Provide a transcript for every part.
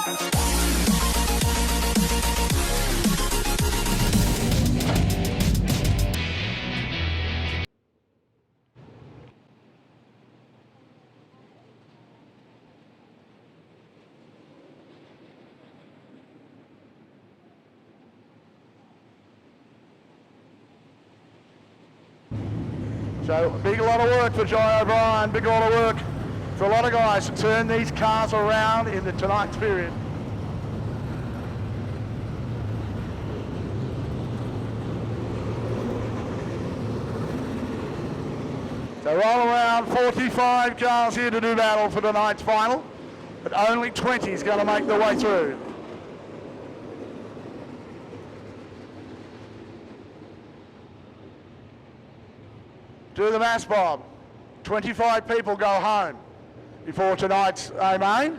So a big lot of work for Jai O'Brien, big lot of work for a lot of guys to turn these cars around in the tonight's period. So roll around 45 cars here to do battle for tonight's final, but only 20 is going to make their way through. Do the maths, Bob. 25 people go home before tonight's main.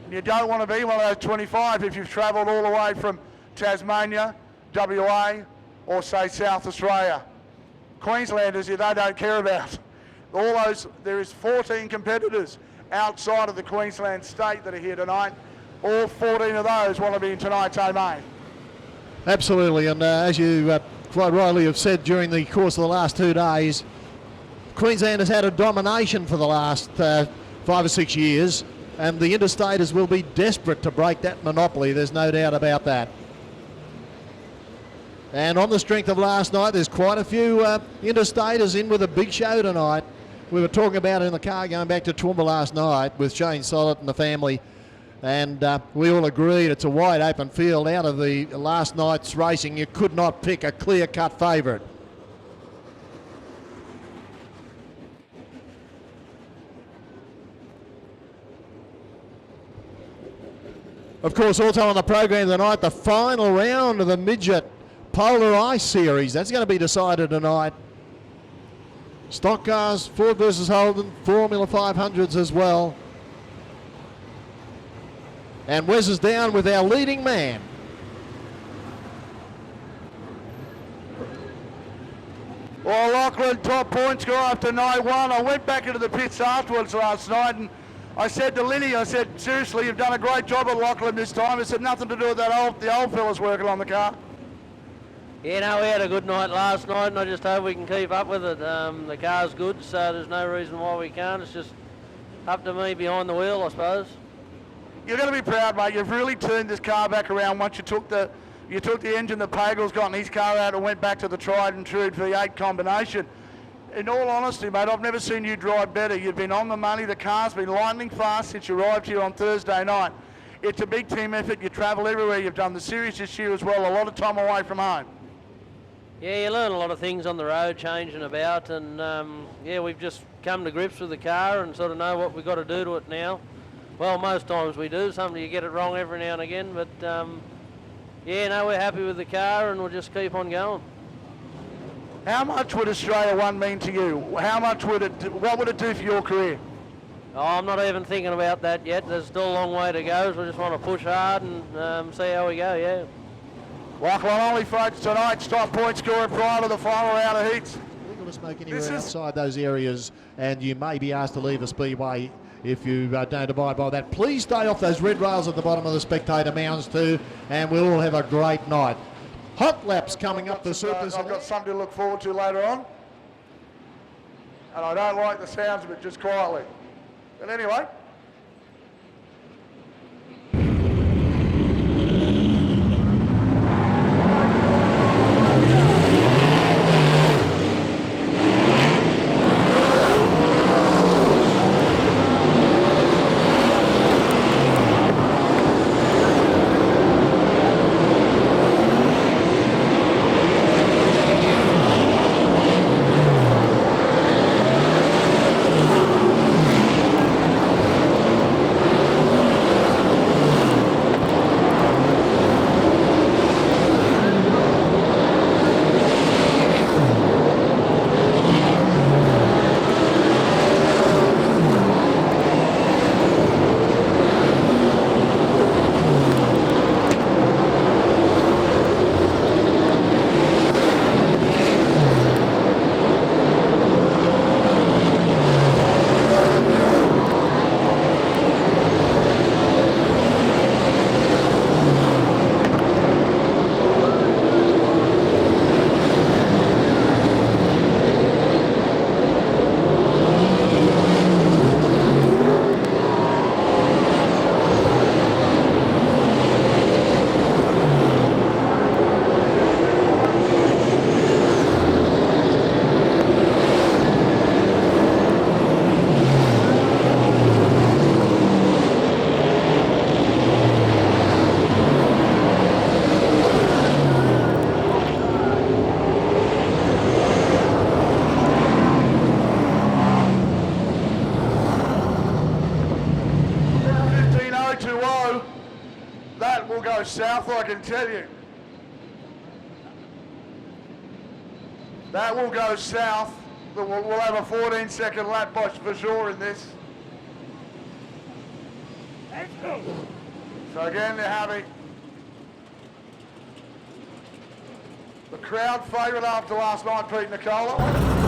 And you don't want to be one of those 25 if you've travelled all the way from Tasmania, WA, or say South Australia. Queenslanders, they don't care about. All those, there is 14 competitors outside of the Queensland state that are here tonight. All 14 of those want to be in tonight's main. Absolutely, and as you quite rightly have said during the course of the last 2 days, Queensland has had a domination for the last 5 or 6 years, and the interstaters will be desperate to break that monopoly, there's no doubt about that. And on the strength of last night, there's quite a few interstaters in with a big show tonight. We were talking about it in the car going back to Toowoomba last night with Shane Sollett and the family, and we all agreed it's a wide open field. Out of the last night's racing, you could not pick a clear-cut favourite. Of course, also on the program tonight, the final round of the Midget Polar Ice Series. That's going to be decided tonight. Stockcars, Ford versus Holden, Formula 500s as well. And Wes is down with our leading man. Well, Lachlan, top point score after night one. I went back into the pits afterwards last night and I said to Linny, I said, seriously, you've done a great job at Lachlan this time. It said nothing to do with the old fellas working on the car. Yeah, no, we had a good night last night, and I just hope we can keep up with it. The car's good, so there's no reason why we can't. It's just up to me behind the wheel, I suppose. You're going to be proud, mate. You've really turned this car back around once you took the engine that Pagel's got in his car out and went back to the tried and true V8 combination. In all honesty, mate, I've never seen you drive better. You've been on the money. The car's been lightning fast since you arrived here on Thursday night. It's a big team effort. You travel everywhere. You've done the series this year as well. A lot of time away from home. Yeah, you learn a lot of things on the road, changing about, and yeah, we've just come to grips with the car and sort of know what we've got to do to it now. Well, most times we do. Sometimes you get it wrong every now and again, but yeah, no, we're happy with the car and we'll just keep on going. How much would Australia 1 mean to you? How much would it do, what would it do for your career? Oh, I'm not even thinking about that yet. There's still a long way to go, so we just want to push hard and see how we go, yeah. Lachlan only folks tonight's top point scorer prior to the final round of heats. Illegal to smoke anywhere outside those areas, and you may be asked to leave a speedway if you don't abide by that. Please stay off those red rails at the bottom of the spectator mounds too, and we'll all have a great night. Hot laps coming up the surface. I've got something to look forward to later on, and I don't like the sounds of it, just quietly. But anyway. That will go south, I can tell you. That will go south. We'll have a 14-second lap for sure in this. So again, they're having the crowd favourite after last night, Pete Nicola.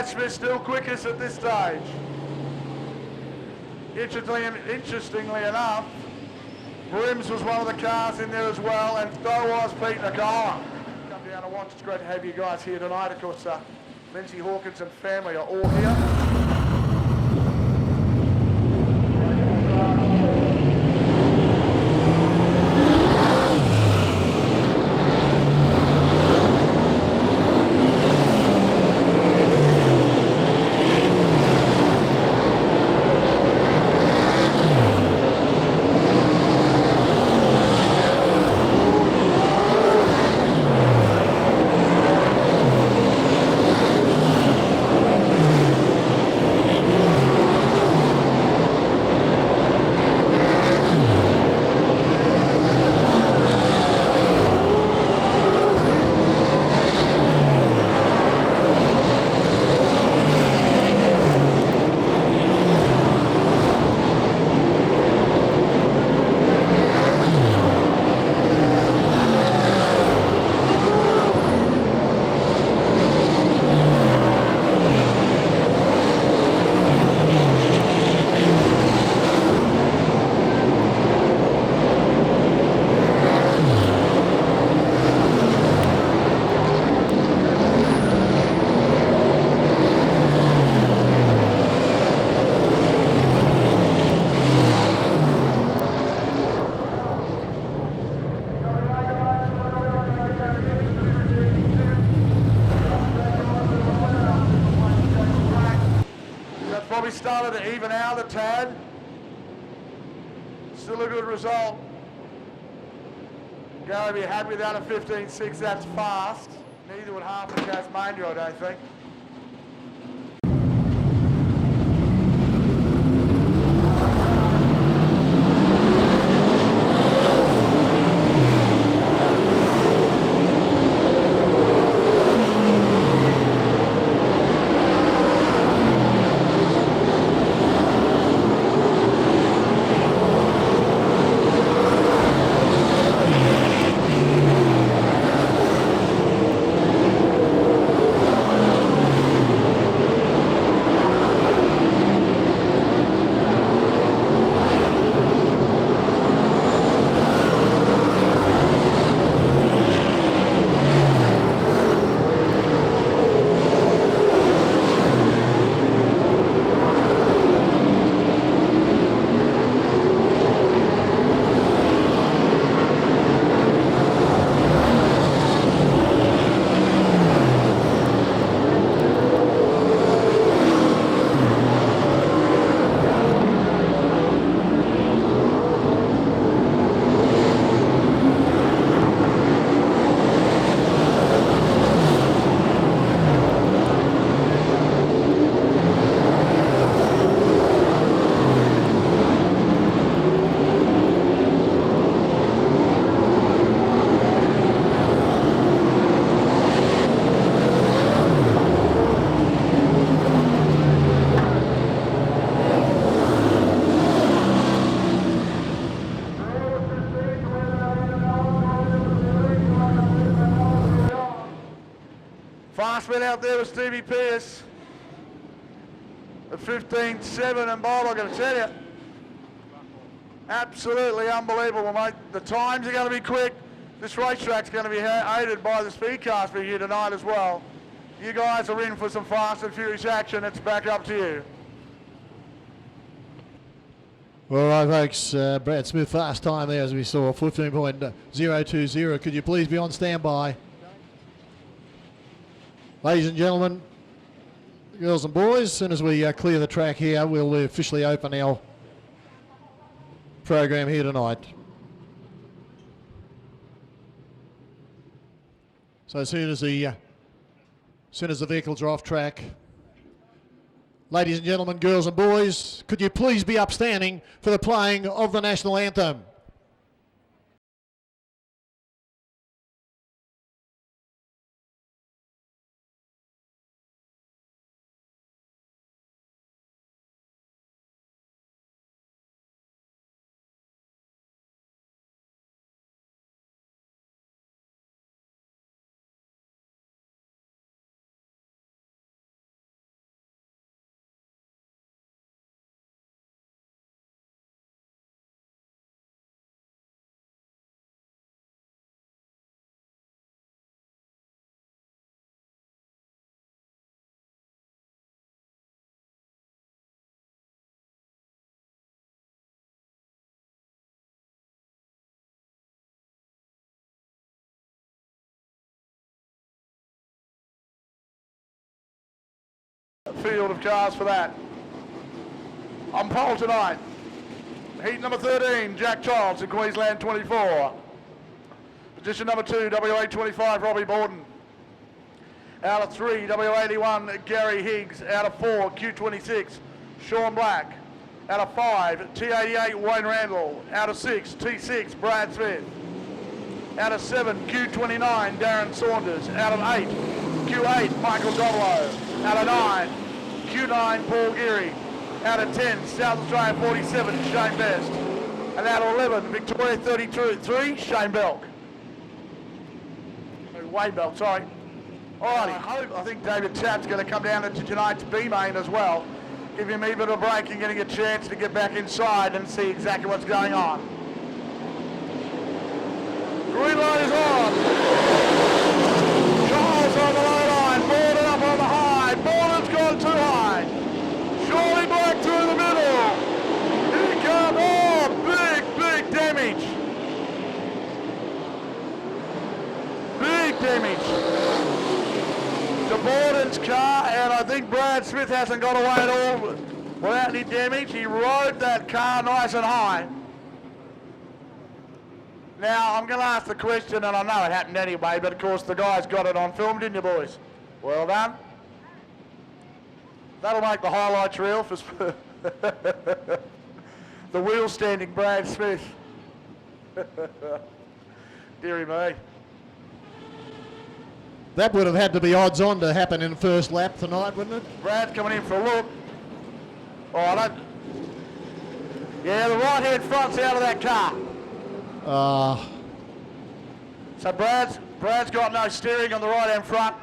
Smith still quickest at this stage. Interestingly enough, Brims was one of the cars in there as well, and so was Pete Nicola. Come down and watch. It's great to have you guys here tonight. Of course, Lindsay Hawkins and family are all here. Probably started to even out a tad. Still a good result. Gary be happy without a 15.6, that's fast. Neither would half of Tasmania, I don't think. Smith out there with Stevie Pearce at 15.7, and Bob, I'm going to tell you, absolutely unbelievable, mate. The times are going to be quick. This racetrack's going to be aided by the speed cars for here tonight as well. You guys are in for some fast and furious action. It's back up to you. All right, folks, Brad Smith fast time there as we saw, 15.020. Could you please be on standby? Ladies and gentlemen, girls and boys, as soon as we clear the track here, we'll officially open our program here tonight. So as soon as the vehicles are off track, ladies and gentlemen, girls and boys, could you please be upstanding for the playing of the national anthem? Field of cars for that. On pole tonight, heat number 13, Jack Childs in Queensland 24. Position number 2, WA 25, Robbie Borden. Out of 3, WA 81, Gary Higgs. Out of 4, Q26, Sean Black. Out of 5, T88, Wayne Randall. Out of 6, T6, Brad Smith. Out of 7, Q29, Darren Saunders. Out of 8, Q8, Michael Doblo. Out of 9, Q9, Paul Geary. Out of 10, South Australia 47, Shane Best. And out of 11, Victoria 33, Shane Belk. Wayne Belk, sorry. Alrighty, I think David Tapp's going to come down into tonight's B main as well. Give him a bit of a break and getting a chance to get back inside and see exactly what's going on. Green light is on. Charles on the low line, Borden up on the high. Borden's gone too high. Surely Black through the middle. Here he comes. Oh, big damage. Big damage to Borden's car, and I think Brad Smith hasn't got away at all without any damage. He rode that car nice and high. Now, I'm going to ask the question, and I know it happened anyway, but of course the guys got it on film, didn't you, boys? Well done. That'll make the highlights reel for the wheel-standing Brad Smith. Deary me. That would have had to be odds on to happen in the first lap tonight, wouldn't it? Brad's coming in for a look. Oh, I don't... Yeah, the right-hand front's out of that car. So Brad's got no steering on the right-hand front.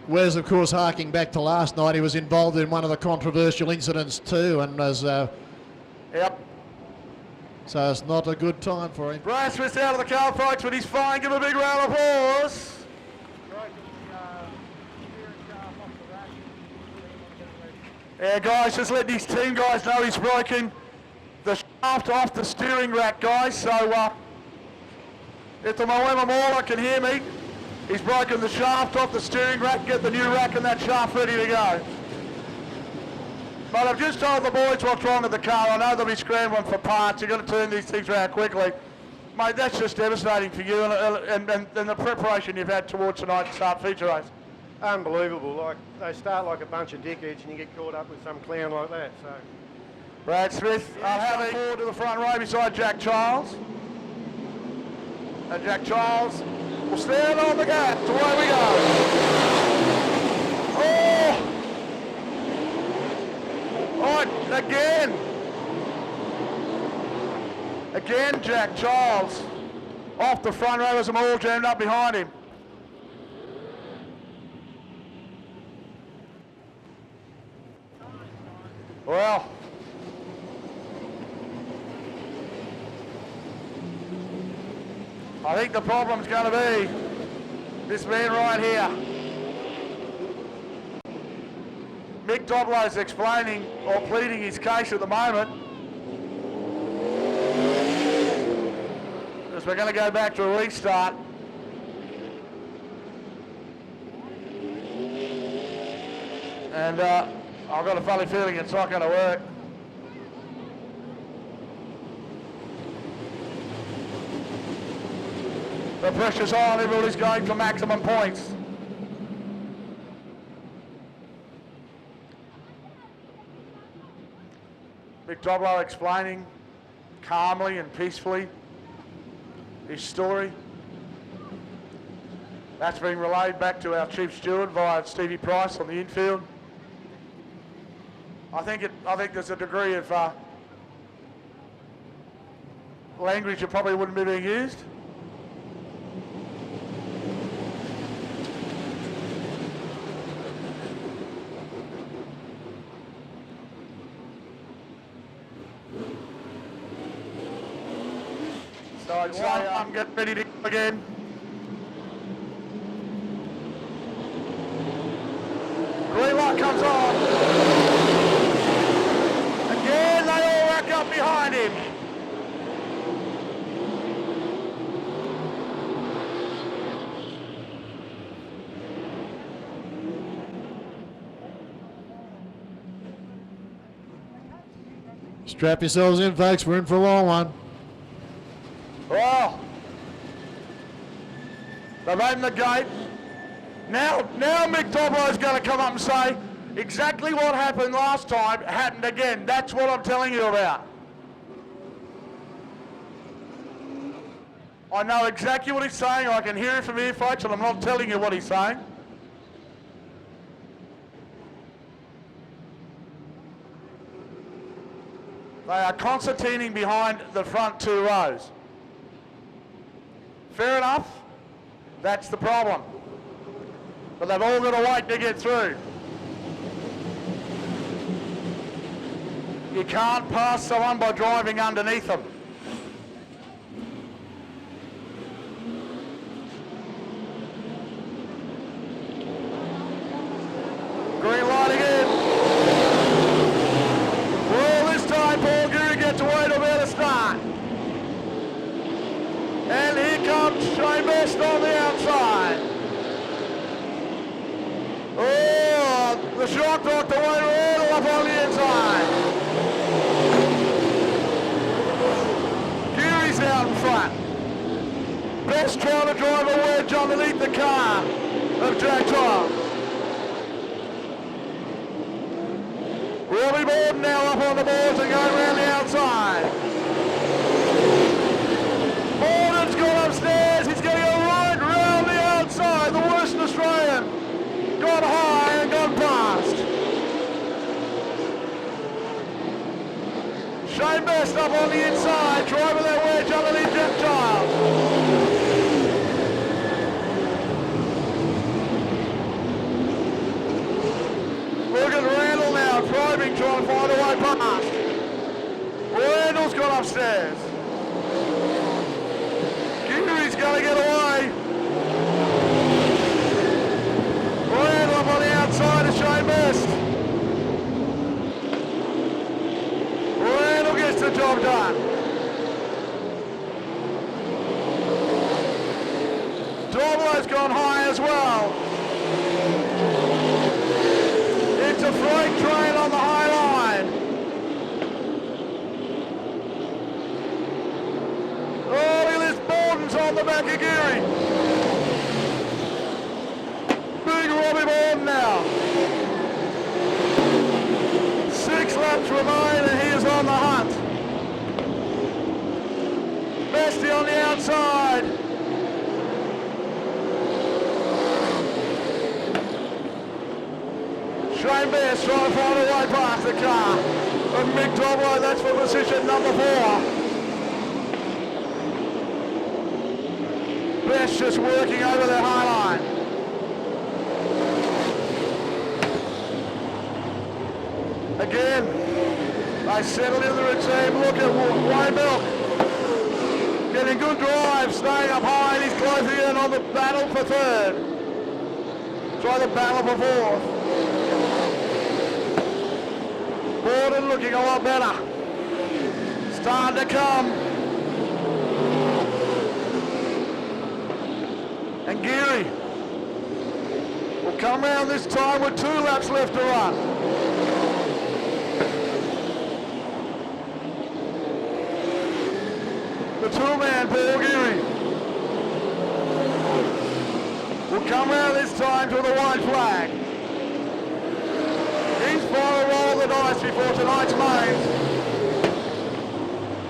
Wes, of course, harking back to last night, he was involved in one of the controversial incidents too, and was... Yep. So it's not a good time for him. Brad Smith's out of the car, folks, but he's fine. Give him a big round of applause. Yeah, guys, just let these team guys know he's broken the shaft off the steering rack, guys. So if the Moema Mauler can hear me, he's broken the shaft off the steering rack. Get the new rack and that shaft ready to go. But I've just told the boys what's wrong with the car. I know they'll be scrambling for parts. You've got to turn these things around quickly. Mate, that's just devastating for you and the preparation you've had towards tonight's feature race. Unbelievable. Like, they start like a bunch of dickheads and you get caught up with some clown like that. So, Brad Smith, having forward to the front row beside Jack Childs. And Jack Childs will stand on the gas. Away we go. Oh! Right, again Jack Childs off the front row as them all jammed up behind him. Well, I think the problem's going to be this man right here. Mick Doblo's explaining or pleading his case at the moment. Because we're going to go back to a restart. And I've got a funny feeling it's not going to work. The pressure's on, everybody's going for maximum points. Mick Doblo explaining calmly and peacefully his story. That's being relayed back to our chief steward via Stevie Price on the infield. I think there's a degree of language that probably wouldn't be being used. So I'd say I'm getting ready to go again. Green light comes on. Again, they all rack up behind him. Strap yourselves in, folks. We're in for a long one. Well, they've opened the gate. Now Mick Doblo's going to come up and say exactly what happened last time happened again. That's what I'm telling you about. I know exactly what he's saying. I can hear it from here, folks, and I'm not telling you what he's saying. They are concertining behind the front two rows. Fair enough, that's the problem. But they've all got to wait to get through. You can't pass someone by driving underneath them. Green light again. Well, this time Paul Geary gets away to where to start. And here comes Shane Best on the outside. Oh, the shock doctor went right up on the inside. Geary's out in front. Best trying to drive a wedge underneath the car of Jack Tom. Robbie Borden now up on the boards and going around the outside. Holden's gone upstairs, he's going to go right round the outside, the Western Australian. Gone high and gone past. Shane Best up on the inside, driving that wedge underneath Jack Child. Look at Randall now, probing, trying to find a way past. Randall's gone upstairs. Geary's going to get away. Randall up on the outside of Shane Best. Randall gets the job done. Doblo's gone high as well. It's a freight train on the high line. Oh, look at this, Borden's on the back of Geary. Big Robbie Borden now. 6 laps remain and he is on the hunt. Bestie on the outside. Shane Best trying to find a way past the car of Mick Doblo. That's for position number 4. Best just working over the high line. Again, they settle in the routine. Look at Wayne Milk. Getting good drive, staying up high, and he's closing in on the battle for third. Try the battle for fourth. Borden looking a lot better. Starting to come. And Geary will come round this time with 2 laps left to run. The 2-man Paul Geary will come round this time to the white flag. He's final roll of the dice before tonight's mains.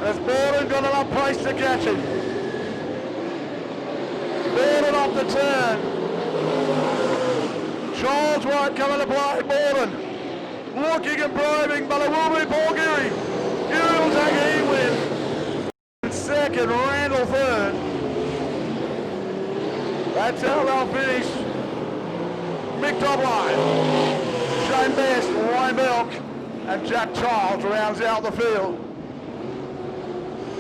Has Borden got enough pace to catch him? Borden off the turn. Charles White coming to play. Borden looking and probing, but it will be Paul Geary. Geary will take a heat win. Second, Randall third. That's how they'll finish. Mick Topline, Shane Best, Wayne Milk, and Jack Childs rounds out the field.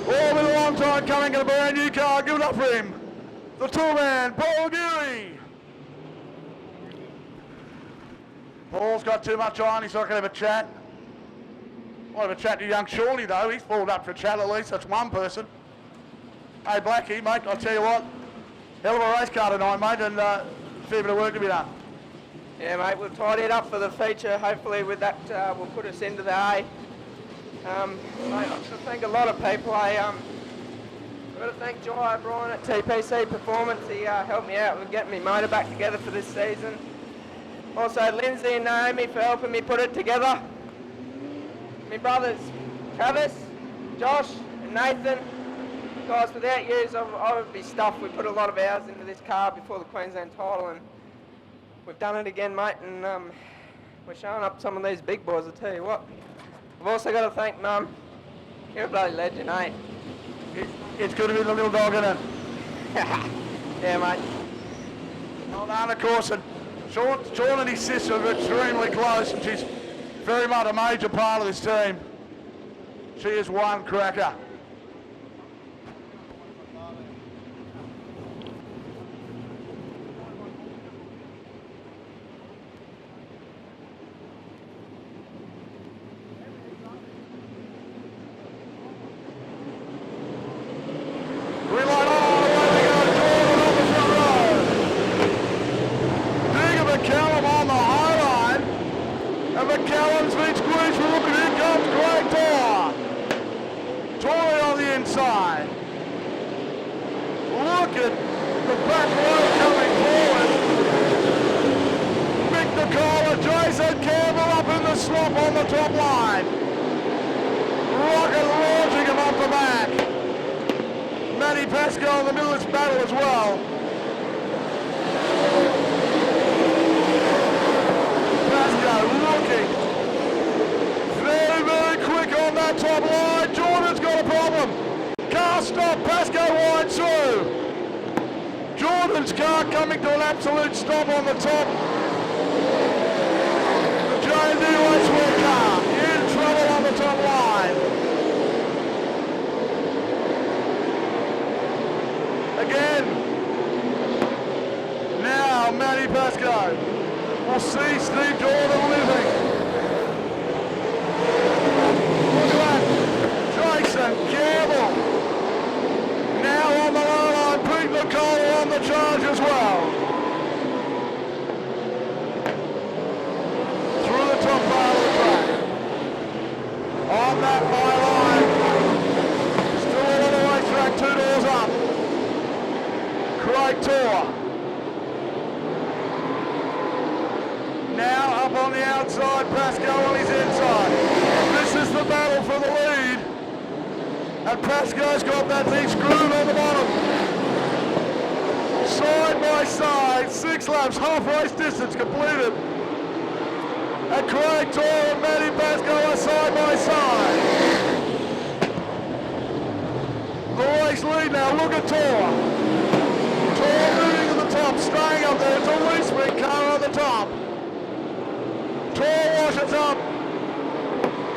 All been a long time coming in a brand new car. Give it up for him. The 2-man, Paul Geary. Paul's got too much on. He's not going to have a chat. I'll have a chat to young Shorty though. He's pulled up for a chat at least. That's one person. Hey Blackie, mate, I'll tell you what. Hell of a race car tonight, mate, and a fair bit of work to be done. Yeah, mate, we'll tidy it up for the feature. Hopefully with that will put us into the A. Mate, I thank a lot of people. I've got to thank Jai O'Brien at TPC Performance. He helped me out with getting my motor back together for this season. Also Lindsay and Naomi for helping me put it together. My brothers Travis, Josh and Nathan. Guys, without you, I would be stuffed. We put a lot of hours into this car before the Queensland title, and we've done it again, mate, and we're showing up some of these big boys, I tell you what. I've also got to thank Mum. You're a bloody legend, eh? It's good to be the little dog, isn't it? Yeah, mate. Well done, of course, and Sean and his sister are extremely close, and she's very much a major part of this team. She is one cracker.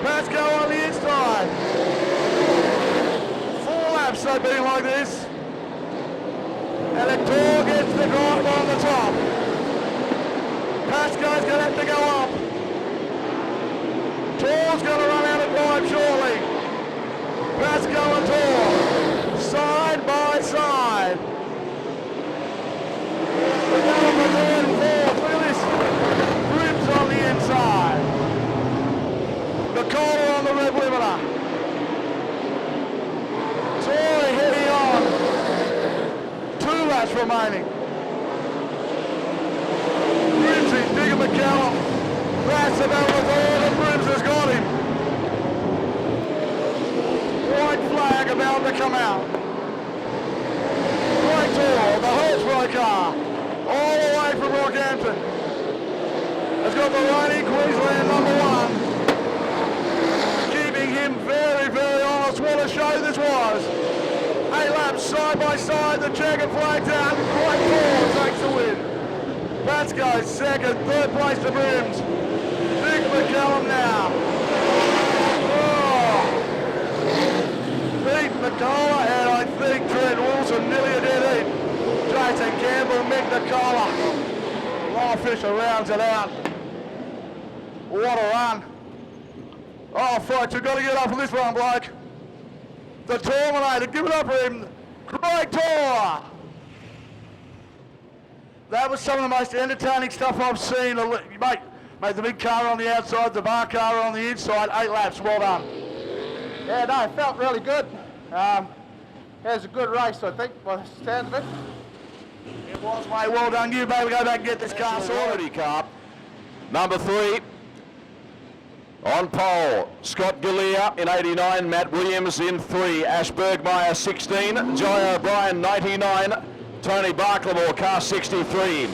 Pascoe on the inside. 4 laps they've been like this. Elector gets the drive on the top. Pascoe's going to have to go up. Tor's going to run out of drive shortly. Pascoe and Tor, side by side. We're going for third and fourth. Look at this. Grims on the inside. Nicola on the red limiter. Tor heading on. 2 laps remaining. Grimsy, Digger McCallum. That's about the third and Grims has got him. White flag about to come out. Right Tor, the Holtzborough car, all the way from Rockhampton. Has got the reigning Queensland #1. Keeping him very, very honest. What a show this was. 8 laps side by side, the checkered flag's out, and Right Tor takes the win. Pascoe second, third place to Brims. Dick McCallum now. Beat Nicola, and I think Trent Wilson nearly a dead heat. Jason Campbell, Mick Nicola. Law Fisher rounds it out. What a run. Oh, folks, we've got to get up for this one, bloke. The Terminator, give it up for him. Great Tor. That was some of the most entertaining stuff I've seen. Mate, the big car on the outside, the bar car on the inside, 8 laps, well done. Yeah, no, it felt really good. It was a good race, I think, by the sound of it. It was, mate. Well done. You better go back and get this car sorted. Car. Number 3. On pole, Scott Galea in 89, Matt Williams in 3, Ash Bergmeyer 16, Jai O'Brien 99, Tony Barclamore car 63.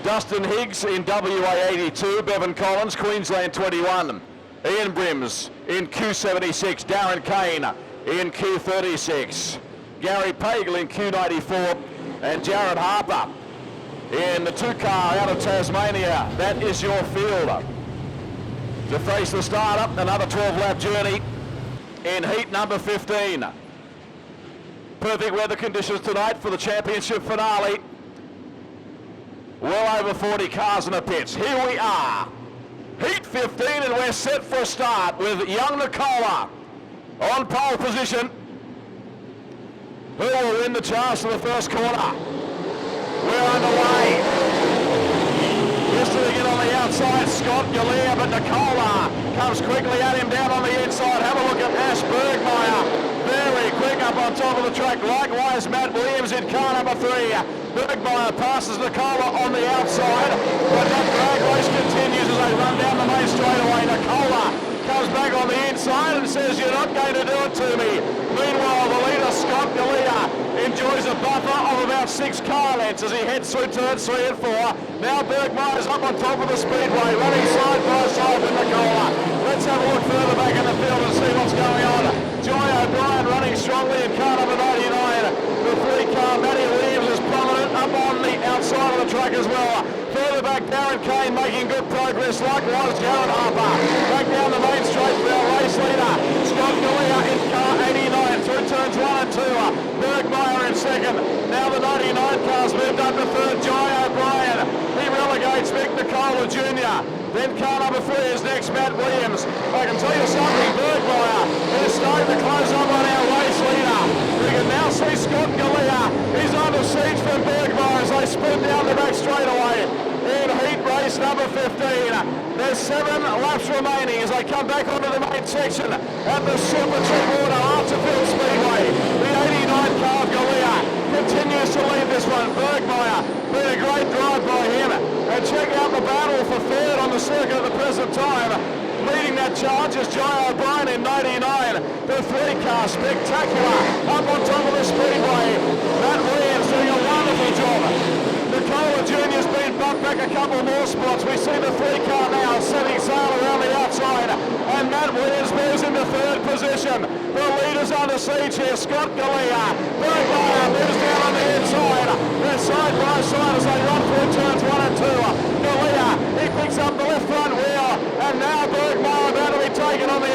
Dustin Higgs in WA 82, Bevan Collins, Queensland 21. Ian Brims in Q76, Darren Kane in Q36, Gary Pagel in Q94, and Jared Harper in the 2-car out of Tasmania. That is your field. To face the start-up, another 12-lap journey in heat number 15. Perfect weather conditions tonight for the championship finale. Well over 40 cars in the pits. Here we are. Heat 15, and we're set for a start with young Nicola on pole position. Who will win the chance in the first corner? We're underway. Listing in on the outside, Scott Galea, but Nicola comes quickly at him down on the inside. Have a look at Ash Bergmeyer. Very quick up on top of the track. Likewise, Matt Williams in car number 3. Bergmeyer passes Nicola on the outside, but that drag race continues as they run down the main straightaway. Nicola comes back on the inside and says, "You're not going to do it to me." Meanwhile, the leader, Scott Galea, enjoys a buffer of about 6 car lengths as he heads through turns 3 and 4. Now Bergmeyer's up on top of the speedway, running side by side with Nicola. Let's have a look further back in the field and see what's going on. Jai O'Brien running strongly in car number 99. The 3-car Matty Williams is prominent up on the outside of the track as well. Further back, Darren Kane making good progress, likewise Jared Harper. Back down the main straight for our race leader, Scott Galea in car 89 through turns 1 and 2. Bergmeyer in second. Now the 99 car's moved up to third, Jai O'Brien. He relegates Mick Nicola Jr. Then car number 3 is next, Matt Williams. I can tell you something, Bergmeyer is starting to close up on our race leader. We can now see Scott Galea. He's under siege from Bergmeyer as they spin down the back straightaway in heat race number 15. There's 7 laps remaining as they come back onto the main section at the Super Tripwater Archerfield Speedway. The 89 car of Galea continues to lead this one. Bergmeyer, been a great drive by him. And check out the battle for third on the circuit at the present time. Leading that charge is Jai O'Brien in 99. The 3-car spectacular up on top of the speedway. Matt Williams doing a wonderful job. Nicola Jr.'s been bumped back a couple more spots. We see the 3-car now setting sail around the outside. And Matt Williams moves into third position. The leader's under siege here, Scott Galea. Bergmeyer moves down on the inside. They're side by side as they run through turns 1 and 2. Galea, he picks up the left front wheel. And now Bergmeyer about to be taken on the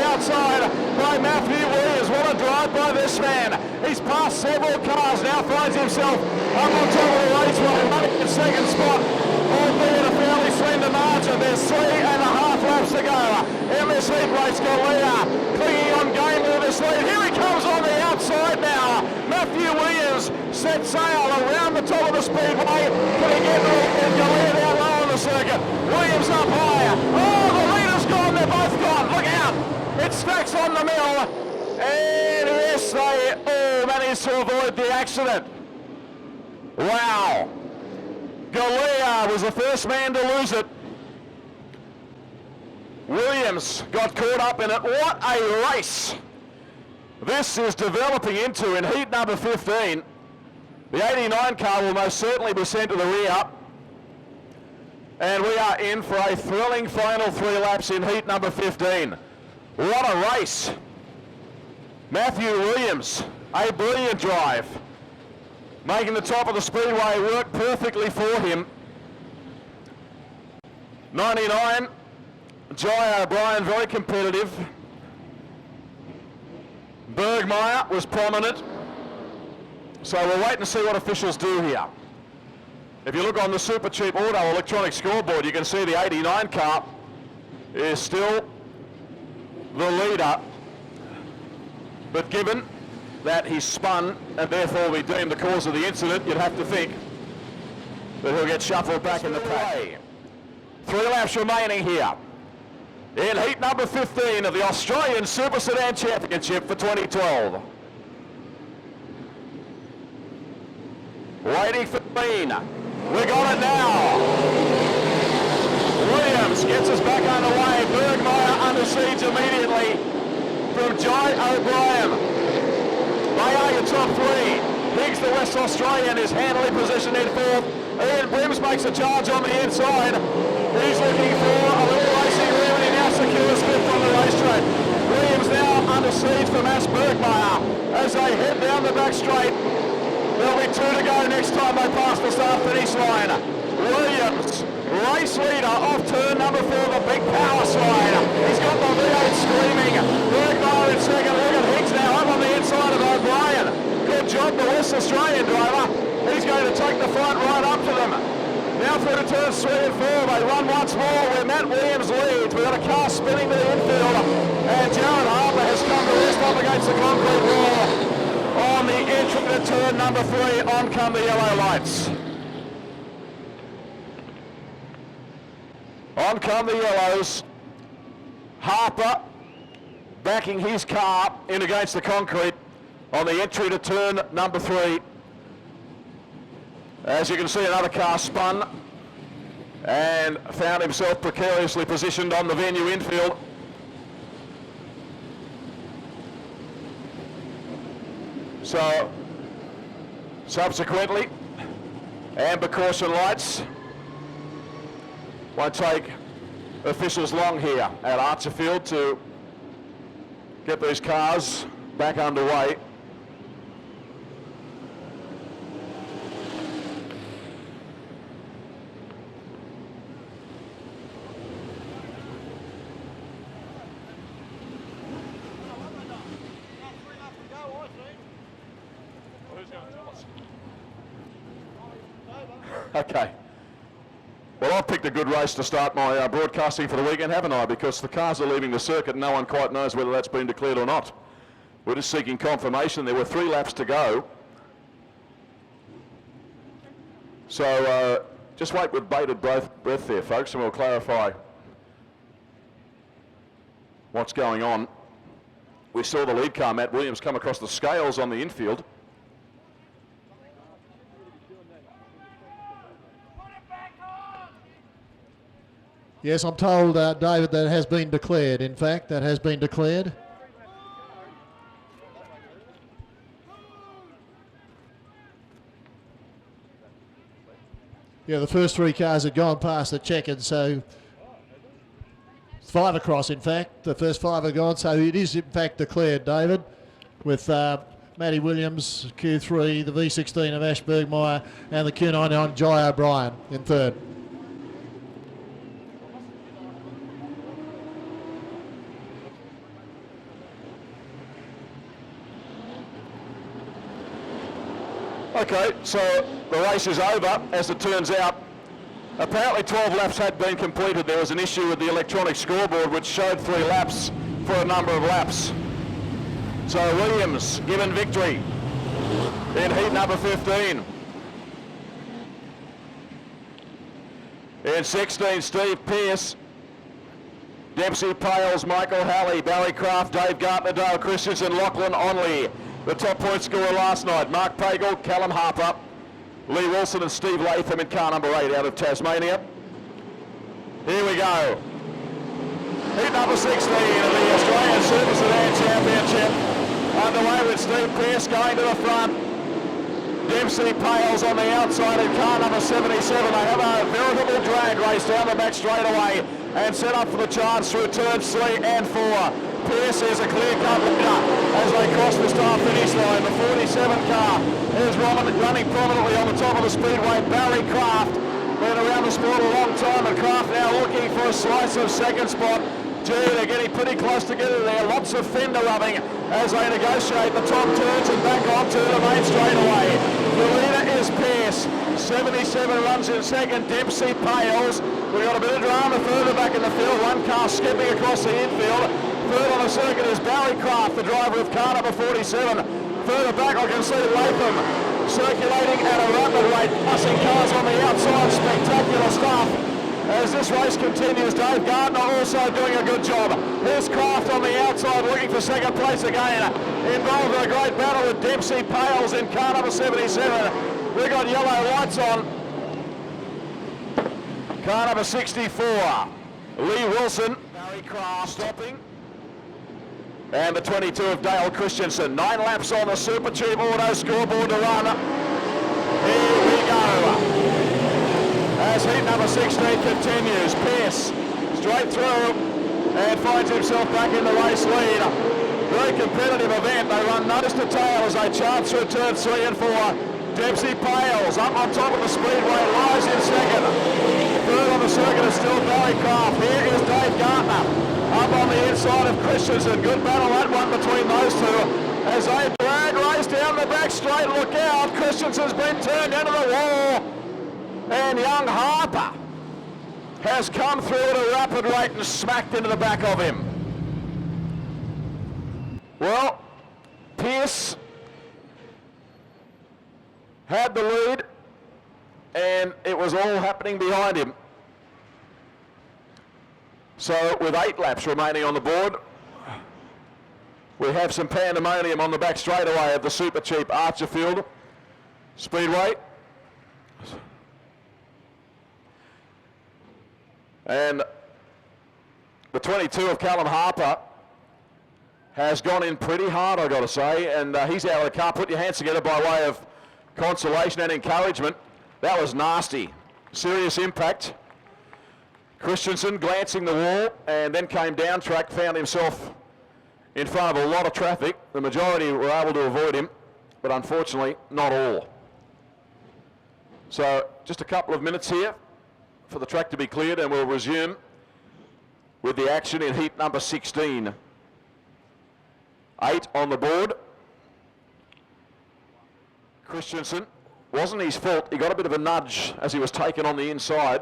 himself up on top of the raceway, running in second spot, albeit a fairly slender margin. There's 3.5 laps to go in this heat race. Galea clinging on gamely with this lead. Here he comes on the outside now. Matthew Williams set sail around the top of the speedway. Can he get Galea down low on the circuit? Williams up higher. Oh, the leader's gone. They're both gone. Look out. It stacks on the mill. And yes, they all managed to avoid the accident. Wow. Galea was the first man to lose it. Williams got caught up in it. What a race this is developing into in heat number 15. The 89 car will most certainly be sent to the rear. And we are in for a thrilling final 3 laps in heat number 15. What a race. Matthew Williams, a brilliant drive. Making the top of the speedway work perfectly for him. 99, Jai O'Brien, very competitive. Bergmeyer was prominent. So we'll wait and see what officials do here. If you look on the Super Cheap Auto electronic scoreboard, you can see the 89 car is still the leader. But given that he spun and therefore we deemed the cause of the incident, you'd have to think that he'll get shuffled back in the pack. 3 laps remaining here in heat number 15 of the Australian Super Sedan Championship for 2012. Waiting for Bean. We got it now. Williams gets us back underway. Bergmeyer under siege immediately from Jai O'Brien. They are your top 3. Higgs, the West Australian, is handily positioned in 4th. Ian Brims makes a charge on the inside. He's looking for a little racing room and he now secures 5th on the racetrack. Williams now under siege from Ash Bergmeyer as they head down the back straight. There'll be 2 to go next time they pass the start-finish line. Williams, race leader off turn number 4, the big power slide. He's got the V8 screaming. Bergmeyer in second. Look at Higgs now up on the inside of O'Brien. Good job, the West Australian driver. He's going to take the front right up to them. Now through to turns 3 and 4. They run once more where Matt Williams leads. We've got a car spinning to the infield. And Jared Harper has come to rest up against the concrete wall. On the entry to turn number 3, on come the yellow lights. On come the yellows. Harper backing his car in against the concrete on the entry to turn number 3. As you can see, another car spun and found himself precariously positioned on the venue infield. So, subsequently, amber caution lights. Won't take officials long here at Archerfield to get these cars back underway. Okay. Well, I've picked a good race to start my broadcasting for the weekend, haven't I? Because the cars are leaving the circuit and no one quite knows whether that's been declared or not. We're just seeking confirmation. There were 3 laps to go. So just wait with bated breath there, folks, and we'll clarify what's going on. We saw the lead car, Matt Williams, come across the scales on the infield. Yes, I'm told, David, that has been declared. In fact, that has been declared. Yeah, the first 3 cars had gone past the checkered, so 5 across, in fact. The first 5 are gone, so it is, in fact, declared, David, with Matty Williams, Q3, the V16 of Ash Bergmeyer, and the Q99 Jai O'Brien in 3rd. Okay, so the race is over, as it turns out. Apparently 12 laps had been completed. There was an issue with the electronic scoreboard which showed 3 laps for a number of laps. So Williams given victory in heat number 15. In 16, Steve Pearce, Dempsey Pales, Michael Halley, Barry Craft, Dave Gartner, Dale Christensen, Lachlan Onley. The top point scorer last night, Mark Pagel, Callum Harper, Lee Wilson and Steve Latham in car number 8 out of Tasmania. Here we go. Heat number 16 of the Australian Super Sedan Championship. Underway with Steve Pearce going to the front. Dempsey Pales on the outside in car number 77. They have a veritable drag race down the back straightaway and set up for the chance through turns 3 and 4. Pearce is a clear-cut leader as they cross the start finish line. The 47 car is running prominently on the top of the speedway. Barry Craft, been around the sport a long time, and Craft now looking for a slice of second spot. Gee, they're getting pretty close together there. Lots of fender rubbing as they negotiate the top turns and back onto the main straightaway. The leader is Pearce. 77 runs in second. Dempsey Pales. We've got a bit of drama further back in the field. One car skipping across the infield. Third on the circuit is Barry Craft, the driver of car number 47. Further back I can see Latham circulating at a rapid rate, passing cars on the outside. Spectacular stuff. As this race continues, Dave Gardner also doing a good job. Here's Craft on the outside looking for second place again. Involved in a great battle with Dempsey Pales in car number 77. We've got yellow lights on. Car number 64. Lee Wilson. Barry Craft stopping. And the 22 of Dale Christensen. 9 laps on the Super Tube Auto scoreboard to run. Here we go. As heat number 16 continues, Pearce straight through and finds himself back in the race lead. Very competitive event. They run nose to tail as they charge through turns 3 and 4. Dempsey Pales up on top of the speedway, lies in second. Third on the circuit is still Barry Craft. Here is Dave Gartner up on the inside of Christensen. Good battle that one between those two as they drag race down the back straight. Look out, Christensen's been turned into the wall. And young Harper has come through at a rapid rate and smacked into the back of him. Well, Pearce had the lead and it was all happening behind him. So with 8 laps remaining on the board, we have some pandemonium on the back straightaway of the super cheap Archerfield Speedway. And the 22 of Callum Harper has gone in pretty hard, I've got to say, and he's out of the car. Put your hands together by way of consolation and encouragement. That was nasty. Serious impact. Christensen glancing the wall and then came down track, found himself in front of a lot of traffic. The majority were able to avoid him, but unfortunately not all. So just a couple of minutes here for the track to be cleared and we'll resume with the action in heat number 16. 8 on the board. Christensen, wasn't his fault. He got a bit of a nudge as he was taken on the inside.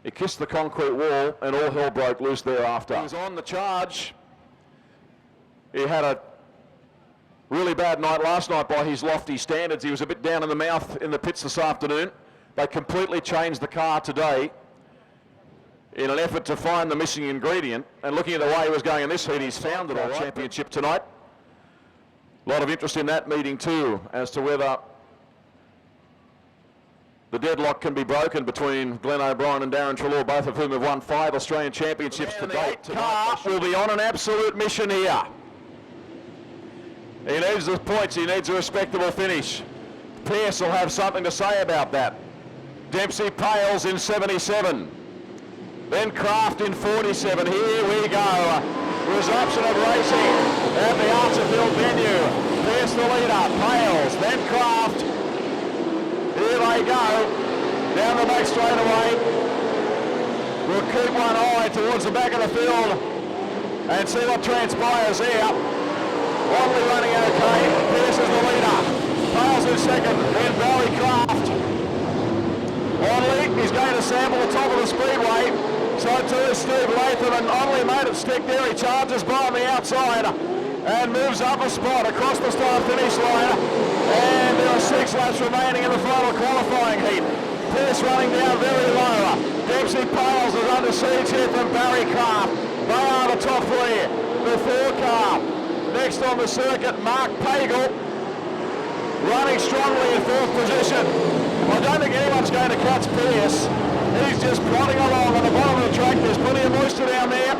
He kissed the concrete wall and all hell broke loose thereafter. He was on the charge. He had a really bad night last night by his lofty standards. He was a bit down in the mouth in the pits this afternoon. They completely changed the car today in an effort to find the missing ingredient. And looking at the way he was going in this heat, he's found it. Our championship tonight. A lot of interest in that meeting too, as to whether the deadlock can be broken between Glenn O'Brien and Darren Treloar, both of whom have won 5 Australian championships to date. The car will be on an absolute mission here. He needs the points, he needs a respectable finish. Pearce will have something to say about that. Dempsey Pales in 77. Then Craft in 47. Here we go. Resumption of racing at the Archerfield venue. Pearce the leader, Pales, then Craft. Here they go, down the back straightaway. We'll keep one eye towards the back of the field and see what transpires here. Only running okay, Pearce is the leader. Pales in second, then Barry Craft. Onley is going to sample the top of the Speedway. So too is Steve Latham, and Onley made it stick there. He charges by on the outside and moves up a spot across the start finish line. And there are 6 laps remaining in the final qualifying heat. Pierce running down very low. Dempsey Pales is under siege here from Barry Craft. They are the top 3. The 4 car. Next on the circuit, Mark Pagel, running strongly in 4th position. I don't think anyone's going to catch Pierce. He's just plodding along on the bottom of the track. There's plenty of moisture down there,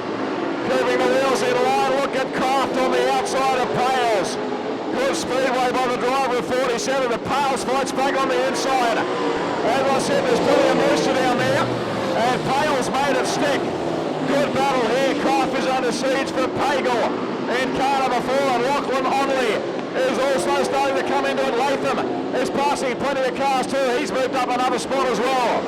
keeping the wheels in line. Look at Craft on the outside of Pales. Good speedway by the driver of 47, but Pales fights back on the inside. As I said, there's plenty of moisture down there, and Pales made it stick. Good battle here. Craft is under siege for Pagel in car number 4, and Lachlan Onley is also starting to come into it. Latham is passing plenty of cars too. He's moved up another spot as well.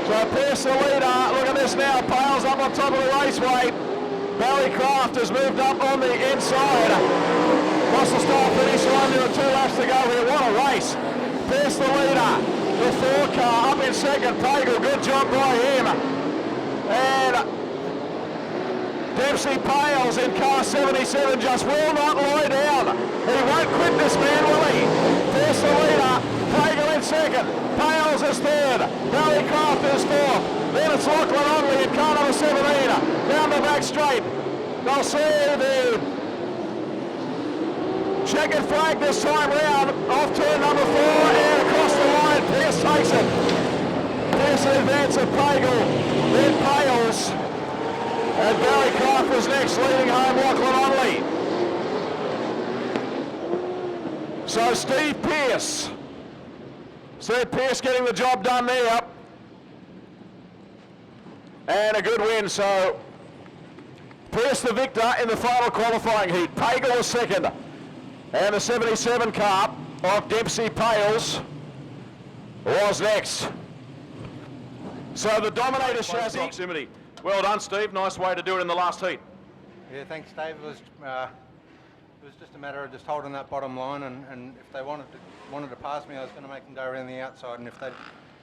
So Pierce the leader. Look at this now. Pales up on top of the raceway. Barry Craft has moved up on the inside. Across the start finish line, there are 2 laps to go here. What a race. Pierce the leader. The 4 car up in second. Pagel, good job by him. And Dempsey Pales in car 77 just will not lie down. He won't quit this man, will he? Pierce the leader. Pagel in second. Pales is 3rd. Barry Craft is 4th. Then it's Lachlan Onley in car number 17. Down the back straight. They'll see the checkered flag this time round. Off turn number 4 and across the line. Pierce takes it. Pierce in advance of Pagel. Then Pales. And Barry Craft was next, leading home Lachlan Onley. So Steve Pierce getting the job done there. And a good win. So Pierce the victor in the final qualifying heat. Pagel was second. And the 77 car of Dempsey Pales was next. So the Dominator chassis. Proximity. Well done, Steve. Nice way to do it in the last heat. Yeah, thanks, Dave. It was just a matter of just holding that bottom line, and if they wanted to pass me, I was going to make them go around the outside, and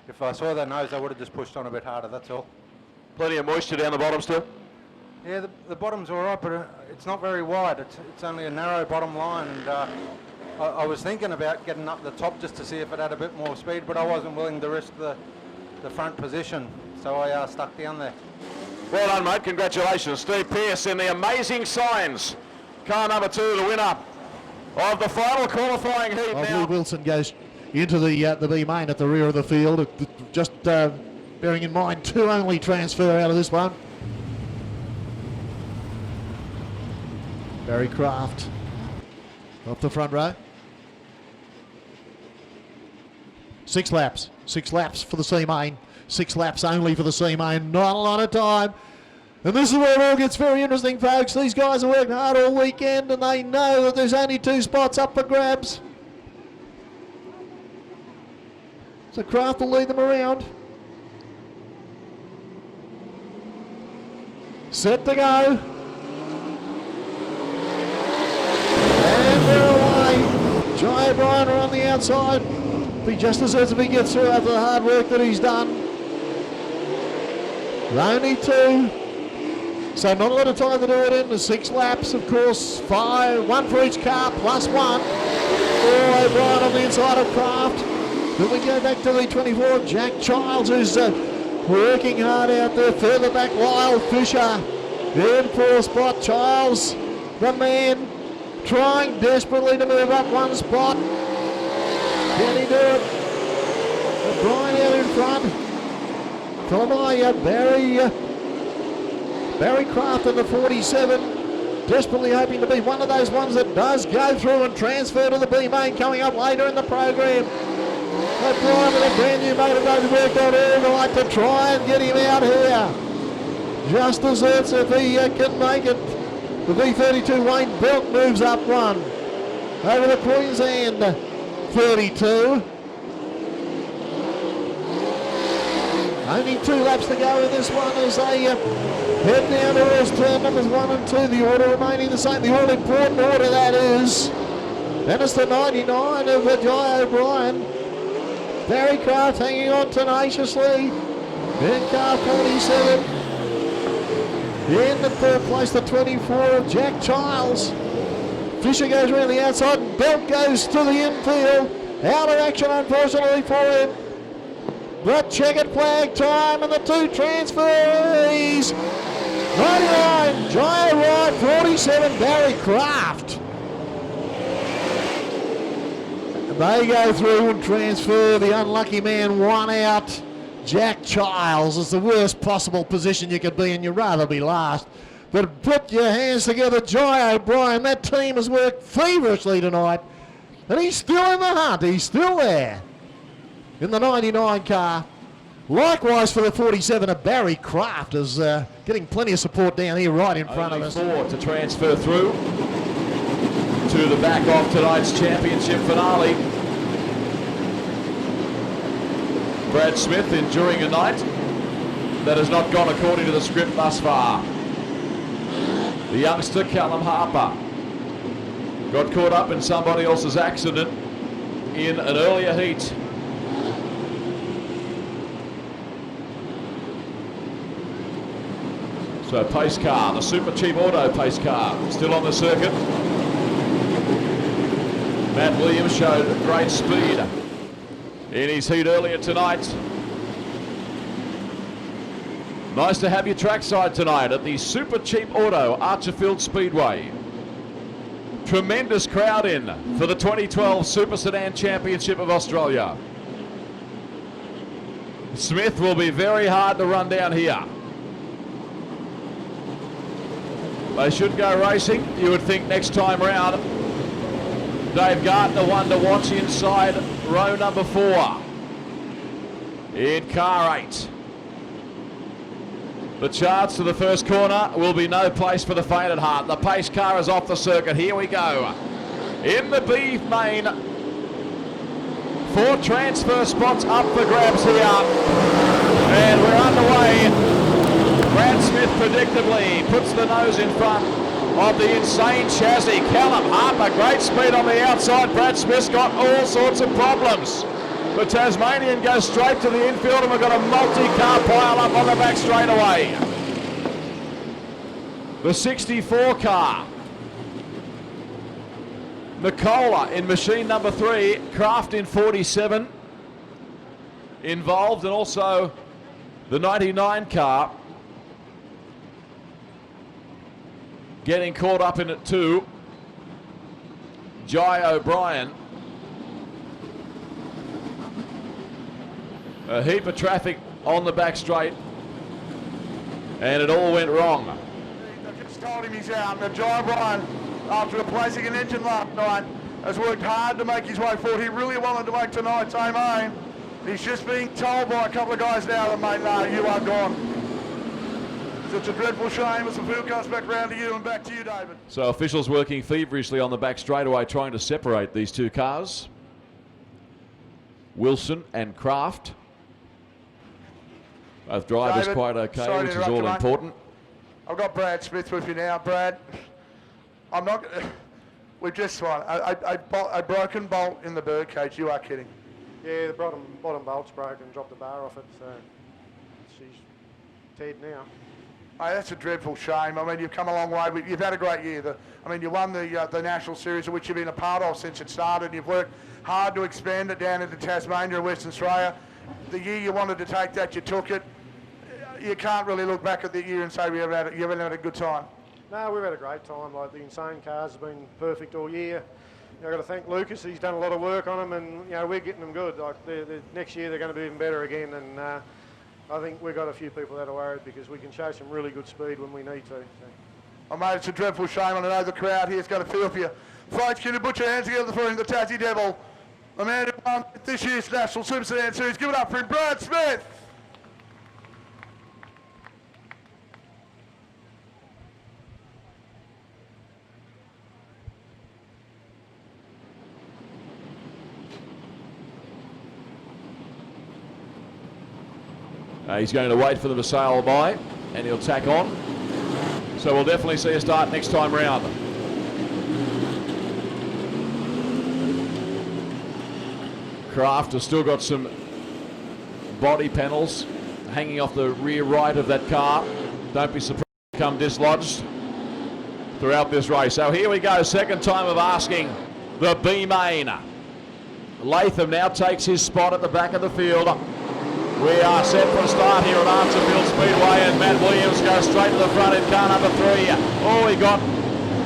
if I saw their nose, I would have just pushed on a bit harder. That's all. Plenty of moisture down the bottom still. Yeah, the bottom's all right, but it's not very wide. It's only a narrow bottom line, and I was thinking about getting up the top just to see if it had a bit more speed, but I wasn't willing to risk the front position, so I stuck down there. Well done, mate. Congratulations. Steve Pierce in the Amazing Signs. Car number 2, the winner of the final qualifying heat now. Wilson goes into the B main at the rear of the field. Just bearing in mind 2 only transfer out of this one. Barry Craft off the front row. 6 laps. 6 laps for the C main. 6 laps only for the C main. Not a lot of time. And this is where it all gets very interesting, folks. These guys have worked hard all weekend and they know that there's only 2 spots up for grabs. So Craft will lead them around. Set to go. And they're away. Jai O'Brien are on the outside. He just deserves if he gets through after the hard work that he's done. Only 2. So not a lot of time to do it in. The 6 laps, of course. 5, 1 for each car, plus 1. For O'Brien on the inside of Craft. Then we go back to the 24, Jack Childs, who's working hard out there. Further back, Lyle Fisher. In 4th spot, Childs, the man, trying desperately to move up 1 spot. Can he do it? O'Brien out in front. Followed by Barry Craft in the 47, desperately hoping to be one of those ones that does go through and transfer to the B main coming up later in the program. O'Brien with a brand new motor they've worked on all night to try and get him out here. Just deserts if he can make it. The V32 Wayne Belt moves up 1 over the Queensland 32. Only 2 laps to go in this one as they head down towards turn numbers 1 and 2. The order remaining the same. The all-important order that is. Then it's the 99 of Jai O'Brien. Barry Craft hanging on tenaciously. In car 47. In the third place, the 24 of Jack Childs. Fisher goes around the outside. Belt goes to the infield. Out of action, unfortunately for him. But checkered flag time and the 2 transfers. 99, Jai O'Brien, 47, Barry Craft. They go through and transfer. The unlucky man, 1 out. Jack Childs is the worst possible position you could be in. You'd rather be last. But put your hands together, Jai O'Brien. That team has worked feverishly tonight. And he's still in the hunt. He's still there in the 99 car. Likewise for the 47 of Barry Craft is getting plenty of support down here right in front of us. 4 to transfer through to the back of tonight's championship finale. Brad Smith enduring a night that has not gone according to the script thus far. The youngster Callum Harper got caught up in somebody else's accident in an earlier heat. So pace car, the super cheap auto pace car, still on the circuit. Matt Williams showed great speed in his heat earlier tonight. Nice to have your trackside tonight at the super cheap auto Archerfield Speedway. Tremendous crowd in for the 2012 Super Sedan Championship of Australia. Smith will be very hard to run down here. They should go racing, you would think, next time round. Dave Gardner, one to watch inside row number 4 in car 8. The charts to the first corner will be no place for the faint at heart. The pace car is off the circuit. Here we go. In the B main, 4 transfer spots up for grabs here. And we're underway. Brad Smith predictably puts the nose in front of the insane chassis. Callum Harper, great speed on the outside. Brad Smith's got all sorts of problems. The Tasmanian goes straight to the infield and we've got a multi-car pile up on the back straightaway. The 64 car. Nicola in machine number 3. Kraft in 47 involved, and also the 99 car getting caught up in it too. Jai O'Brien. A heap of traffic on the back straight, and it all went wrong. They've just told him he's out. Now Jai O'Brien, after replacing an engine last night, has worked hard to make his way forward. He really wanted to make tonight's aim. He's just being told by a couple of guys now that, mate, no, you are gone. So it's a dreadful shame as the field comes back round to you and back to you, David. So officials working feverishly on the back straightaway, trying to separate these 2 cars. Wilson and Kraft. Both drivers David, quite okay, sorry which to is all interrupt you, important. I've got Brad Smith with you now. Brad, I'm not. We've just won. A broken bolt in the birdcage. You are kidding. Yeah, the bottom bolt's broken, dropped the bar off it, so she's dead now. Hey, that's a dreadful shame. I mean, you've come a long way. You've had a great year. You won the National Series, of which you've been a part of since it started. You've worked hard to expand it down into Tasmania and Western Australia. The year you wanted to take that, you took it. You can't really look back at the year and say you haven't had a good time. No, we've had a great time. Like, the insane cars have been perfect all year. I've got to thank Lucas. He's done a lot of work on them, and we're getting them good. Like, next year they're going to be even better again, and I think we've got a few people that are worried because we can show some really good speed when we need to. So. Oh, mate, it's a dreadful shame, and I know the crowd here's going to feel for you. Folks, can you put your hands together for him, the Tassie Devil, the man who won this year's National Super Sedan Series. Give it up for him, Brad Smith. He's going to wait for them to sail by, and he'll tack on. So we'll definitely see a start next time round. Craft has still got some body panels hanging off the rear right of that car. Don't be surprised to become dislodged throughout this race. So here we go, second time of asking the B main. Latham now takes his spot at the back of the field. We are set for a start here at Archerfield Speedway, and Matt Williams goes straight to the front in car number 3. Oh, he got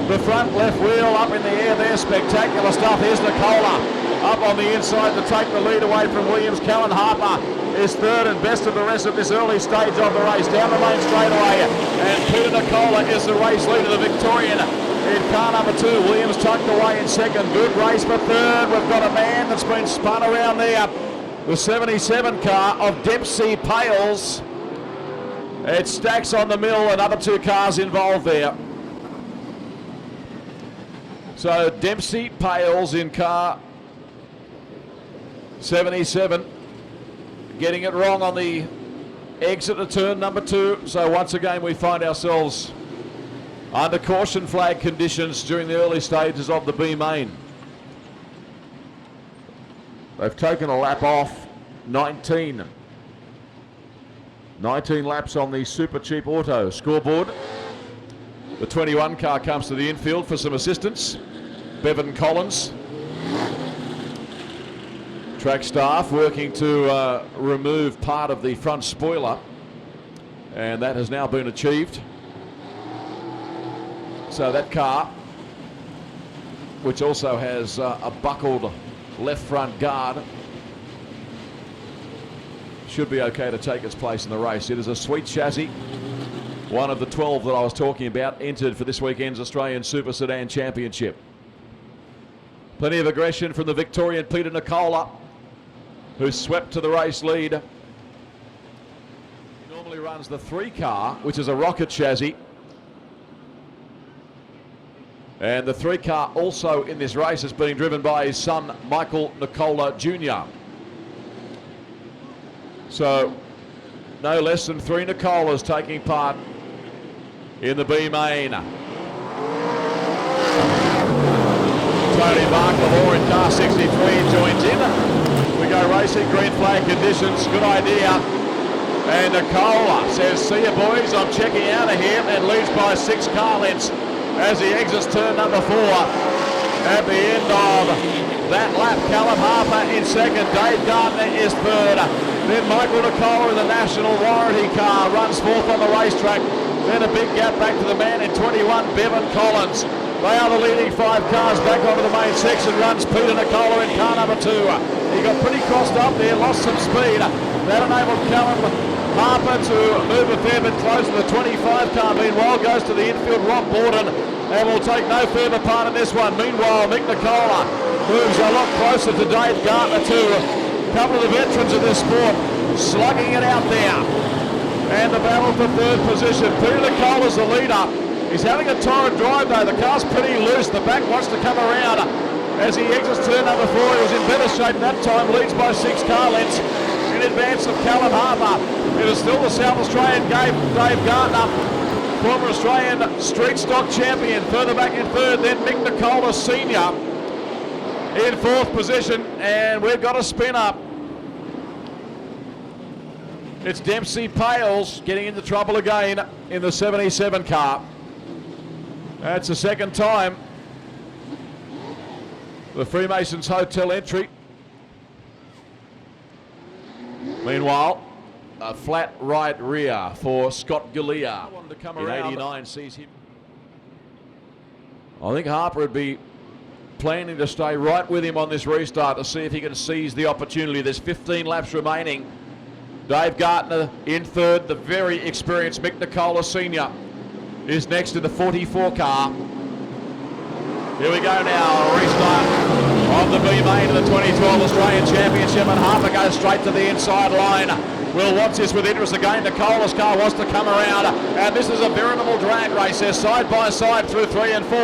the front left wheel up in the air there. Spectacular stuff. Here's Nicola up on the inside to take the lead away from Williams. Callan Harper is third and best of the rest of this early stage of the race. Down the main straightaway, and Peter Nicola is the race leader, the Victorian. In car number 2, Williams tucked away in second. Good race for third. We've got a man that's been spun around there. The 77 car of Dempsey Pales. It stacks on the mill, and other 2 cars involved there. So Dempsey Pales in car 77, getting it wrong on the exit of turn number 2. So once again we find ourselves under caution flag conditions during the early stages of the B main. They've taken a lap off 19 laps on the Super Cheap Auto scoreboard. The 21 car comes to the infield for some assistance. Bevan Collins. Track staff working to remove part of the front spoiler, and that has now been achieved. So that car, which also has a buckled left front guard, should be okay to take its place in the race. It is a sweet chassis, one of the 12 that I was talking about, entered for this weekend's Australian Super Sedan Championship. Plenty of aggression from the Victorian Peter Nicola, who swept to the race lead. He normally runs the 3 car, which is a rocket chassis. And the 3 car also in this race is being driven by his son, Michael Nicola Jr. So no less than 3 Nicolas taking part in the B main. Tony Barker in car 63 joins in. We go racing, green flag conditions, good idea. And Nicola says, see you boys, I'm checking out of here, and leads by 6 car lengths as he exits turn number 4. At the end of that lap, Callum Harper in second, Dave Gardner is third. Then Michael Nicola in the national warranty car runs fourth on the racetrack. Then a big gap back to the man in 21, Bevan Collins. They are the leading 5 cars back onto the main section. Runs Peter Nicola in car number 2. He got pretty crossed up there, lost some speed. That enabled Callum Harper to move a fair bit closer. The 25 car, meanwhile, goes to the infield, Rob Borden, and will take no further part in this one. Meanwhile, Mick Nicola moves a lot closer to Dave Gardner too. A couple of the veterans of this sport slugging it out there. And the battle for third position. Peter Nicola's the leader. He's having a torrid drive though. The car's pretty loose. The back wants to come around. As he exits turn number 4, he was in better shape that time. Leads by 6 car lengths in advance of Callum Harper. It is still the South Australian Dave Gardner, former Australian street stock champion. Further back in third, then Mick Nicola Senior in 4th position. And we've got a spin up. It's Dempsey Pales getting into trouble again in the 77 car. That's the second time. The Freemasons Hotel entry. Meanwhile, a flat right rear for Scott Galea. To come in around. 89 sees him. I think Harper would be planning to stay right with him on this restart to see if he can seize the opportunity. There's 15 laps remaining. Dave Gardner in third. The very experienced Mick Nicola Senior is next in the 44 car. Here we go now, a restart of the B main of the 2012 Australian Championship, and Harper goes straight to the inside line. We'll watch this with interest again. Nicola's car wants to come around, and this is a veritable drag race. They're side by side through 3 and 4,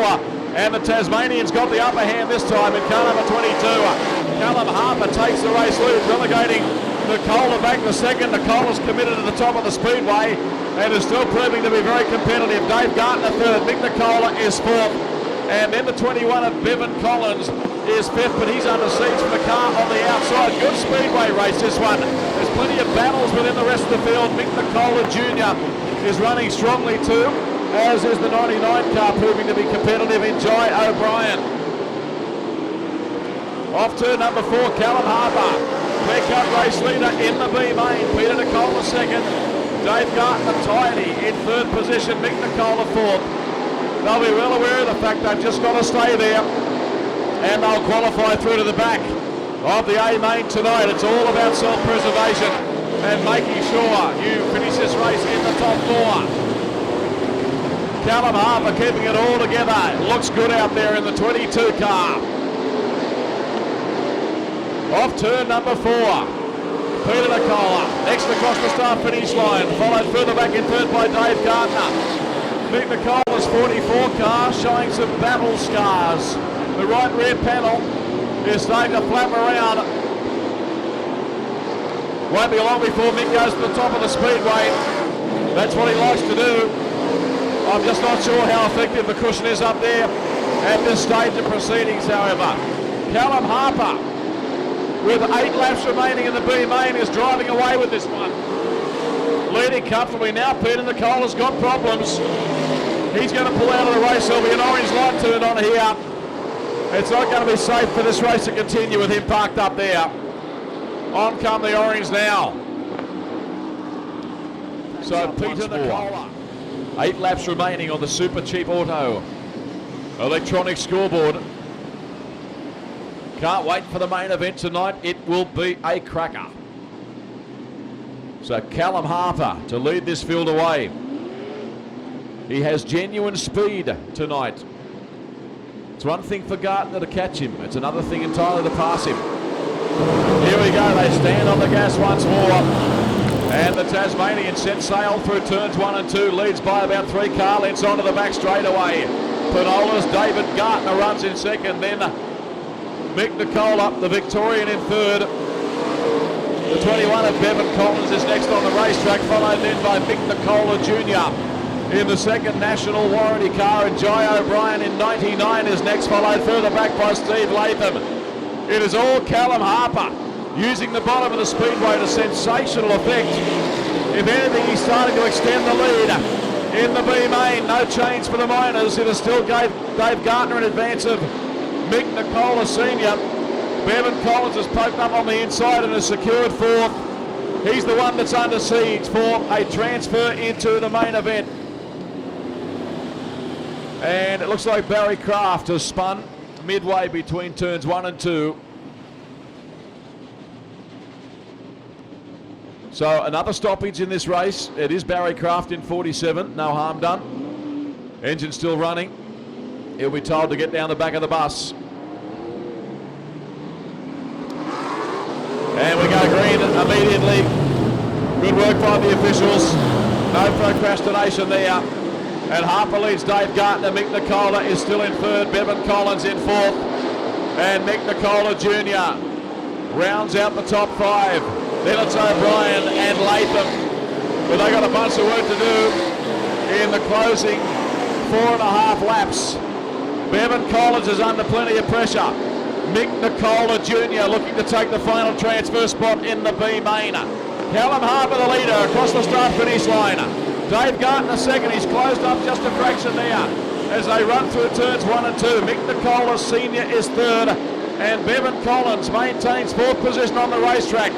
and the Tasmanian's got the upper hand this time in car number 22. Callum Harper takes the race lead, relegating Nicola back to second. Nicola's committed to the top of the Speedway and is still proving to be very competitive. Dave Gardner third, Mick Nicola is fourth. And then the 21 of Bevan Collins is fifth, but he's under siege from the car on the outside. Good Speedway race, this one. There's plenty of battles within the rest of the field. Mick Nicola Jr. is running strongly too, as is the 99 car, proving to be competitive in Jai O'Brien. Off turn number 4, Callum Harper. Clear cut race leader in the B main. Peter Nicola second. Dave Gardner tidy in third position. Mick Nicola fourth. They'll be well aware of the fact they've just got to stay there, and they'll qualify through to the back of the A main tonight. It's all about self-preservation and making sure you finish this race in the top 4. Callum Harper keeping it all together. It looks good out there in the 22 car. Off turn number 4, Peter Nicola. Next across the start finish line, followed further back in third by Dave Gardner. Mick Nicola's 44 car showing some battle scars. The right rear panel is starting to flap around. Won't be long before Mick goes to the top of the Speedway. That's what he likes to do. I'm just not sure how effective the cushion is up there at this stage of proceedings, however. Callum Harper, with 8 laps remaining in the B main, is driving away with this one. Leading comfortably now. Peter Nicola's got problems. He's going to pull out of the race. There'll be an orange light turned on here. It's not going to be safe for this race to continue with him parked up there. On come the orange now. So Peter Nicola. 8 laps remaining on the Super Cheap Auto electronic scoreboard. Can't wait for the main event tonight. It will be a cracker. So Callum Harper to lead this field away. He has genuine speed tonight. It's one thing for Gardner to catch him. It's another thing entirely to pass him. Here we go. They stand on the gas once more. And the Tasmanian sent sail through turns 1 and 2. Leads by about 3 car lengths onto the back straightaway. Penola's David Gardner runs in second. Then Mick Nicola, the Victorian, in third. The 21 of Bevan Collins is next on the racetrack, followed then by Mick Nicola Jr. in the second national warranty car, and Jai O'Brien in 99 is next, followed further back by Steve Latham. It is all Callum Harper using the bottom of the Speedway to sensational effect. If anything, he's starting to extend the lead in the B main. No change for the minors. It is still Dave Gardner in advance of Mick Nicola Sr. Bevan Collins has poked up on the inside and has secured fourth. He's the one that's under siege for a transfer into the main event. And it looks like Barry Craft has spun midway between turns 1 and 2. So another stoppage in this race. It is Barry Craft in 47. No harm done. Engine still running. He'll be told to get down the back of the bus. And we go green immediately. Good work by the officials. No procrastination there. And Harper leads Dave Gardner. Mick Nicola is still in third. Bevan Collins in fourth. And Mick Nicola Jr. rounds out the top 5. Then it's O'Brien and Latham. But they got a bunch of work to do in the closing 4.5 laps. Bevan Collins is under plenty of pressure. Mick Nicola Jr. looking to take the final transfer spot in the B main. Callum Harper the leader across the start finish line. Dave Gardner second. He's closed up just a fraction there as they run through turns 1 and 2. Mick Nicola Sr. is third, and Bevan Collins maintains fourth position on the racetrack.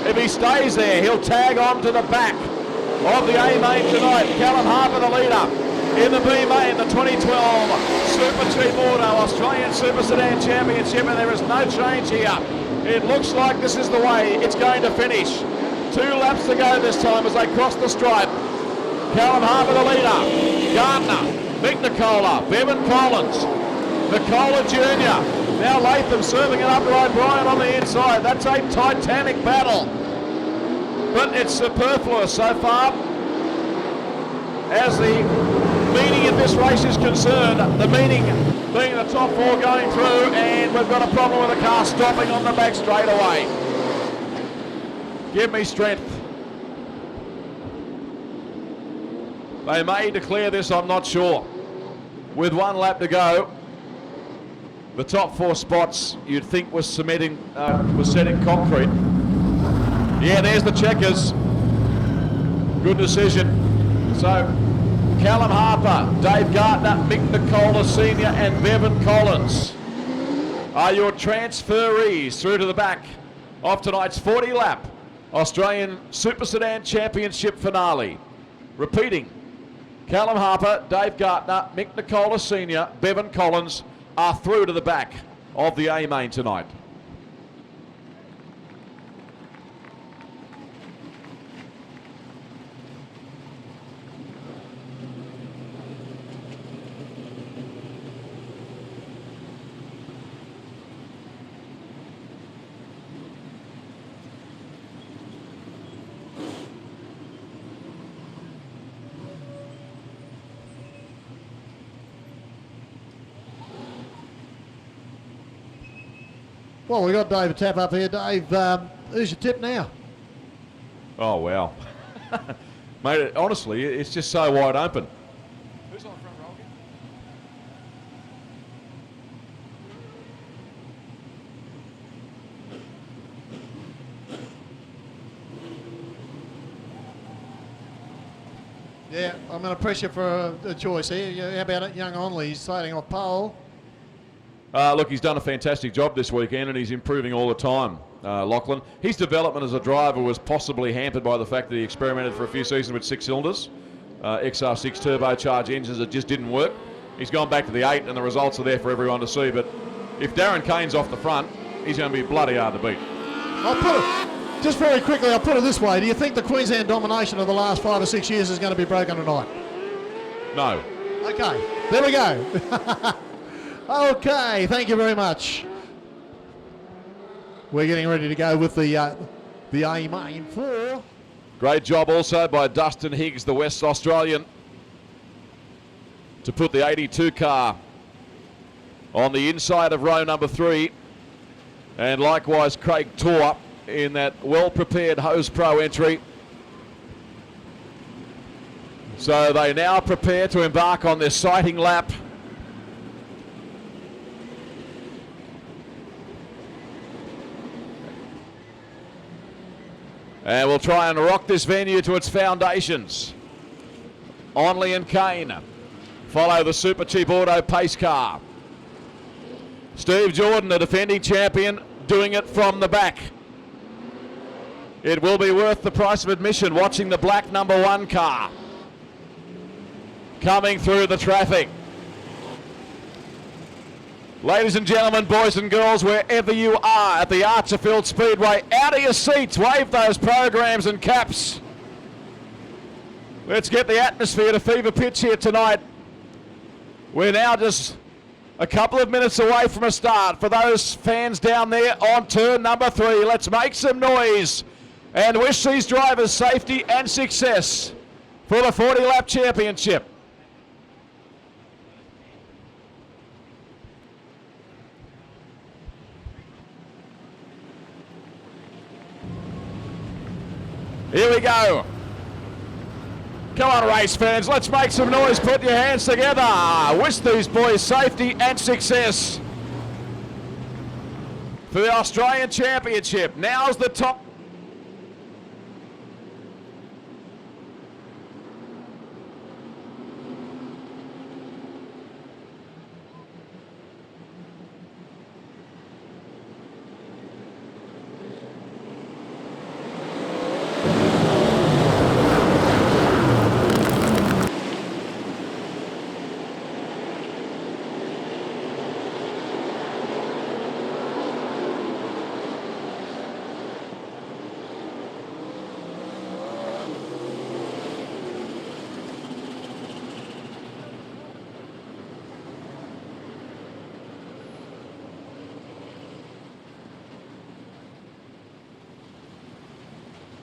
If he stays there, he'll tag on to the back of the A main tonight. Callum Harper the leader. In the B main, the 2012 Super Cheap Auto Australian Super Sedan Championship, and there is no change here. It looks like this is the way it's going to finish. 2 laps to go this time as they cross the stripe. Callum Harper the leader. Gardner, Mick Nicola, Bevan Collins, Nicola Jr. Now Latham serving it up to O'Brien on the inside. That's a titanic battle. But it's superfluous so far as the meaning in this race is concerned. The meaning being the top 4 going through, and we've got a problem with the car stopping on the back straightaway. Give me strength. They may declare this, I'm not sure. With 1 lap to go, the top 4 spots you'd think was setting concrete. Yeah, there's the checkers. Good decision. So, Callum Harper, Dave Gardner, Mick Nicola Sr. and Bevan Collins are your transferees through to the back of tonight's 40-lap Australian Super Sedan Championship finale. Repeating, Callum Harper, Dave Gardner, Mick Nicola Sr., Bevan Collins are through to the back of the A-main tonight. Well, we got David Tapp up here. Dave, who's your tip now? Oh, wow. Mate, honestly, it's just so wide open. Who's on the front row again? Yeah, I'm going to press you for a choice here. How about it? Young Onley, he's starting off pole. Look, he's done a fantastic job this weekend and he's improving all the time, Lachlan. His development as a driver was possibly hampered by the fact that he experimented for a few seasons with 6 cylinders, XR6 turbocharged engines that just didn't work. He's gone back to the 8 and the results are there for everyone to see. But if Darren Kane's off the front, he's going to be bloody hard to beat. I'll put it, just very quickly, I'll put it this way. Do you think the Queensland domination of the last 5 or 6 years is going to be broken tonight? No. Okay, there we go. Okay, thank you very much. We're getting ready to go with the A-main 4. Great job also by Dustin Higgs, the West Australian, to put the 82 car on the inside of row number 3. And likewise Craig Tor in that well-prepared Hose Pro entry. So they now prepare to embark on their sighting lap. And we'll try and rock this venue to its foundations. Onley and Kane follow the Super Cheap Auto pace car. Steve Jordan, the defending champion, doing it from the back. It will be worth the price of admission watching the black number 1 car coming through the traffic. Ladies and gentlemen, boys and girls, wherever you are at the Archerfield Speedway, out of your seats, wave those programs and caps. Let's get the atmosphere to fever pitch here tonight. We're now just a couple of minutes away from a start. For those fans down there on turn number 3, let's make some noise and wish these drivers safety and success for the 40-lap championship. Here we go. Come on, race fans, let's make some noise. Put your hands together. Wish these boys safety and success for the Australian Championship. Now's the top.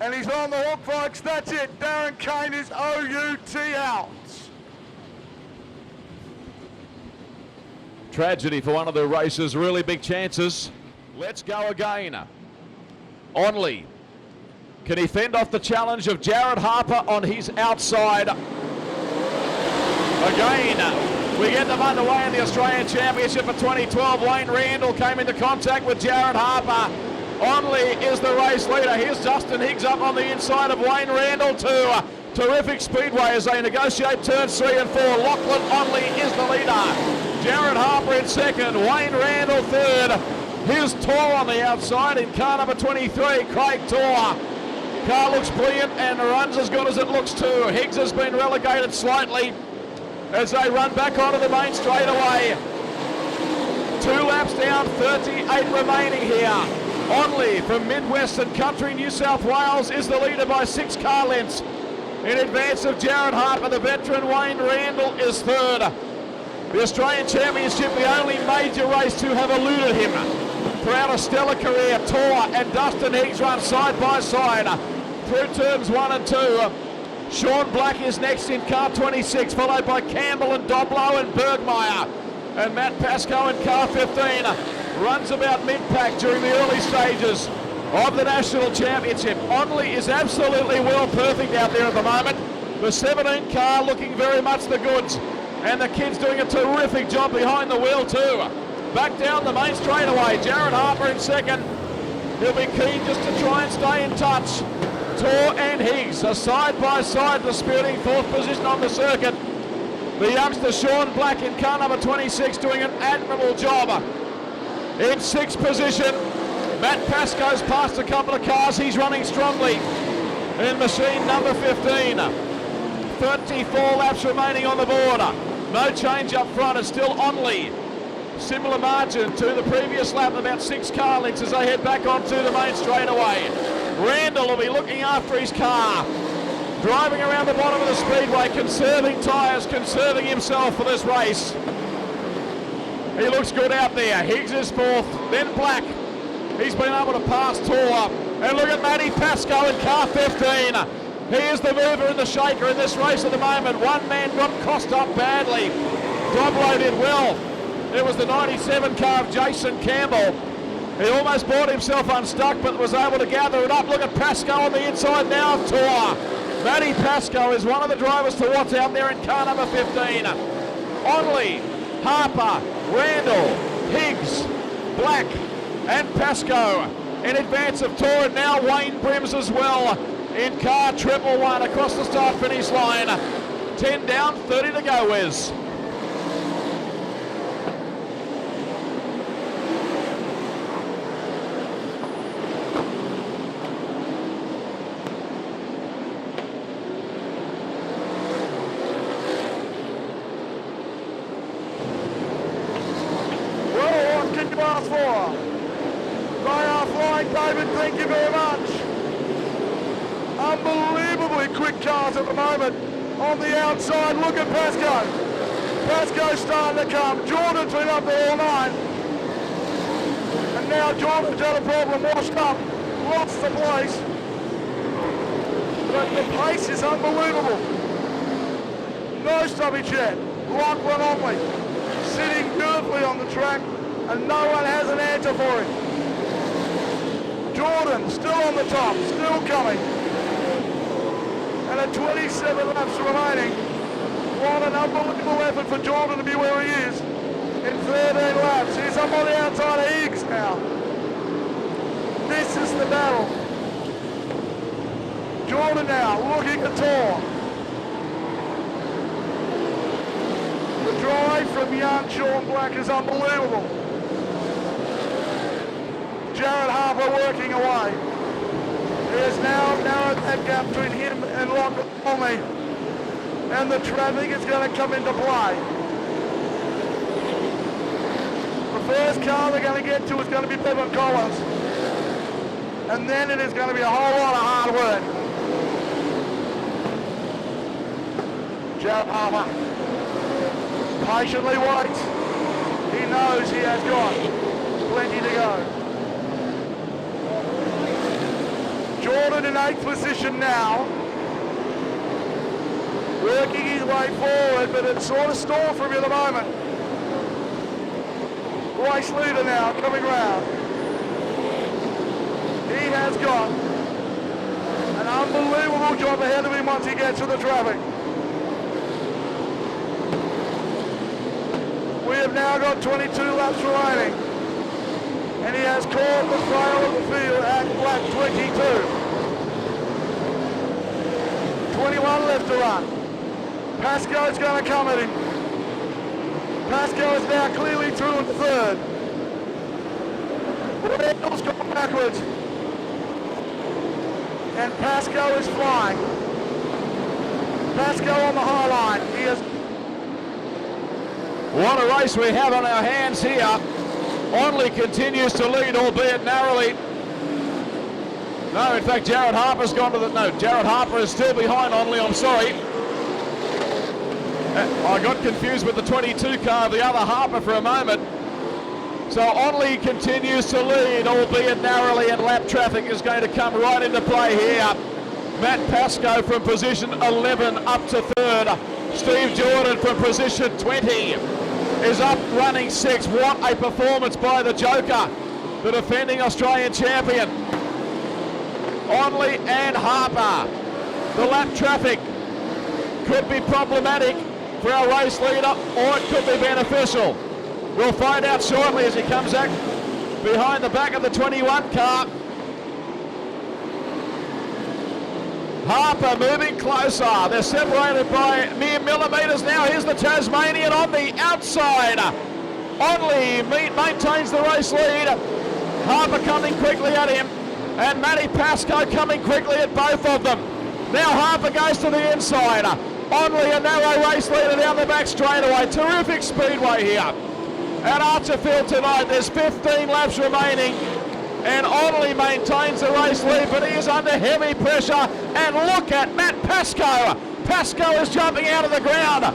And he's on the hook, folks. That's it. Darren Kane is OUT out. Tragedy for one of the races. Really big chances. Let's go again. Onley Can he fend off the challenge of Jared Harper on his outside? Again, we get them underway in the Australian Championship of 2012. Wayne Randall came into contact with Jared Harper. Onley is the race leader. Here's Dustin Higgs up on the inside of Wayne Randall too. Terrific speedway as they negotiate turns 3 and 4. Lachlan Onley is the leader. Jared Harper in second. Wayne Randall third. Here's Tor on the outside in car number 23, Craig Tor. Car looks brilliant and runs as good as it looks too. Higgs has been relegated slightly as they run back onto the main straightaway. 2 laps down, 38 remaining here. Onley from Midwestern Country, New South Wales is the leader by 6 car lengths. In advance of Jared Harper, the veteran Wayne Randall is third. The Australian Championship, the only major race to have eluded him. Throughout a stellar career, Tor and Dustin Higgs run side by side through turns 1 and 2. Sean Black is next in car 26, followed by Campbell and Doblow and Bergmeyer. And Matt Pascoe in car 15 runs about mid-pack during the early stages of the National Championship. Onley is absolutely well perfect out there at the moment. The 17 car looking very much the goods. And the kid's doing a terrific job behind the wheel too. Back down the main straightaway, Jared Harper in second. He'll be keen just to try and stay in touch. Tor and Higgs are side by side disputing 4th position on the circuit. The youngster Sean Black in car number 26 doing an admirable job. In 6th position, Matt Pascoe's passed a couple of cars. He's running strongly in machine number 15. 34 laps remaining on the board. No change up front. It's still Onley. Similar margin to the previous lap, about 6 car lengths as they head back onto the main straightaway. Randall will be looking after his car. Driving around the bottom of the speedway, conserving tyres, conserving himself for this race. He looks good out there. Higgs is 4th, then Black. He's been able to pass Tor. And look at Matty Pascoe in car 15. He is the mover and the shaker in this race at the moment. One man got cost up badly. Doblow did well. It was the 97 car of Jason Campbell. He almost brought himself unstuck but was able to gather it up. Look at Pascoe on the inside now of Tor. Matty Pascoe is one of the drivers to watch out there in car number 15. Onley, Harper, Randall, Higgs, Black and Pascoe in advance of Tor, and now Wayne Brims as well in car 111 across the start finish line. 10 down, 30 to go, Wes. Well, what can you ask for? They are flying, David, thank you very much. Unbelievably quick cars at the moment. On the outside, look at Pascoe. Pascoe's starting to come. Jordan's been up there all night. And now Jordan's had a problem, washed up, lost the place. But the pace is unbelievable. No stoppage yet. Lachlan Onley sitting beautifully on the track, and no one has an answer for him. Jordan still on the top, still coming. And at 27 laps remaining, what an unbelievable effort for Jordan to be where he is in 13 laps. He's up on the outside of Higgs now. This is the battle. Jordan now looking at Tor. The drive from young Sean Black is unbelievable. Jared Harper working away. There's now narrowed that gap between him and Lachlan Onley. And the traffic is going to come into play. The first car they're going to get to is going to be Bevan Collins. And then it is going to be a whole lot of hard work. Jared Harper patiently waits. He knows he has got plenty to go. Jordan in 8th position now, working his way forward, but it's sort of stalled for him at the moment. Race leader now coming round. He has got unbelievable job ahead of him once he gets to the traffic. We have now got 22 laps remaining. And he has caught the trail of the field at lap 22. 21 left to run. Pascoe's going to come at him. Pascoe is now clearly through in third. Randall's gone backwards. And Pascoe is flying. Pascoe on the high line. He is. What a race we have on our hands here. Onley continues to lead, albeit narrowly. No, in fact, Jared Harper's gone to the... No, Jared Harper is still behind Onley, I'm sorry. I got confused with the 22 car of the other Harper for a moment. So Onley continues to lead, albeit narrowly, and lap traffic is going to come right into play here. Matt Pascoe from position 11 up to third. Steve Jordan from position 20 is up running 6. What a performance by the Joker, the defending Australian champion. Onley and Harper. The lap traffic could be problematic for our race leader, or it could be beneficial. We'll find out shortly as he comes out behind the back of the 21 car. Harper moving closer. They're separated by mere millimetres now. Here's the Tasmanian on the outside. Onley maintains the race lead. Harper coming quickly at him, and Matty Pascoe coming quickly at both of them. Now Harper goes to the inside. Onley a narrow race leader down the back straightaway. Terrific speedway here at Archerfield tonight. There's 15 laps remaining, and Onley maintains the race lead, but he is under heavy pressure. And look at Matt Pascoe. Pascoe is jumping out of the ground.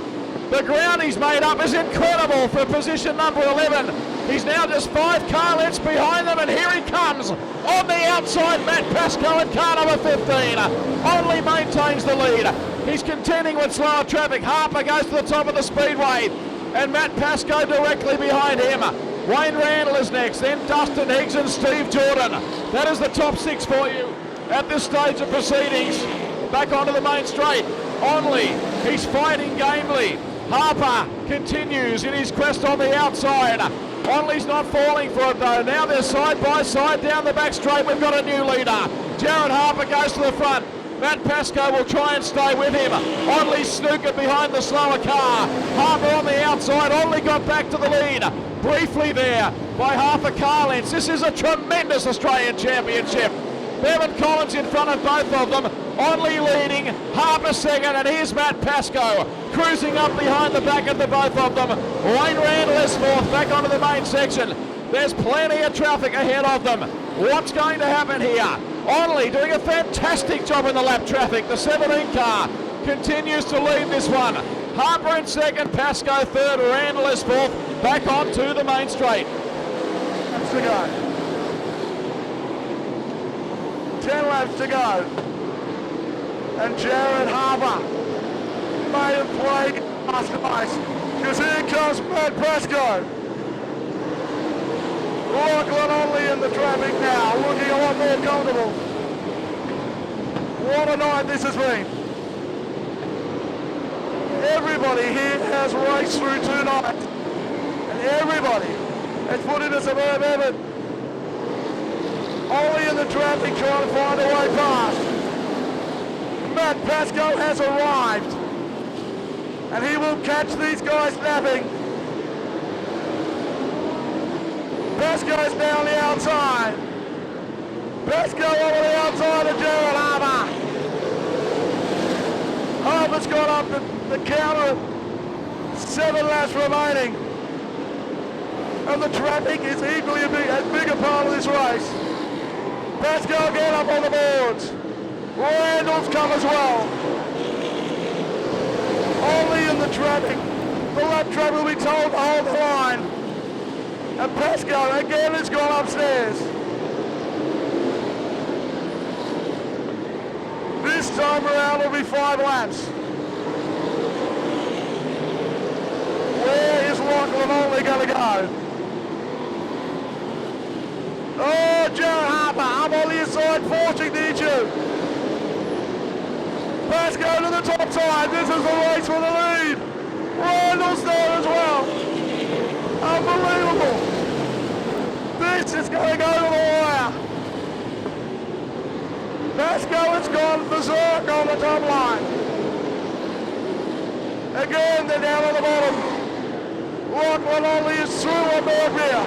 The ground he's made up is incredible for position number 11. He's now just 5 car lengths behind them, and here he comes on the outside. Matt Pascoe at car number 15. Onley maintains the lead. He's contending with slower traffic. Harper goes to the top of the speedway, and Matt Pascoe directly behind him. Wayne Randall is next, then Dustin Higgs and Steve Jordan. That is the top 6 for you at this stage of proceedings. Back onto the main straight. Onley, he's fighting gamely. Harper continues in his quest on the outside. Onley's not falling for it though. Now they're side by side down the back straight. We've got a new leader. Jared Harper goes to the front. Matt Pascoe will try and stay with him. Onley snookered behind the slower car. Harper on the outside. Onley got back to the lead briefly there by half a car length. This is a tremendous Australian Championship. Bevan Collins in front of both of them. Onley leading, Harper second, and here's Matt Pascoe cruising up behind the back of the both of them. Wayne Randall is fourth, back onto the main section. There's plenty of traffic ahead of them. What's going to happen here? Onley doing a fantastic job in the lap traffic. The 17 car continues to lead this one. Harper in second, Pascoe third, Randall is fourth, back onto the main straight. Laps to go. 10 laps to go. And Jared Harper made him play past ice, because here comes Matt Pascoe. Lachlan Onley in the traffic now, looking a lot more comfortable. What a night this has been. Everybody here has raced through 2 nights, and everybody has put in a superb effort. Only in the traffic trying to find a way past. Matt Pascoe has arrived, and he will catch these guys napping. Pascoe's down the outside. Pascoe over the outside of Jared Harper. Harper's got up the counter. 7 laps remaining. And the traffic is equally a bigger part of this race. Pascoe again up on the boards. Randall's come as well. Only in the traffic. The lap traffic will be told to hold the line. And Pascoe again has gone upstairs. This time around will be 5 laps. Where is Lachlan Onley going to go? Oh, Jared Harper up on the inside, forcing the issue. Pascoe to the top side. This is the race for the lead. Randall's there as well. Unbelievable. This is going to go to the wire. Pascoe has gone berserk on the top line. Again, they're down on the bottom. Lachlan Only is through on board here.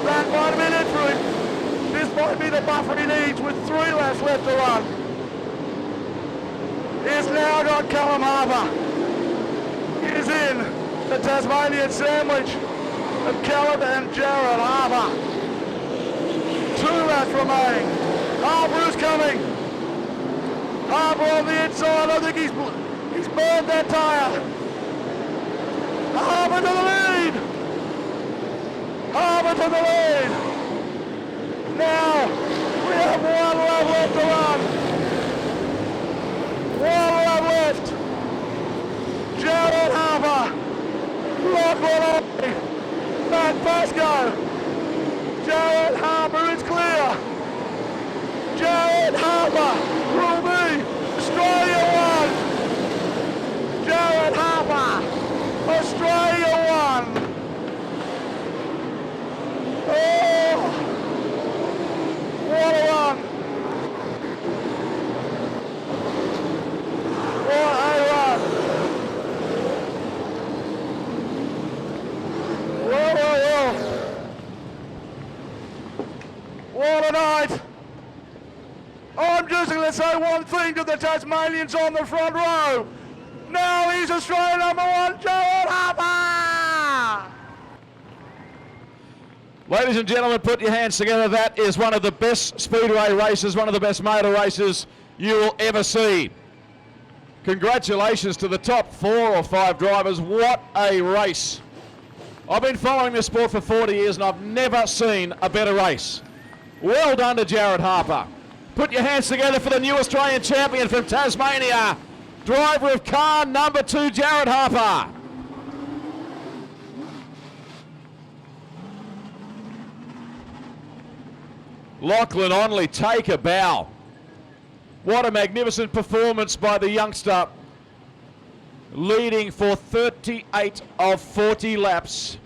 That might have been it for him. This might be the buffer he needs with 3 laps left to run. He's now got Callum Harper. He's in the Tasmanian sandwich of Callum and Jared Harper. 2 laps remaining. Harper is coming. Harper on the inside. I think he's burned that tyre. Harper to the lead. Harper to the lead. Now we have 1 lap left to run. 1 lap left. Jared Harper. Lachlan Only. Matt Pascoe. Jared Harper is clear. Jared Harper will be Australia 1. Jared Harper, Australia 1. Oh, what a run. What a run. Whoa, whoa, whoa. What a night. I'm just going to say one thing to the Tasmanians on the front row. Now he's Australia number 1, Jared Harper! Ladies and gentlemen, put your hands together. That is one of the best Speedway races, one of the best motor races you will ever see. Congratulations to the top 4 or 5 drivers. What a race. I've been following this sport for 40 years and I've never seen a better race. Well done to Jared Harper. Put your hands together for the new Australian champion from Tasmania, driver of car number 2, Jared Harper. Lachlan Only, take a bow. What a magnificent performance by the youngster, leading for 38 of 40 laps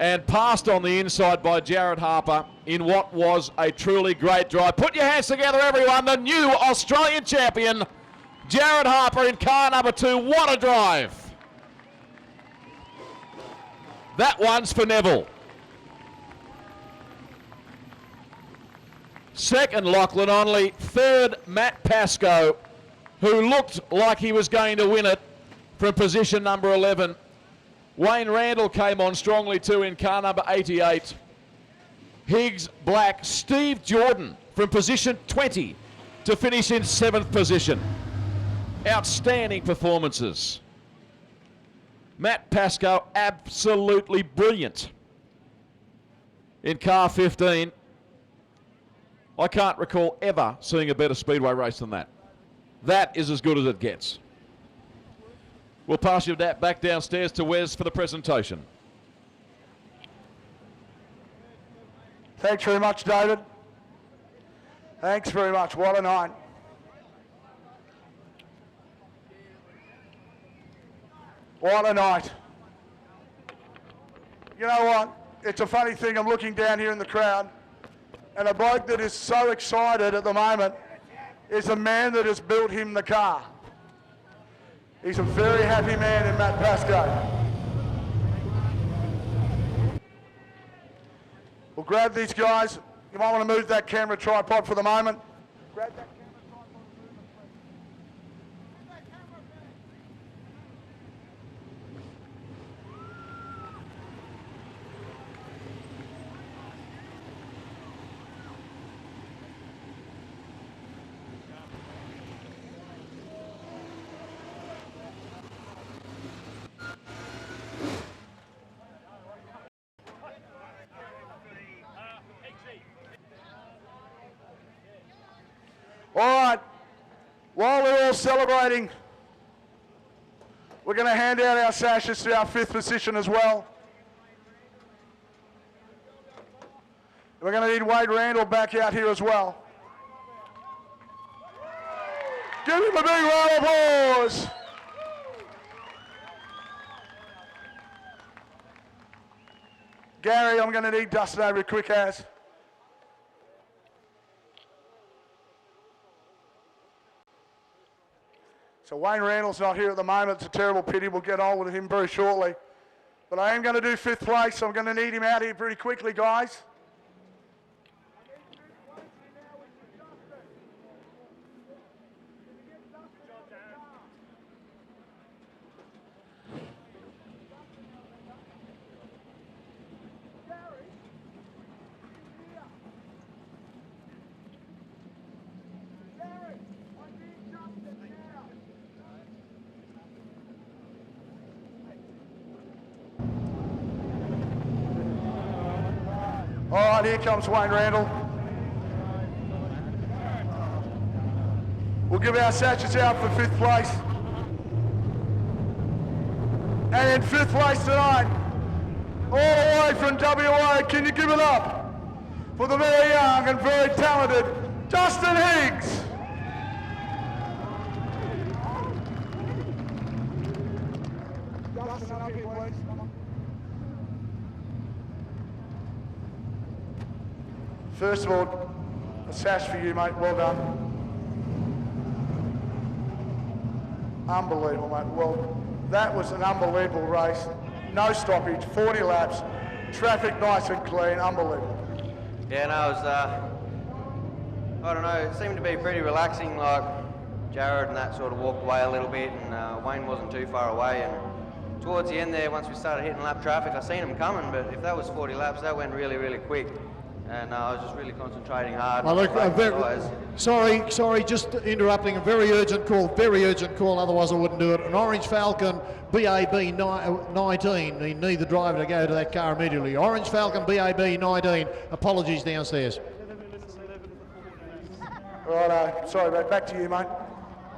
and passed on the inside by Jared Harper in what was a truly great drive. Put your hands together, everyone. The new Australian champion, Jared Harper in car number 2. What a drive. That one's for Neville. Second, Lachlan Only. Third, Matt Pascoe, who looked like he was going to win it from position number 11. Wayne Randall came on strongly too in car number 88. Higgs, Black, Steve Jordan from position 20 to finish in 7th position. Outstanding performances. Matt Pascoe, absolutely brilliant in car 15. I can't recall ever seeing a better Speedway race than that. That is as good as it gets. We'll pass you that back downstairs to Wes for the presentation. Thanks very much, David. Thanks very much. What a night. What a night. You know what? It's a funny thing. I'm looking down here in the crowd, and a bloke that is so excited at the moment is the man that has built him the car. He's a very happy man in Matt Pascoe. We'll grab these guys. You might want to move that camera tripod for the moment. Grab that camera tripod and move it, please. Move that camera, please. All right, while we're all celebrating, we're going to hand out our sashes to our 5th position as well. We're going to need Wade Randall back out here as well. Give him a big round of applause. Gary, I'm going to need Dustin over quick as. So Wayne Randall's not here at the moment. It's a terrible pity. We'll get on with him very shortly. But I am going to do 5th place, so I'm going to need him out here pretty quickly, guys. All right, here comes Wayne Randall. We'll give our sachets out for 5th place. And in 5th place tonight, all the way from WA, can you give it up for the very young and very talented Dustin Higgs? Dustin, up here, please. First of all, a sash for you, mate. Well done. Unbelievable, mate. Well, that was an unbelievable race. No stoppage, 40 laps, traffic nice and clean. Unbelievable. Yeah, no, it was, I don't know, it seemed to be pretty relaxing. Like Jared and that sort of walked away a little bit, and Wayne wasn't too far away. And towards the end there, once we started hitting lap traffic, I seen him coming, but if that was 40 laps, that went really, really quick. And I was just really concentrating hard. Sorry, just interrupting. A very urgent call, otherwise I wouldn't do it. An Orange Falcon BAB 19. You need the driver to go to that car immediately. Orange Falcon BAB 19. Apologies downstairs. Right, sorry, mate. Back to you, mate.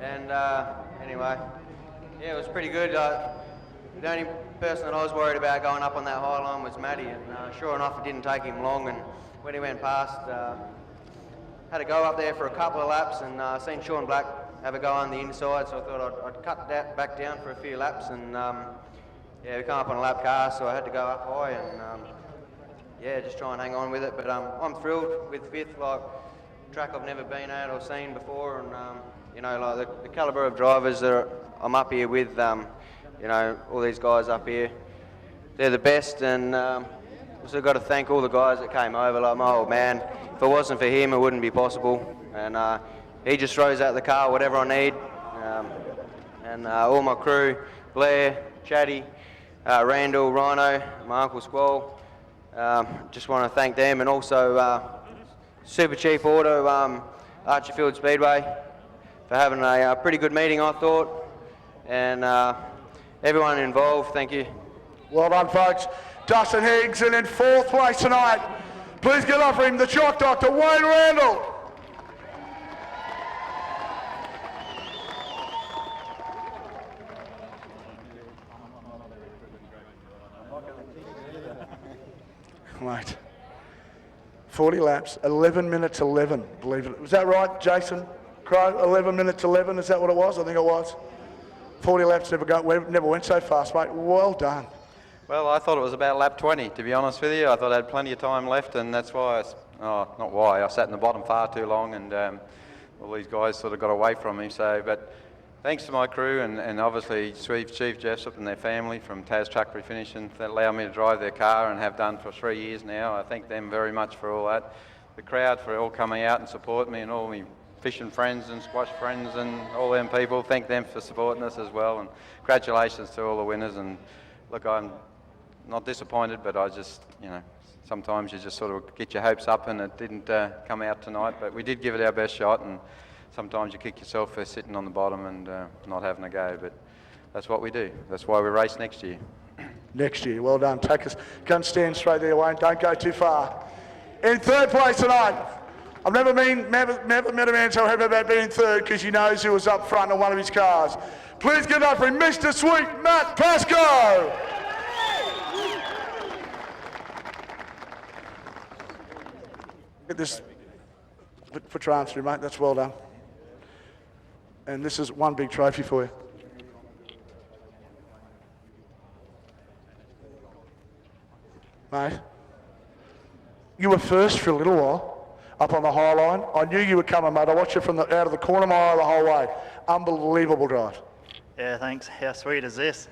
And anyway, yeah, it was pretty good. The only person that I was worried about going up on that high line was Matty, and sure enough, it didn't take him long. And when he went past, had to go up there for a couple of laps, and seen Sean Black have a go on the inside, so I thought I'd cut that back down for a few laps, and yeah, we come up on a lap car, so I had to go up high, and yeah, just try and hang on with it. But I'm thrilled with 5th, like track I've never been at or seen before, and you know, like the calibre of drivers that I'm up here with, you know, all these guys up here, they're the best, and also got to thank all the guys that came over. Like my old man, if it wasn't for him, it wouldn't be possible. And he just throws out the car whatever I need. And all my crew, Blair, Chatty, Randall, Rhino, my Uncle Squall. Just want to thank them, and also Super Cheap Auto, Archerfield Speedway, for having a pretty good meeting, I thought. And everyone involved, thank you. Well done, folks. Dustin Higgs, and in 4th place tonight, please get up for him, the shock doctor, Wayne Randall. Mate, 40 laps, 11 minutes 11, believe it. Was that right, Jason Crow? 11 minutes 11, is that what it was? I think it was. 40 laps never went so fast, mate. Well done. Well, I thought it was about lap 20, to be honest with you. I thought I had plenty of time left, and that's why, I sat in the bottom far too long, and all these guys sort of got away from me. So, but thanks to my crew, and obviously Chief Jessup and their family from Tas Truck Refinishing that allow me to drive their car and have done for 3 years now. I thank them very much for all that. The crowd for all coming out and supporting me, and all my fishing friends and squash friends and all them people. Thank them for supporting us as well, and congratulations to all the winners. And look, I'm not disappointed, but I just, you know, sometimes you just sort of get your hopes up, and it didn't come out tonight, but we did give it our best shot, and sometimes you kick yourself for sitting on the bottom and not having a go, but that's what we do. That's why we race next year. Next year, well done. Take us, go and stand straight there, Wayne. Don't go too far. In 3rd place tonight, I've never met a man so happy about being 3rd, because he knows who was up front in one of his cars. Please give it up for him, Mr. Sweet Matt Pascoe. Get this for transfer, mate. That's well done. And this is one big trophy for you. Mate, you were first for a little while up on the high line. I knew you were coming, mate. I watched you from out of the corner of my eye the whole way. Unbelievable drive. Yeah, thanks. How sweet is this?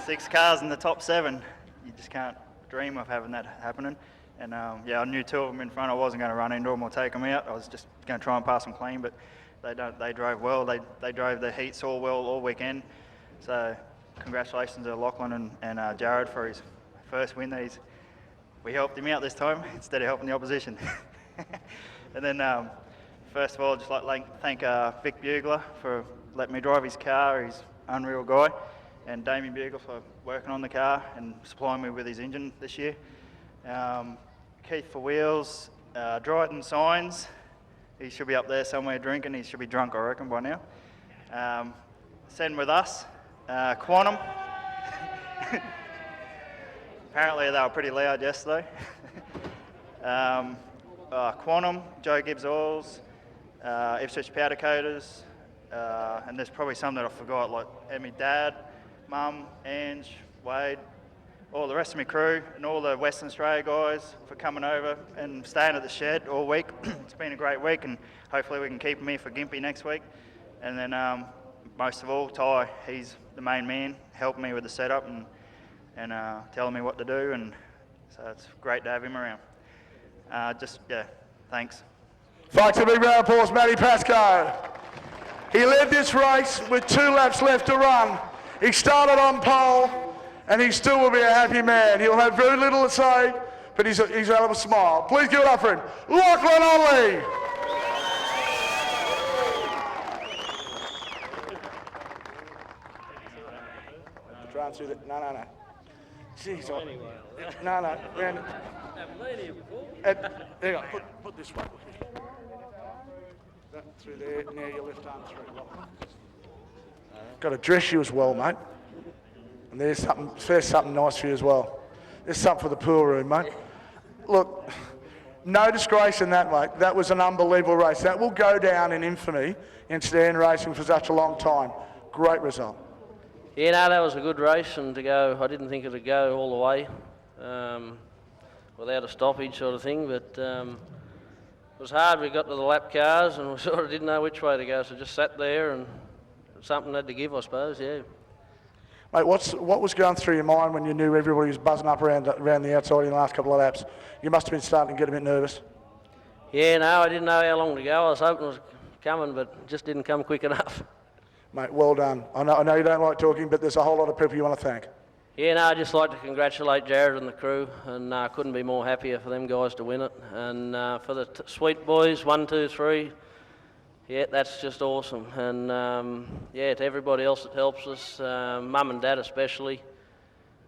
6 cars in the top 7. You just can't dream of having that happening. And yeah, I knew 2 of them in front. I wasn't going to run into them or take them out. I was just going to try and pass them clean, but they drove well. They drove the heats all well all weekend. So congratulations to Lachlan and Jared for his first win. We helped him out this time instead of helping the opposition. And then first of all, I'd just like to thank Vic Bugler for letting me drive his car. He's an unreal guy. And Damien Bugle for working on the car and supplying me with his engine this year. Keith for wheels, Dryden Signs. He should be up there somewhere drinking. He should be drunk, I reckon, by now. Send with us. Quantum. Apparently they were pretty loud yesterday. Quantum, Joe Gibbs Oils, Ipswich Powder Coaters, and there's probably some that I forgot, like Emmy Dad, Mum, Ange, Wade, all the rest of my crew, and all the Western Australia guys for coming over and staying at the shed all week. It's been a great week, and hopefully we can keep him here for Gympie next week. And then most of all, Ty, he's the main man, helping me with the setup and telling me what to do, and so it's great to have him around. Yeah, thanks. Folks, a big round of applause, Matty Pascoe. He led this race with 2 laps left to run. He started on pole, and he still will be a happy man. He'll have very little to say, but he's out of a smile. Please give it up for him, Lachlan Ollie. Trying through the, no. Jeez, no, man. Hang on, put this way. That through there, now your left arm through. Got to dress you as well, mate. And there's something nice for you as well. There's something for the pool room, mate. Look, no disgrace in that, mate. That was an unbelievable race. That will go down in infamy in Sedan racing for such a long time. Great result. Yeah, no, that was a good race, and to go, I didn't think it would go all the way without a stoppage sort of thing, but it was hard. We got to the lap cars and we sort of didn't know which way to go, so just sat there and something had to give, I suppose, yeah. Mate, what was going through your mind when you knew everybody was buzzing up around the outside in the last couple of laps? You must have been starting to get a bit nervous. Yeah, no, I didn't know how long to go. I was hoping it was coming, but it just didn't come quick enough. Mate, well done. I know you don't like talking, but there's a whole lot of people you want to thank. Yeah, no, I'd just like to congratulate Jared and the crew, and couldn't be more happier for them guys to win it. And for the Sweet Boys, 1, 2, 3, yeah, that's just awesome. And yeah, to everybody else that helps us, Mum and Dad especially,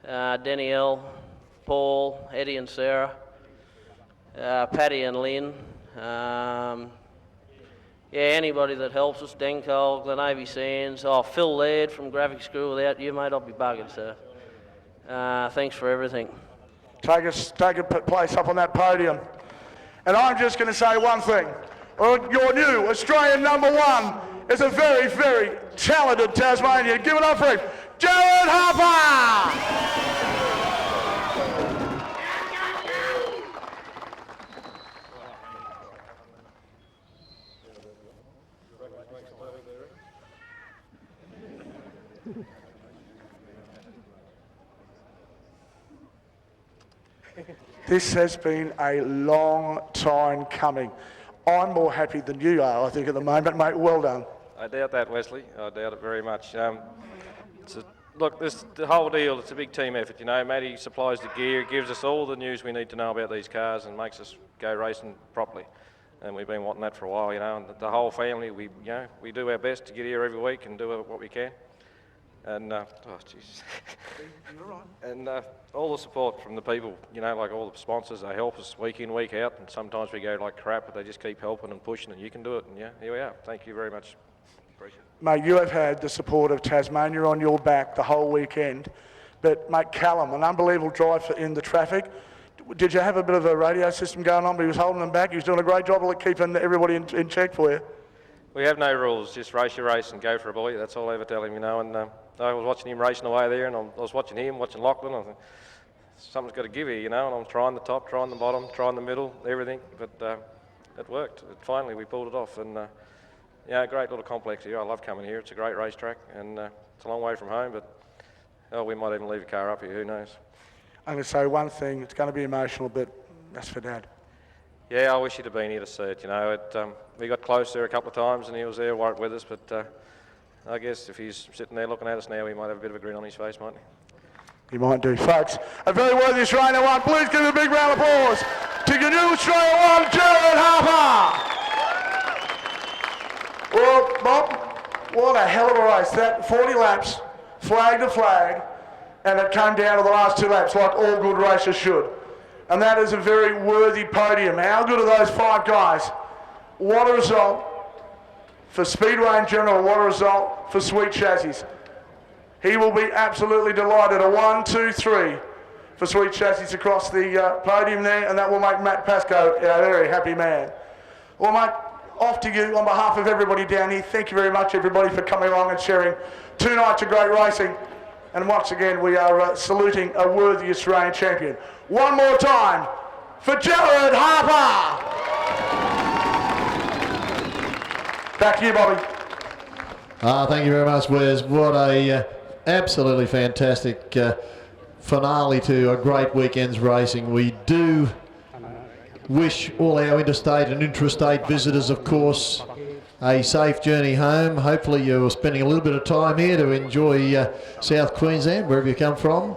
Danielle, Paul, Eddie and Sarah, Paddy and Lynn, yeah, anybody that helps us, Dencole, Glenavy Sands, Phil Laird from Graphic School. Without you, mate, I'll be buggered, so thanks for everything. Take a place up on that podium. And I'm just going to say one thing. Your new Australian #1 is a very, very talented Tasmanian. Give it up for him, Jared Harper! This has been a long time coming. I'm more happy than you are, I think, at the moment, mate. Well done. I doubt that, Wesley. I doubt it very much. Look, the whole deal, it's a big team effort, you know. Matty supplies the gear, gives us all the news we need to know about these cars and makes us go racing properly. And we've been wanting that for a while, you know. And the whole family, we do our best to get here every week and do what we can. And, oh, Jesus. You're right. And all the support from the people, you know, like all the sponsors, they help us week in, week out, and sometimes we go like crap, but they just keep helping and pushing, and you can do it, and yeah, here we are. Thank you very much. Appreciate it. Mate, you have had the support of Tasmania on your back the whole weekend, but mate, Callum, an unbelievable drive in the traffic. Did you have a bit of a radio system going on, but he was holding them back? He was doing a great job of keeping everybody in check for you. we have no rules, just race your race and go for a boy. That's all I ever tell him, you know. And I was watching him racing away there, and I was watching him, watching Lachlan. I thought, something's got to give here, you know. And I'm trying the top, trying the bottom, trying the middle, everything. But it worked. Finally, we pulled it off. And yeah, great little complex here. I love coming here. It's a great racetrack, and it's a long way from home. But we might even leave a car up here. Who knows? I'm going to say one thing. It's going to be emotional, but that's for Dad. Yeah, I wish he'd have been here to see it. You know, we got close there a couple of times, and he was there right with us. But I guess if he's sitting there looking at us now, he might have a bit of a grin on his face, mightn't he? He might do, folks. A very worthy Australia one. Please give him a big round of applause to your new Australia one, Jared Harper. Well, Bob, what a hell of a race. That 40 laps, flag to flag, and it came down to the last 2 laps like all good races should. And that is a very worthy podium. How good are those 5 guys? What a result for Speedway in general. What a result for Sweet Chassis. He will be absolutely delighted. A 1, 2, 3 for Sweet Chassis across the podium there, and that will make Matt Pascoe a very happy man. Well, mate, off to you on behalf of everybody down here. Thank you very much, everybody, for coming along and sharing 2 nights of great racing. And once again, we are saluting a worthy Australian champion. One more time for Jared Harper. Back to you, Bobby. Thank you very much, Wes. What a absolutely fantastic finale to a great weekend's racing. We do wish all our interstate and intrastate visitors, of course, a safe journey home. Hopefully you're spending a little bit of time here to enjoy South Queensland, wherever you come from.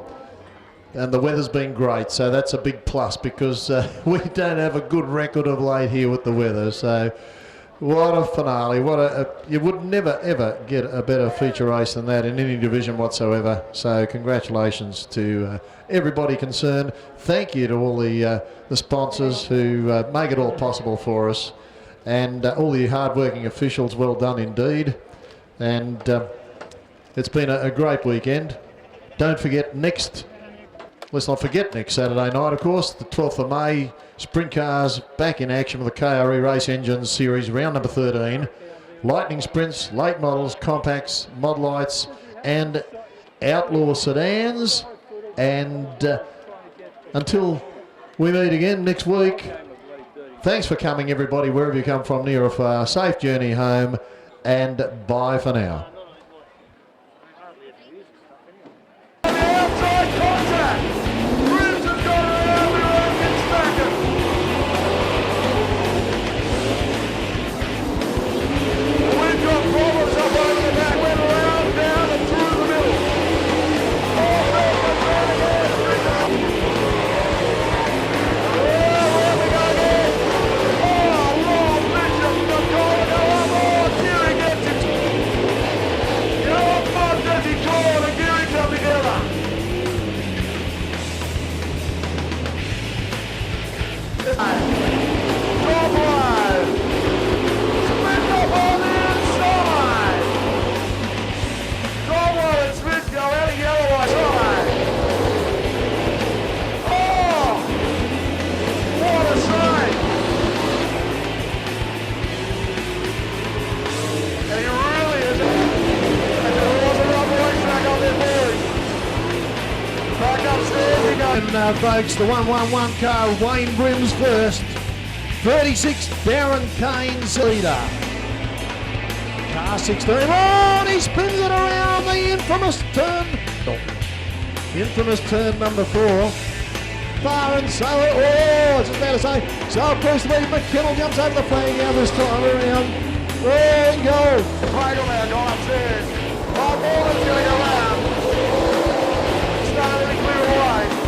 And the weather's been great, so that's a big plus, because we don't have a good record of late here with the weather. So what a finale. You would never, ever get a better feature race than that in any division whatsoever. So congratulations to everybody concerned. Thank you to all the sponsors who make it all possible for us. And all the hard-working officials, well done indeed. And it's been a great weekend. Don't forget let's not forget next Saturday night, of course, the 12th of May, sprint cars back in action with the KRE Race Engines Series, round number 13. Lightning sprints, late models, compacts, mod lights, and outlaw sedans. And until we meet again next week, thanks for coming, everybody, wherever you come from, near or far. Safe journey home, and bye for now. Folks, the 111 car, Wayne Brim's first. 36, Darren Kane's leader. Car 16, and he spins it around the infamous turn. Infamous turn number 4. Far and so, I was just about to say, so across the lead, McKinnell jumps over the flag now this time around. There you go. Flag on there, gone upstairs. Bob Holden's going around. Starting to clear away.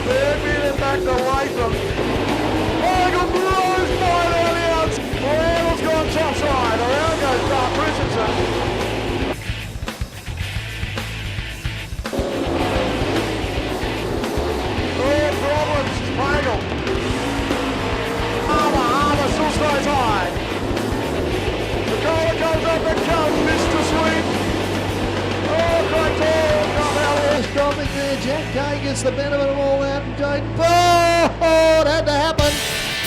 They're beating back to Latham. Michael blows by there on the outside. Randall's gone top side. Around goes Dark Richardson. Problems, Michael. Armour still stays high. The collar comes up and comes Mr. Sweet. Oh, great ball. Come out there. Stopping there. Jack Kay gets the benefit of all that. Oh, it had to happen.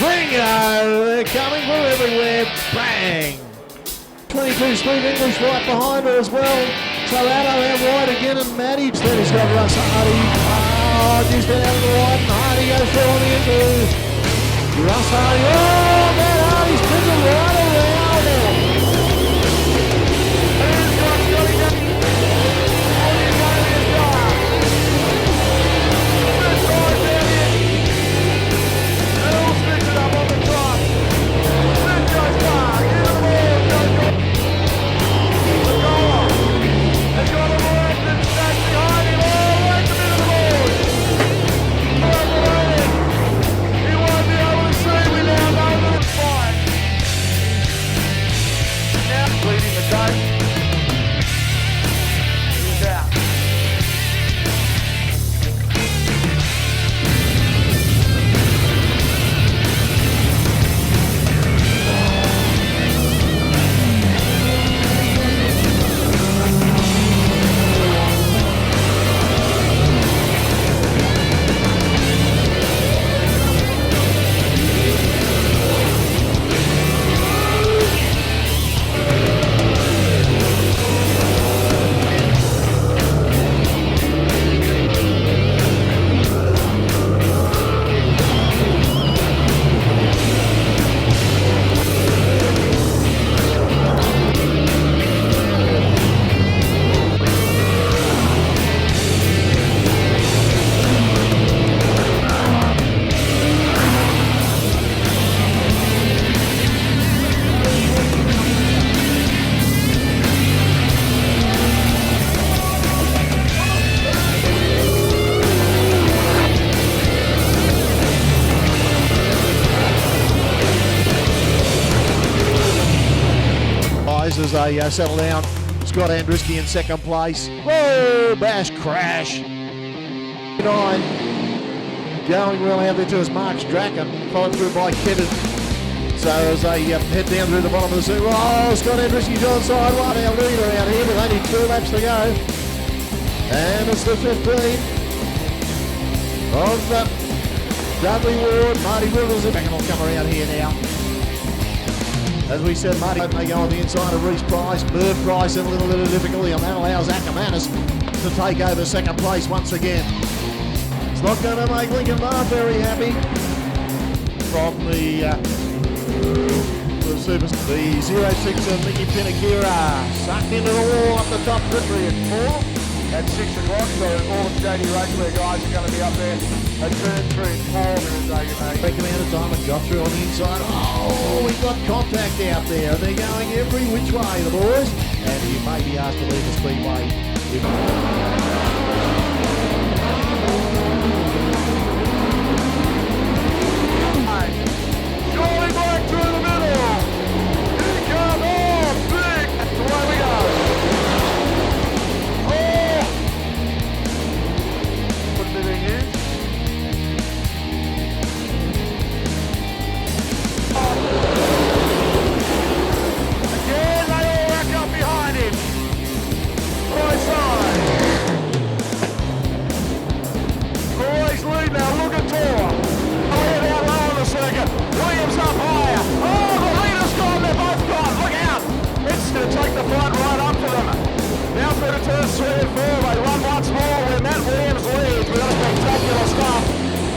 Ringo, they're coming from everywhere. Bang! 22 Steve English right behind her as well. Solano out wide again, and Maddie. Then he's got Russ Hardy. Oh, just out of the right, and Hardy goes through on the inside. Russ Hardy. Oh, Matt Hardy's pinned right around there. As they settle down. Scott Andruski in second place. Whoa, bash crash. 9. Going well out there to his Marks Draken, followed through by Kevin. So as they head down through the bottom of the circle, oh, Scott Andruski's on side one, our leader out here with only 2 laps to go. And it's the 15 of Dudley Ward. Marty Williams will come around here now. As we said, Marty, they go on the inside of Reece Price. Merv Price in a little bit of difficulty, and that allows Ackermanis to take over second place once again. It's not going to make Lincoln Bar very happy. From the 06 of Mickey Pinakira, sucked into the wall up the top, Ridley at 4 at 6 o'clock. So all of the JD Raceway guys are going to be up there at turn 3 and 4 minutes AMA. Break amount of time and got through on the inside. Oh, we've got contact out there. They're going every which way, the boys. And you may be asked to leave the speedway. Surely back through the middle. Here comes, oh, big. That's the way we go. Oh. Put it in here. Again, they all rack up behind him. Right side. Always lead now, look at Tor. We're down low on the circuit. Williams up higher. Oh, the leader's gone, they're both gone. Look out. It's going to take the front right up to them. Now through to turns 3 and 4. They run once more where Matt Williams leads. We've got spectacular stuff.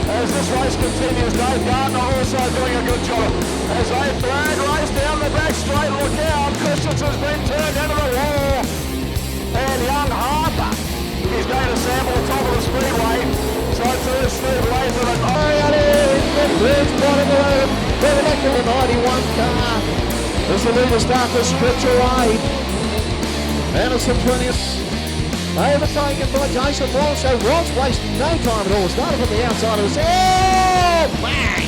As this race continues, Dave Gardner also doing a good job. As they drag race down the back straight, look out. Christensen's been turned into the wall. And young Harper is going to sample the top of the speedway. So to Steve Latham and First spot in the road. They're back to the 91 car. As the leader starts to stretch away. Anderson 20th. Overtaken by Jason Ross. So Ross wasted no time at all. Started from the outside of his. Oh, bang!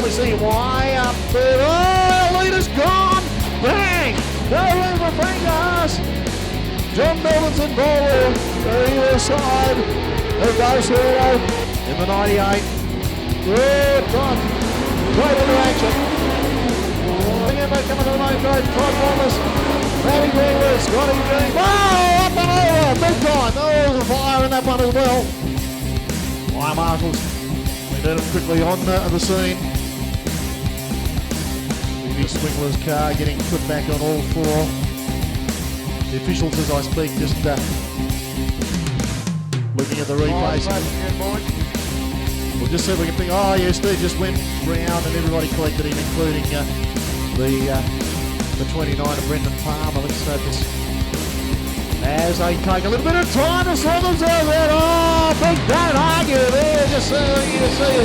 We see why up there. Oh, leader's gone. Bang! No room for Frank Haas. John Melvinson bowler. Either side of Garcedo in the 98. Good time. Great interaction. Again, they're coming to the main road. Todd Thomas. Matty Greenwood. Scotty Green. Oh, up and over. Big time. Oh, there was a fire in that one as well. Wire marshals. We Then quickly on the scene. The Swingler's car getting put back on all four. The officials, as I speak, just looking at the replays. We'll just see if we can think. Oh yes, Steve just went round and everybody collected him, including the 29 of Brendan Palmer. Let's hope this, as they take a little bit of time to sort themselves out. Oh, big don't argue there. Just so you can see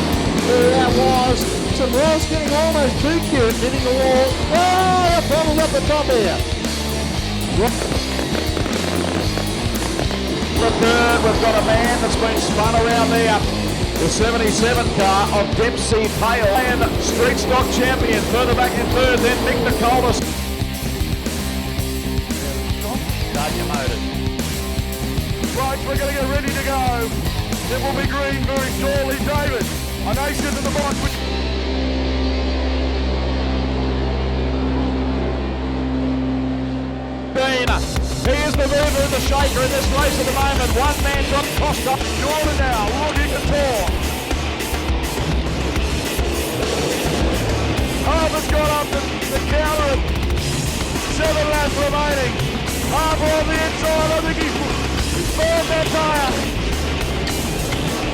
who that was. Some Ross getting almost too cute, hitting the wall. Oh, the problem up the top here. The third, we've got a man that's been spun around there. The 77 car of Dempsey Pale and Street Stock champion. Further back in third, then Nick Nicolas. Start your motors. Right, we're going to get ready to go. It will be green very shortly. David, I know he's into the box. He is the mover and the shaker in this race at the moment. One man from Costa. Jordan now, Rocky Couture. Harbour's got up the counter. 7 laps remaining. Harbour on the inside. I think he's burned that tyre.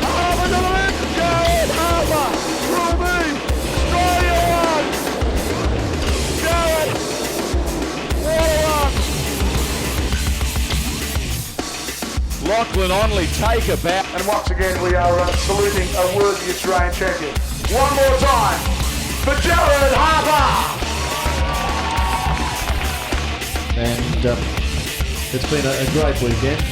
Harbour to the left. Go in, Harbour. Rule me. Australia one. Go it. What a run. Lachlan Onley take a back. And once again, we are saluting a worthy Australian champion. One more time for Jared Harper. And it's been a great weekend.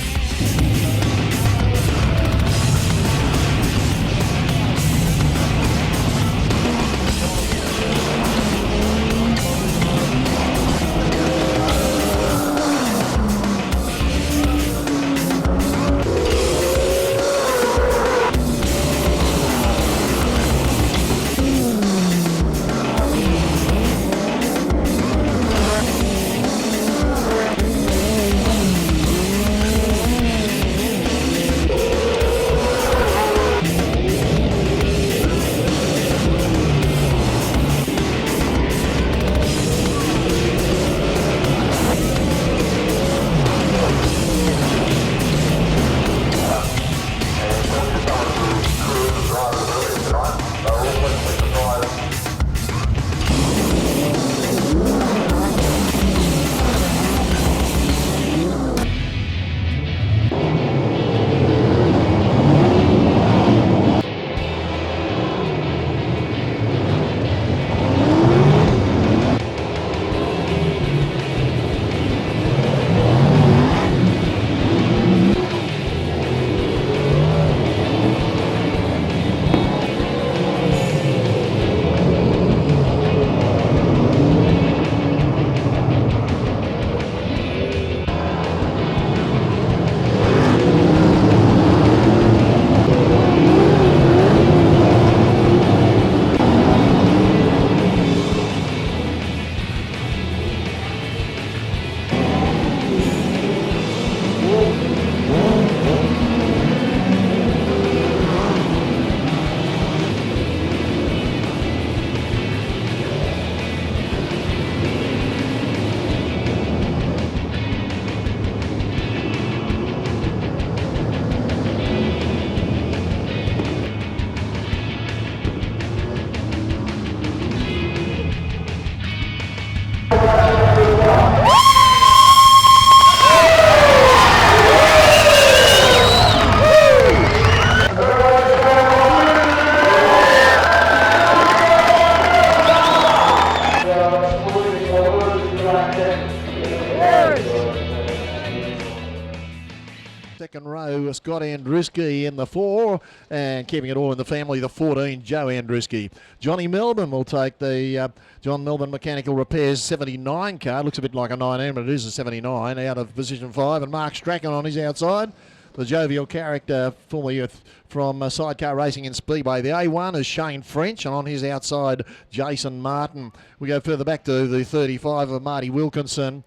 Second row, Scott Andruski in the 4, and keeping it all in the family, the 14, Joe Andruski. Johnny Melbourne will take the John Melbourne Mechanical Repairs 79 car. Looks a bit like a 19, but it is a 79, out of position 5, and Mark Strachan on his outside. The jovial character, formerly from Sidecar Racing in Speedway. The A1 is Shane French, and on his outside, Jason Martin. We go further back to the 35 of Marty Wilkinson,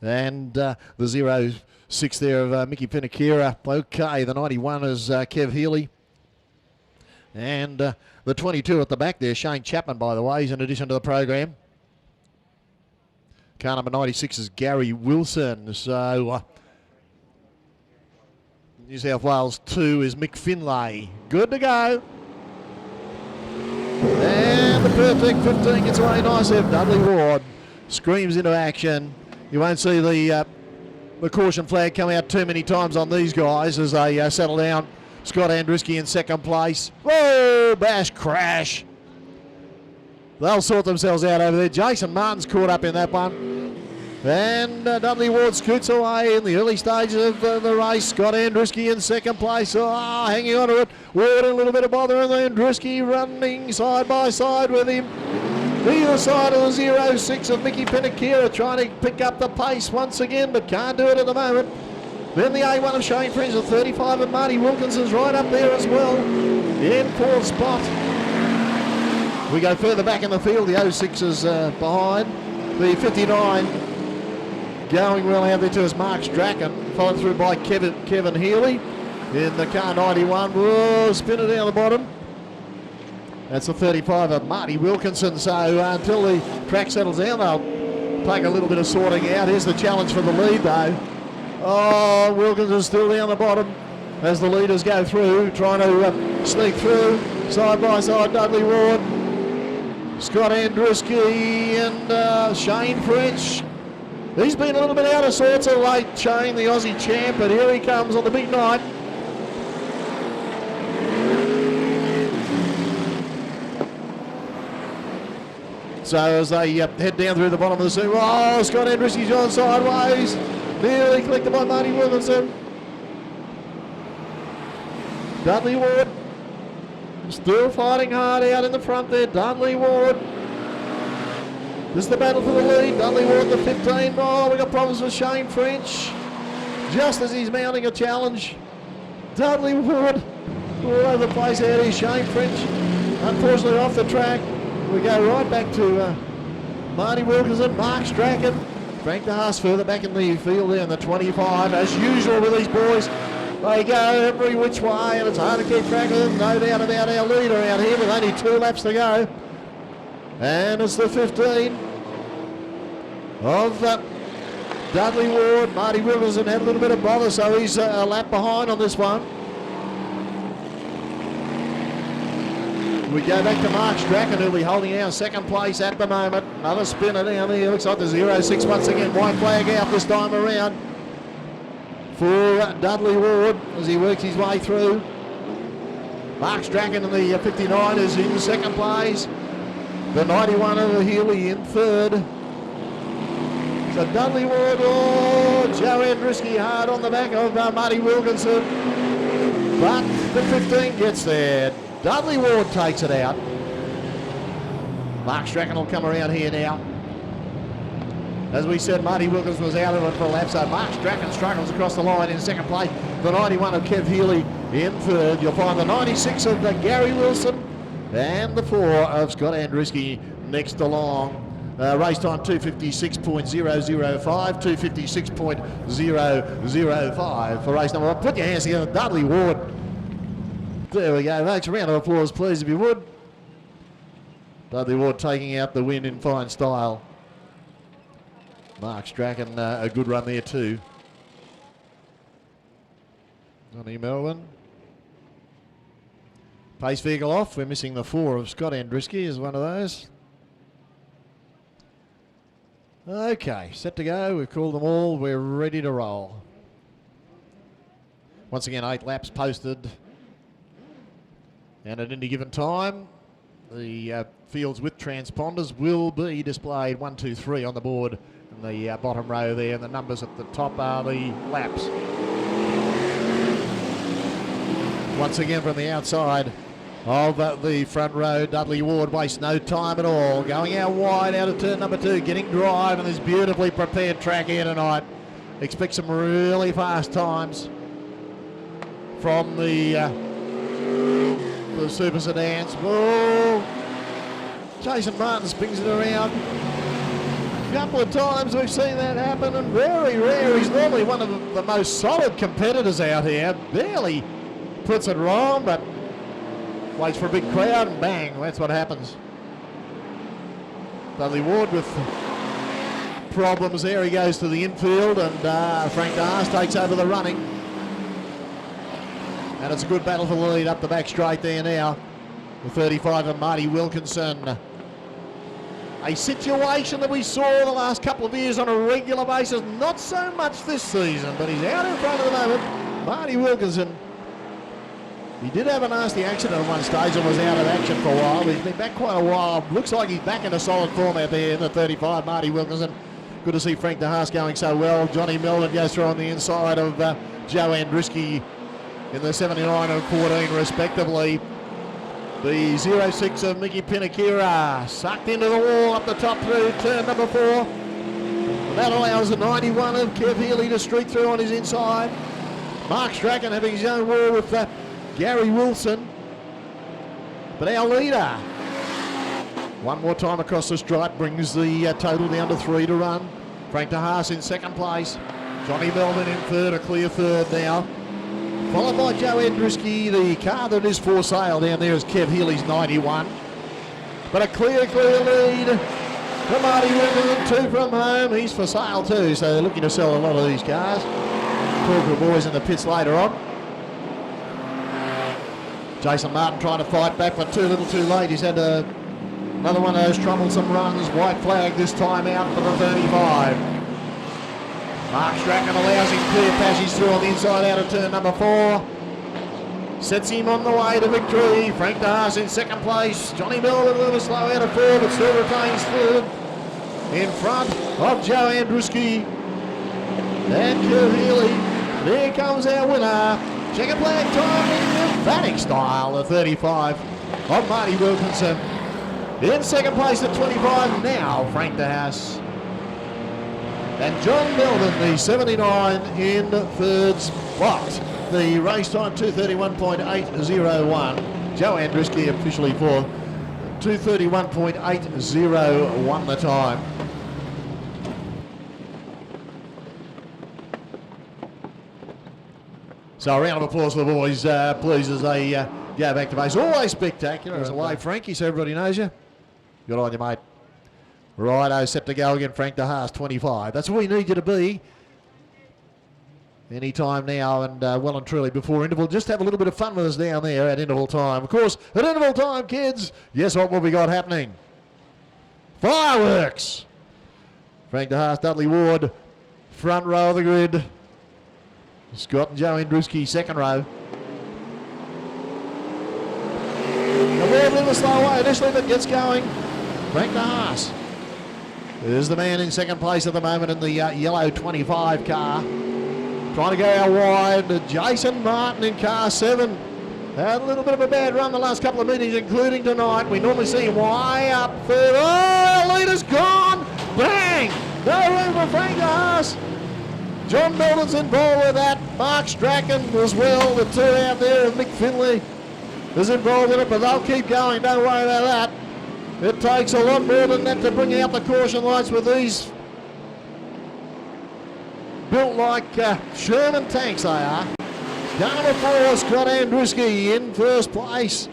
and the 06 there of Mickey Pinakira. Okay, the 91 is Kev Healy. And the 22 at the back there, Shane Chapman, by the way, is in addition to the program. Car number 96 is Gary Wilson. So New South Wales 2 is Mick Finlay. Good to go. And the perfect 15 gets away nice there. Dudley Ward screams into action. You won't see the caution flag come out too many times on these guys as they settle down. Scott Andruski in second place. Whoa, bash crash. They'll sort themselves out over there. Jason Martin's caught up in that one. And Dudley Ward scoots away in the early stages of the race. Scott Andruski in second place. Oh, hanging on to it. Ward in a little bit of bother, and then Andruski running side by side with him. Either side of the 06 of Mickey Penakira trying to pick up the pace once again, but can't do it at the moment. Then the A1 of Shane French, the 35 of Marty Wilkinson's right up there as well. In fourth spot. We go further back in the field. The 06 is behind. The 59 going well out there to us, Mark Strachan, followed through by Kevin Healy in the car 91. Whoa, spin it down the bottom. That's the 35 of Marty Wilkinson. So until the track settles down, they'll take a little bit of sorting out. Here's the challenge for the lead, though. Oh, Wilkinson's still down the bottom as the leaders go through, trying to sneak through. Side by side, Dudley Ward, Scott Andruski and Shane French. He's been a little bit out of sorts of late, Shane, the Aussie champ, but here he comes on the big night. So as they head down through the bottom of the sea, oh, Scott Andruski's gone sideways. Nearly collected by Marty Wilkinson. Dudley Ward still fighting hard out in the front there. Dudley Ward. This is the battle for the lead. Dudley Ward, the 15. Oh, we got problems with Shane French. Just as he's mounting a challenge. Dudley Ward all over the place out here. Shane French, unfortunately, off the track. We go right back to Marty Wilkinson, Mark Strachan, Frank DeHaas further back in the field there in the 25. As usual with these boys, they go every which way, and it's hard to keep track of them. No doubt about our leader out here with only 2 laps to go. And it's the 15 of Dudley Ward. Marty Wilkinson had a little bit of bother, so he's a lap behind on this one. We go back to Mark Strachan, who'll be holding our second place at the moment. Another spinner down there. Looks like the 06 once again. White flag out this time around for Dudley Ward as he works his way through. Mark Strachan in the 59 is in second place. The 91 of Healy in third. So Dudley Ward, oh, Joe Andruski hard on the back of Marty Wilkinson. But the 15 gets there. Dudley Ward takes it out. Mark Strachan will come around here now. As we said, Marty Wilkinson was out of it for a lap, so Mark Strachan struggles across the line in second place. The 91 of Kev Healy in third. You'll find the 96 of Gary Wilson and the 4 of Scott Andruski next along. Race time 256.005, 256.005 for race number 1. Put your hands together, Dudley Ward. There we go, folks. A round of applause, please, if you would. Dudley Ward taking out the win in fine style. Mark Strachan, a good run there too. Johnny Melbourne. Pace vehicle off. We're missing the 4 of Scott Andruski is one of those. Okay, set to go. We've called them all. We're ready to roll. Once again, 8 laps posted. And at any given time, the fields with transponders will be displayed 1, 2, 3 on the board in the bottom row there. And the numbers at the top are the laps. Once again from the outside of the front row, Dudley Ward wastes no time at all. Going out wide out of turn number 2, getting drive on this beautifully prepared track here tonight. Expect some really fast times from the Super Sedans. Whoa! Jason Martin spins it around. A couple of times we've seen that happen, and very rare. He's normally one of the most solid competitors out here. Barely puts it wrong, but waits for a big crowd, and bang, that's what happens. Dudley Ward with problems there. He goes to the infield, and Frank DeHaas takes over the running. And it's a good battle for the lead up the back straight there now. The 35 of Marty Wilkinson. A situation that we saw the last couple of years on a regular basis, not so much this season, but he's out in front at the moment. Marty Wilkinson. He did have a nasty accident at one stage and was out of action for a while. He's been back quite a while. Looks like he's back in a solid form out there in the 35, Marty Wilkinson. Good to see Frank DeHaas going so well. Johnny Melvin goes through on the inside of Joe Andruski in the 79 and 14 respectively. The 06 of Mickey Pinakira sucked into the wall up the top through turn number 4. And that allows the 91 of Kev Healy to streak through on his inside. Mark Strachan having his own war with Gary Wilson. But our leader, one more time across the stripe, brings the total down to 3 to run. Frank DeHaas in second place. Johnny Melvin in third, a clear third now. Followed by Joe Andruski. The car that is for sale down there is Kev Healy's 91. But a clear lead from Marty Wilkinson, 2 from home. He's for sale too, so they're looking to sell a lot of these cars. Talk to the boys in the pits later on. Jason Martin trying to fight back, but too little too late. He's had another one of those troublesome runs. White flag this time out for the 35. Mark Strachan allows him clear passage through on the inside out of turn number 4. Sets him on the way to victory. Frank DeHaas in second place. Johnny Melvin a little slow out of 4, but still retains third. In front of Joe Andruski and Kev Healy. There comes our winner. Checker flag time in emphatic style, the 35 of Marty Wilkinson. In second place at 25 now, Frank DeHaas. And John Melvin, the 79, in third spot. The race time 2:31.801. Joe Andruski officially for 2:31.801 the time. So a round of applause for the boys, please, as they go back to base. Always spectacular. There's away, Frankie, so everybody knows you. Good on you, mate. Righto, set to go again, Frank DeHaas, 25. That's where we need you to be. Any time now, and well and truly before interval. Just have a little bit of fun with us down there at interval time. Of course, at interval time, kids, guess what we got happening? Fireworks! Frank DeHaas, Dudley Ward, front row of the grid. Scott and Joe Andruski, second row. A little slow way initially, but gets going. Frank DeHaas is the man in second place at the moment in the yellow 25 car. Trying to go out wide. Jason Martin in car 7. Had a little bit of a bad run the last couple of meetings, including tonight. We normally see him way up third. Oh, the leader's gone. Bang! No room for Frank DeHaas. John Melvin's involved with that. Mark Strachan as well. The two out there, and Mick Finley is involved in it, but they'll keep going. Don't worry about that. It takes a lot more than that to bring out the caution lights with these built like Sherman tanks they are. Number 4, Scott Andruski in first place.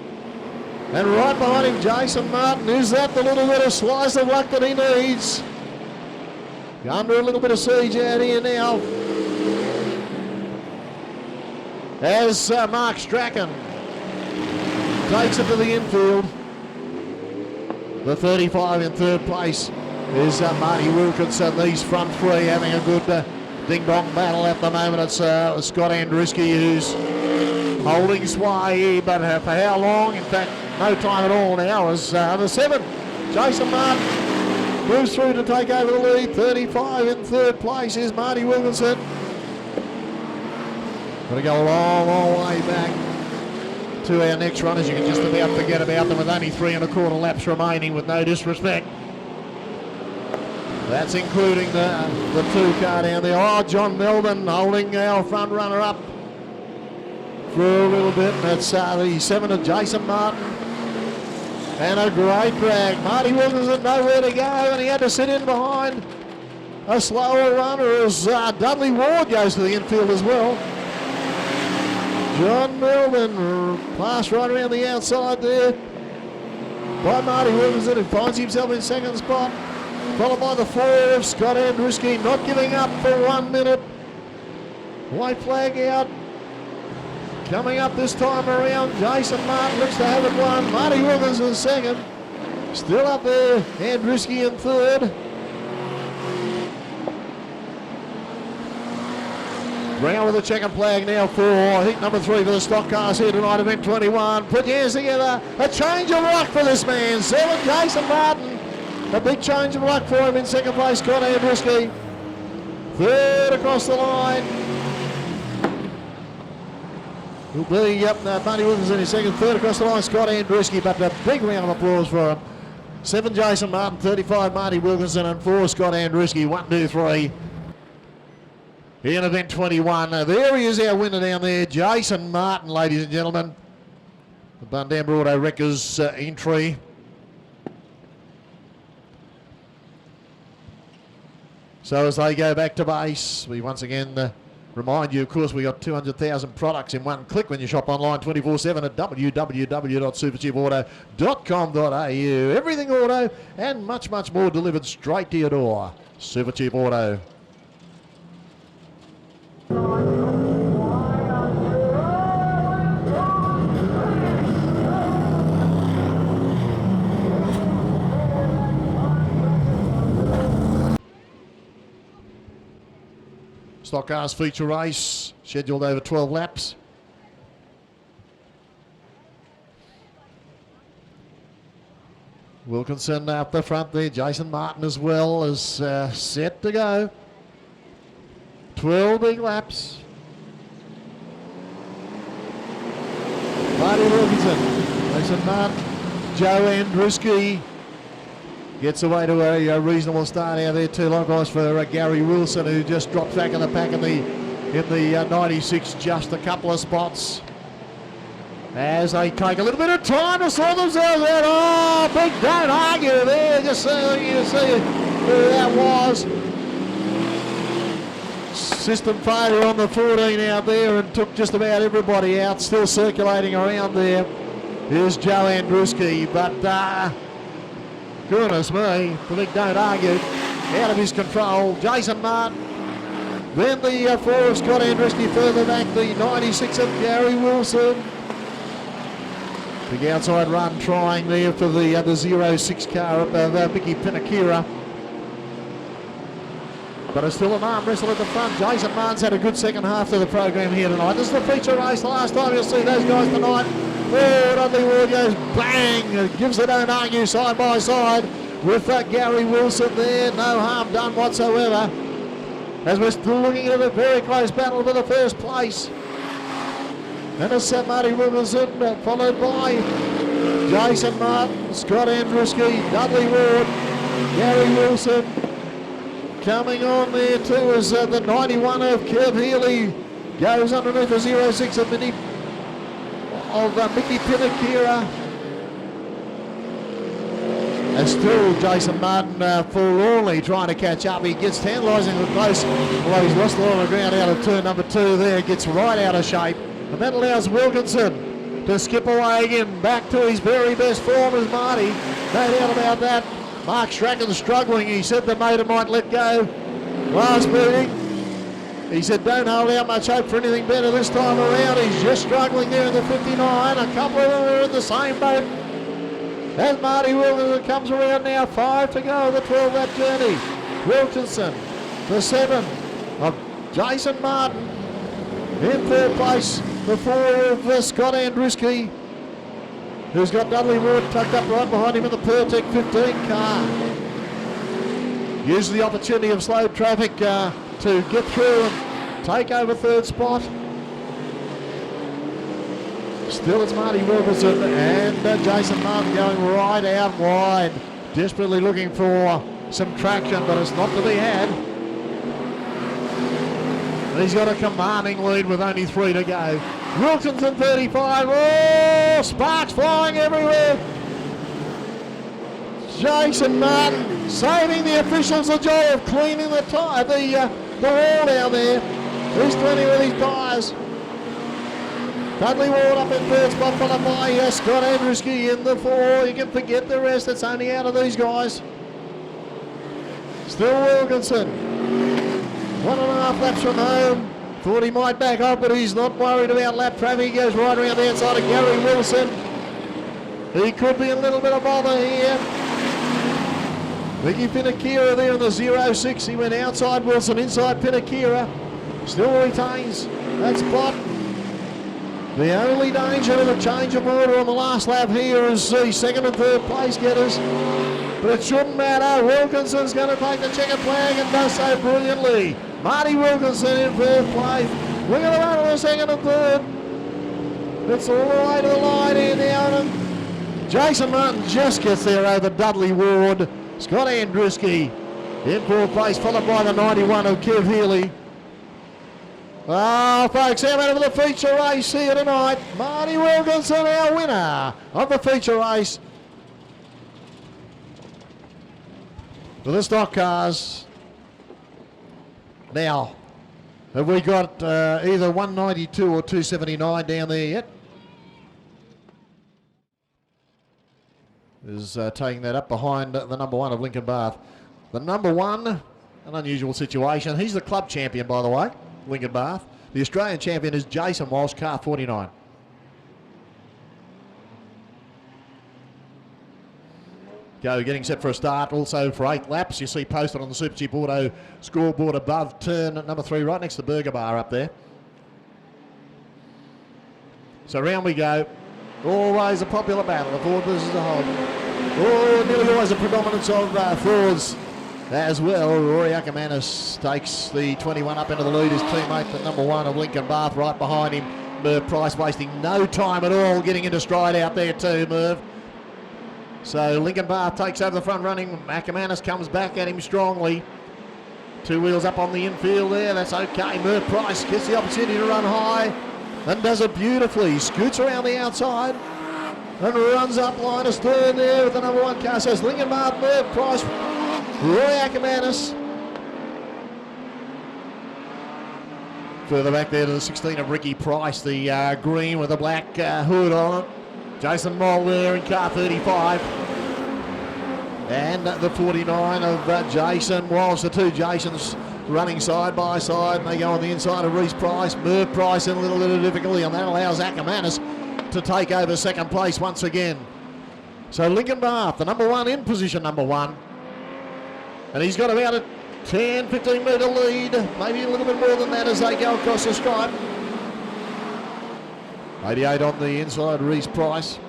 And right behind him, Jason Martin. Is that the little bit of slice of luck that he needs? Under a little bit of siege out here now. As Mark Strachan takes it to the infield. The 35 in third place is Marty Wilkinson. These front three having a good ding-dong battle at the moment. It's Scott Andruski who's holding sway, but for how long? In fact, no time at all now as the 7. Jason Martin moves through to take over the lead. 35 in third place is Marty Wilkinson. Going to go a long, long way back to our next runners. You can just about forget about them with only 3 1/4 laps remaining, with no disrespect. That's including the 2 car down there. Oh, John Melvin holding our front runner up for a little bit. And that's the 7 of Jason Martin. And a great drag. Marty Wilkinson nowhere to go, and he had to sit in behind a slower runner as Dudley Ward goes to the infield as well. John Melvin passed right around the outside there by Marty Wilkinson, who finds himself in second spot, followed by the 4 of Scott Andruski, not giving up for 1 minute. White flag out. Coming up this time around, Jason Martin looks to have it won. Marty Wilkinson second. Still up there, Andruski in third. Brown with the checkered flag now for heat number 3 for the Stockcars here tonight, event 21. Put your hands together. A change of luck for this man. 7, Jason Martin. A big change of luck for him in second place, Scott Andruski. Third across the line will be Marty Wilkinson in second. Third across the line, Scott Andruski. But a big round of applause for him. 7, Jason Martin. 35, Marty Wilkinson. And 4, Scott Andruski. 1, 2, 3. In event 21. There he is, our winner down there, Jason Martin, ladies and gentlemen. The Bundamba Auto Wreckers entry. So as they go back to base, we once again remind you, of course, we got 200,000 products in one click when you shop online 24/7 at www.supercheapauto.com.au. Everything auto and much, much more delivered straight to your door. Supercheap Auto. Stockcars feature race, scheduled over 12 laps. Wilkinson up the front there, Jason Martin as well is set to go. 12 big laps. Marty Wilkinson, Jason Martin, Joe Andruski gets away to a reasonable start out there too. Likewise for Gary Wilson, who just dropped back in the pack in the 96, just a couple of spots. As they take a little bit of time to sort themselves out. Oh, big don't argue there. Just so you can see who that was. System failure on the 14 out there and took just about everybody out. Still circulating around there. Here's Joe Andruski, but goodness me, the big don't argue, out of his control. Jason Martin, then the 4 of Scott Andruski, further back the 96 of Gary Wilson. Big outside run trying there for the 06 car up of Mickey Pinakira. But it's still an arm wrestle at the front. Jason Martin's had a good second half to the program here tonight. This is the feature race. The last time you'll see those guys tonight. Oh, Dudley Ward goes bang. Gives the don't argue side by side with Gary Wilson there. No harm done whatsoever. As we're still looking at a very close battle for the first place. And it's Marty Wilkinson followed by Jason Martin, Scott Andruski, Dudley Ward, Gary Wilson. Coming on there too is the 91 of Kev Healy. Goes underneath the 06 of Mickey Pinakira. And still Jason Martin forlornly trying to catch up. He gets tantalising close. Well, he's lost a lot of ground out of turn number 2 there. Gets right out of shape. And that allows Wilkinson to skip away again. Back to his very best form as Marty. No doubt about that. Mark Strachan's struggling. He said the motor might let go last meeting. He said don't hold out much hope for anything better this time around. He's just struggling there in the 59. A couple of them are in the same boat. As Marty Wilkinson comes around now, 5 to go, the 12-lap journey. Wilkinson, the 7 of Jason Martin. In third place, the 4 of Scott Andruski, who's got Dudley Ward tucked up right behind him in the Pertec 15 car. Uses the opportunity of slow traffic to get through and take over third spot. Still it's Marty Wilkinson and Jason Martin going right out wide. Desperately looking for some traction, but it's not to be had. And he's got a commanding lead with only 3 to go. Wilkinson 35. Oh, sparks flying everywhere. Jason Martin saving the officials the joy of cleaning the wall down there. He's cleaning with his tyres. Dudley Ward up in third spot, followed by Scott Andrewski in the 4. You can forget the rest. It's only out of these guys. Still Wilkinson. 1.5 laps from home. Thought he might back up, but he's not worried about lap traffic. He goes right around the outside of Gary Wilson. He could be a little bit of bother here. Vicky Pinakira there in the 0.6. He went outside Wilson, inside Pinakira. Still retains that spot. The only danger of a change of order on the last lap here is the second and third place getters. But it shouldn't matter. Wilkinson's going to take the checkered flag and does so brilliantly. Marty Wilkinson in third place. Look at the run of the second and third. It's all the way to the line here now. And Jason Martin just gets there over Dudley Ward. Scott Andrewski in fourth place, followed by the 91 of Kev Healy. Oh, folks, how about the feature race here tonight? Marty Wilkinson, our winner of the feature race. For the stock cars. Now, have we got either 192 or 279 down there yet? Is taking that up behind the number 1 of Lincoln Bath. The number 1, an unusual situation. He's the club champion, by the way, Lincoln Bath. The Australian champion is Jason Walsh, car 49. Go getting set for a start, also for 8 laps. You see posted on the Supercheap Auto scoreboard above turn number 3, right next to the Burger Bar up there. So round we go. Always a popular battle, the Ford versus the Holden. Oh, nearly always a predominance of Fords as well. Rory Ackermanis takes the 21 up into the lead. His teammate, the number 1 of Lincoln Bath, right behind him. Merv Price wasting no time at all getting into stride out there too, Merv. So Lincoln Bath takes over the front running. Ackermanis comes back at him strongly. 2 wheels up on the infield there. That's okay. Merv Price gets the opportunity to run high and does it beautifully. Scoots around the outside and runs up line of third there with the number 1 car. So it's Lincoln Bath, Merv Price, Roy Ackermanis. Further back there to the 16 of Ricky Price, the green with a black hood on it. Jason Moll there in car 35. And the 49 of Jason Walsh, the 2 Jasons running side by side, and they go on the inside of Reese Price. Merv Price in a little bit of difficulty, and that allows Ackermanis to take over second place once again. So Lincoln Bath, the number 1 in position number 1. And he's got about a 10, 15 metre lead, maybe a little bit more than that as they go across the stripe. 88 on the inside, Reese Price.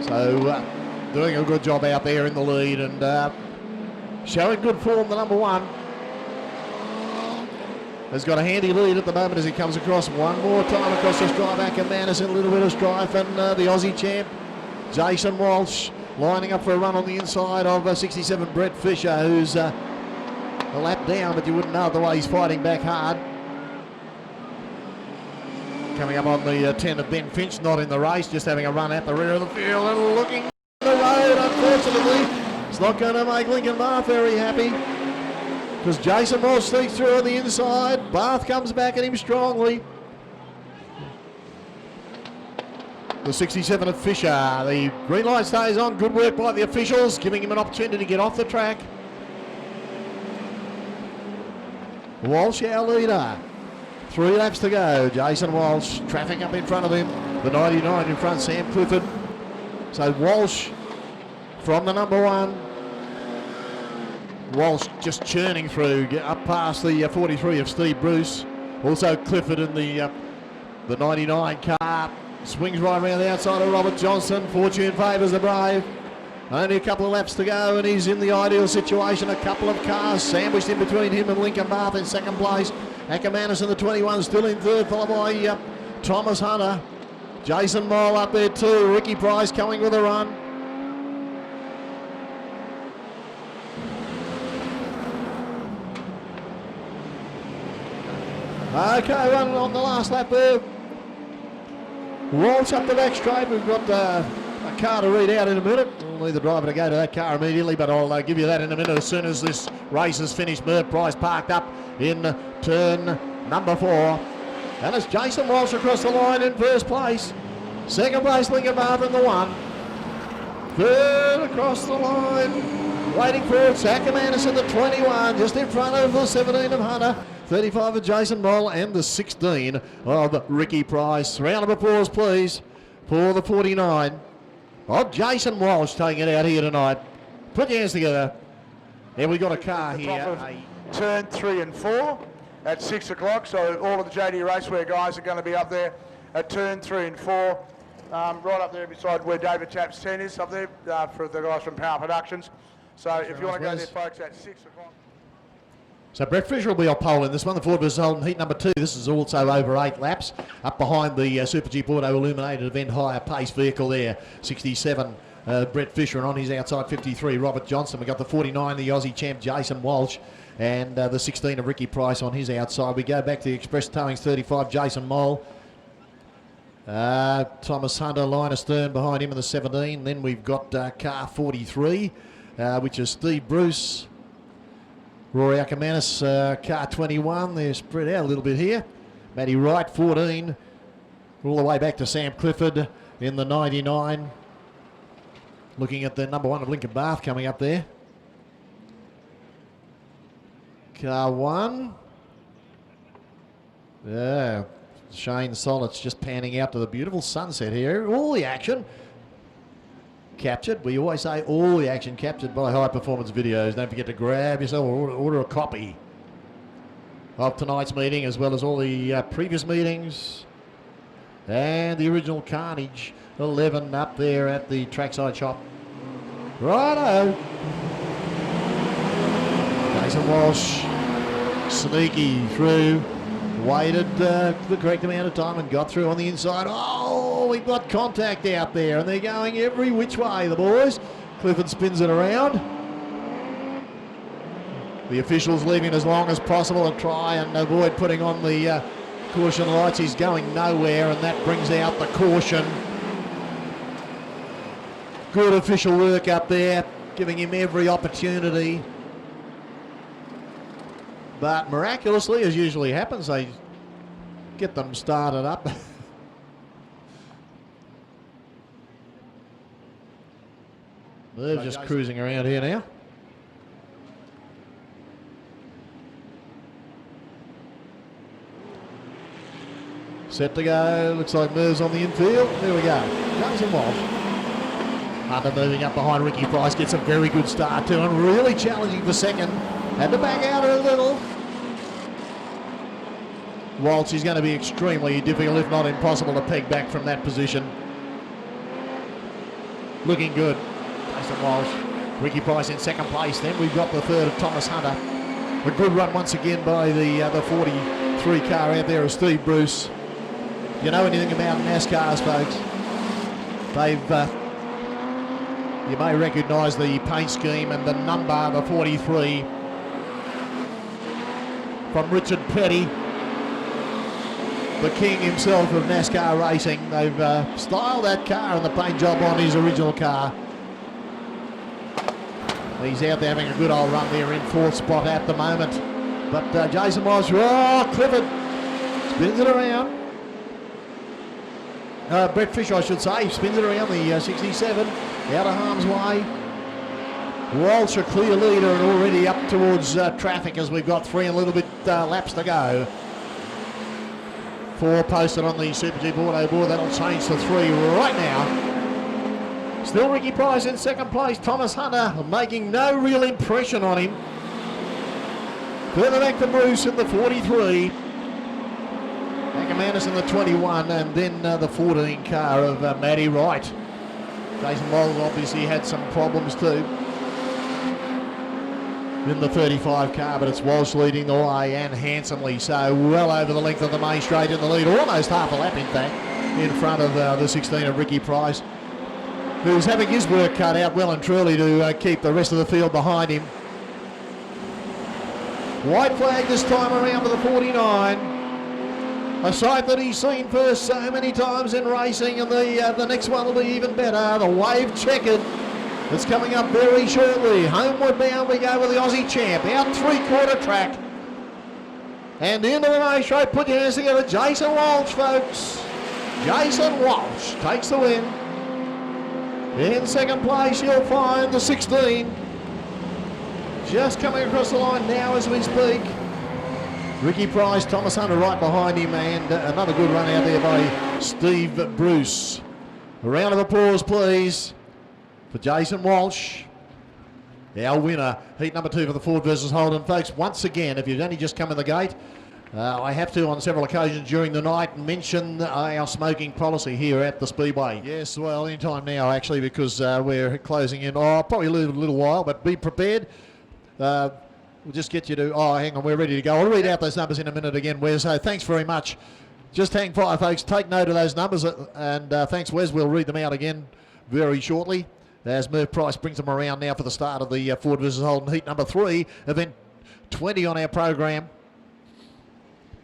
So doing a good job out there in the lead and showing good form, the number 1. Has got a handy lead at the moment as he comes across one more time across the stripe. Ackermanis in a little bit of strife, and the Aussie champ, Jason Walsh, lining up for a run on the inside of 67 Brett Fisher, who's a lap down, but you wouldn't know the way he's fighting back hard. Coming up on the 10 of Ben Finch, not in the race, just having a run at the rear of the field and looking at the road. Unfortunately, it's not going to make Lincoln Bath very happy because Jason Walsh sneaks through on the inside. Bath comes back at him strongly. The 67 of Fisher. The green light stays on. Good work by the officials, giving him an opportunity to get off the track. Walsh, our leader. 3 laps to go. Jason Walsh, traffic up in front of him. The 99 in front, Sam Clifford. So Walsh from the number 1. Walsh just churning through, up past the 43 of Steve Bruce. Also Clifford in the 99 car. Swings right around the outside of Robert Johnson. Fortune favours the Brave. Only a couple of laps to go and he's in the ideal situation. A couple of cars sandwiched in between him and Lincoln Bath in second place. Ackermanis in the 21 still in third, followed by Thomas Hunter. Jason Moll up there too. Ricky Price coming with a run. Okay, running on the last lap there. Walsh up the back straight. We've got a car to read out in a minute. certainly the driver to go to that car immediately, but I'll give you that in a minute as soon as this race is finished. Merv Price parked up in turn number 4. And it's Jason Walsh across the line in first place. Second place, Lincoln Marvin, the 1. Third across the line, waiting for it, Sacamanis in the 21, just in front of the 17 of Hunter. 35 of Jason Moll and the 16 of Ricky Price. Round of applause, please, for the 49 of Jason Walsh taking it out here tonight. Put your hands together. And we got a car here. Turn 3 and 4 at 6 o'clock. So all of the JD Racewear guys are going to be up there at turn 3 and 4. Right up there beside where David Tapp's tent is up there for the guys from Power Productions. So if you want to go there, folks, at 6 o'clock. So Brett Fisher will be on pole in this one. The Ford vs Holden heat number 2. This is also over 8 laps. Up behind the Super Jeep Auto Illuminated Event higher pace vehicle there. 67, Brett Fisher, and on his outside 53, Robert Johnson. We've got the 49, the Aussie champ Jason Walsh, and the 16 of Ricky Price on his outside. We go back to the Express Towing's 35, Jason Moll. Thomas Hunter, line astern behind him in the 17. Then we've got car 43, which is Steve Bruce. Rory Ackermanis, car 21. They're spread out a little bit here. Matty Wright, 14. All the way back to Sam Clifford in the 99. Looking at the number 1 of Lincoln Bath coming up there. Car 1. Yeah. Shane Solitz just panning out to the beautiful sunset here. All the action captured. We always say all the action captured by High Performance Videos. Don't forget to grab yourself or order a copy of tonight's meeting, as well as all the previous meetings and the original Carnage 11 up there at the trackside shop. Righto. Jason Walsh sneaky through. Waited the correct amount of time and got through on the inside. Oh, we've got contact out there, and they're going every which way, the boys. Clifford spins it around. The officials leaving as long as possible and try and avoid putting on the caution lights. He's going nowhere, and that brings out the caution. Good official work up there, giving him every opportunity. But miraculously, as usually happens, they get them started up. They're just cruising around here now. Set to go. Looks like Merv's on the infield. There we go. Jason Walsh. Hunter moving up behind Ricky Price. Gets a very good start to and really challenging for second. Had to back out a little. Walsh is going to be extremely difficult, if not impossible, to peg back from that position. Looking good. Jason Walsh. Ricky Price in second place. Then we've got the third of Thomas Hunter. A good run once again by the 43 car out there of Steve Bruce. If you know anything about NASCARs, folks, they've you may recognise the paint scheme and the number, the 43, from Richard Petty, the king himself of NASCAR racing. They've styled that car and the paint job on his original car. He's out there having a good old run there in fourth spot at the moment. But Jason Walsh, Clifford spins it around. Brett Fisher, I should say, spins it around the 67, out of harm's way. Walsh a clear leader and already up towards traffic as we've got 3 and a little bit laps to go. 4 posted on the Super Jeep Auto board. That'll change to 3 right now. Still Ricky Price in second place. Thomas Hunter making no real impression on him. Further back to Bruce in the 43. Ackermanis in the 21, and then the 14 car of Matty Wright. Jason Moll obviously had some problems too in the 35 car, but it's Walsh leading the way, and handsomely so, well over the length of the main straight in the lead, almost half a lap in fact, in front of the 16 of Ricky Price, who's having his work cut out well and truly to keep the rest of the field behind him. White flag this time around for the 49. A sight that he's seen first so many times in racing, and the next one will be even better. The wave checkered. It's coming up very shortly. Homeward bound we go with the Aussie champ. Out three-quarter track. And into the race straight. Put your hands together. Jason Walsh, folks. Jason Walsh takes the win. In second place, you'll find the 16. Just coming across the line now as we speak. Ricky Price, Thomas Hunter right behind him, and another good run out there by Steve Bruce. A round of applause, please, for Jason Walsh, our winner. Heat number 2 for the Ford versus Holden. Folks, once again, if you've only just come in the gate, I have to, on several occasions during the night, mention our smoking policy here at the Speedway. Yes, well, any time now, actually, because we're closing in. Probably a little while, but be prepared. We'll just get you to, hang on, we're ready to go. I'll read out those numbers in a minute again, Wes. So thanks very much. Just hang fire, folks. Take note of those numbers, and thanks, Wes. We'll read them out again very shortly as Merv Price brings them around now for the start of the Ford versus Holden Heat number 3, event 20 on our program.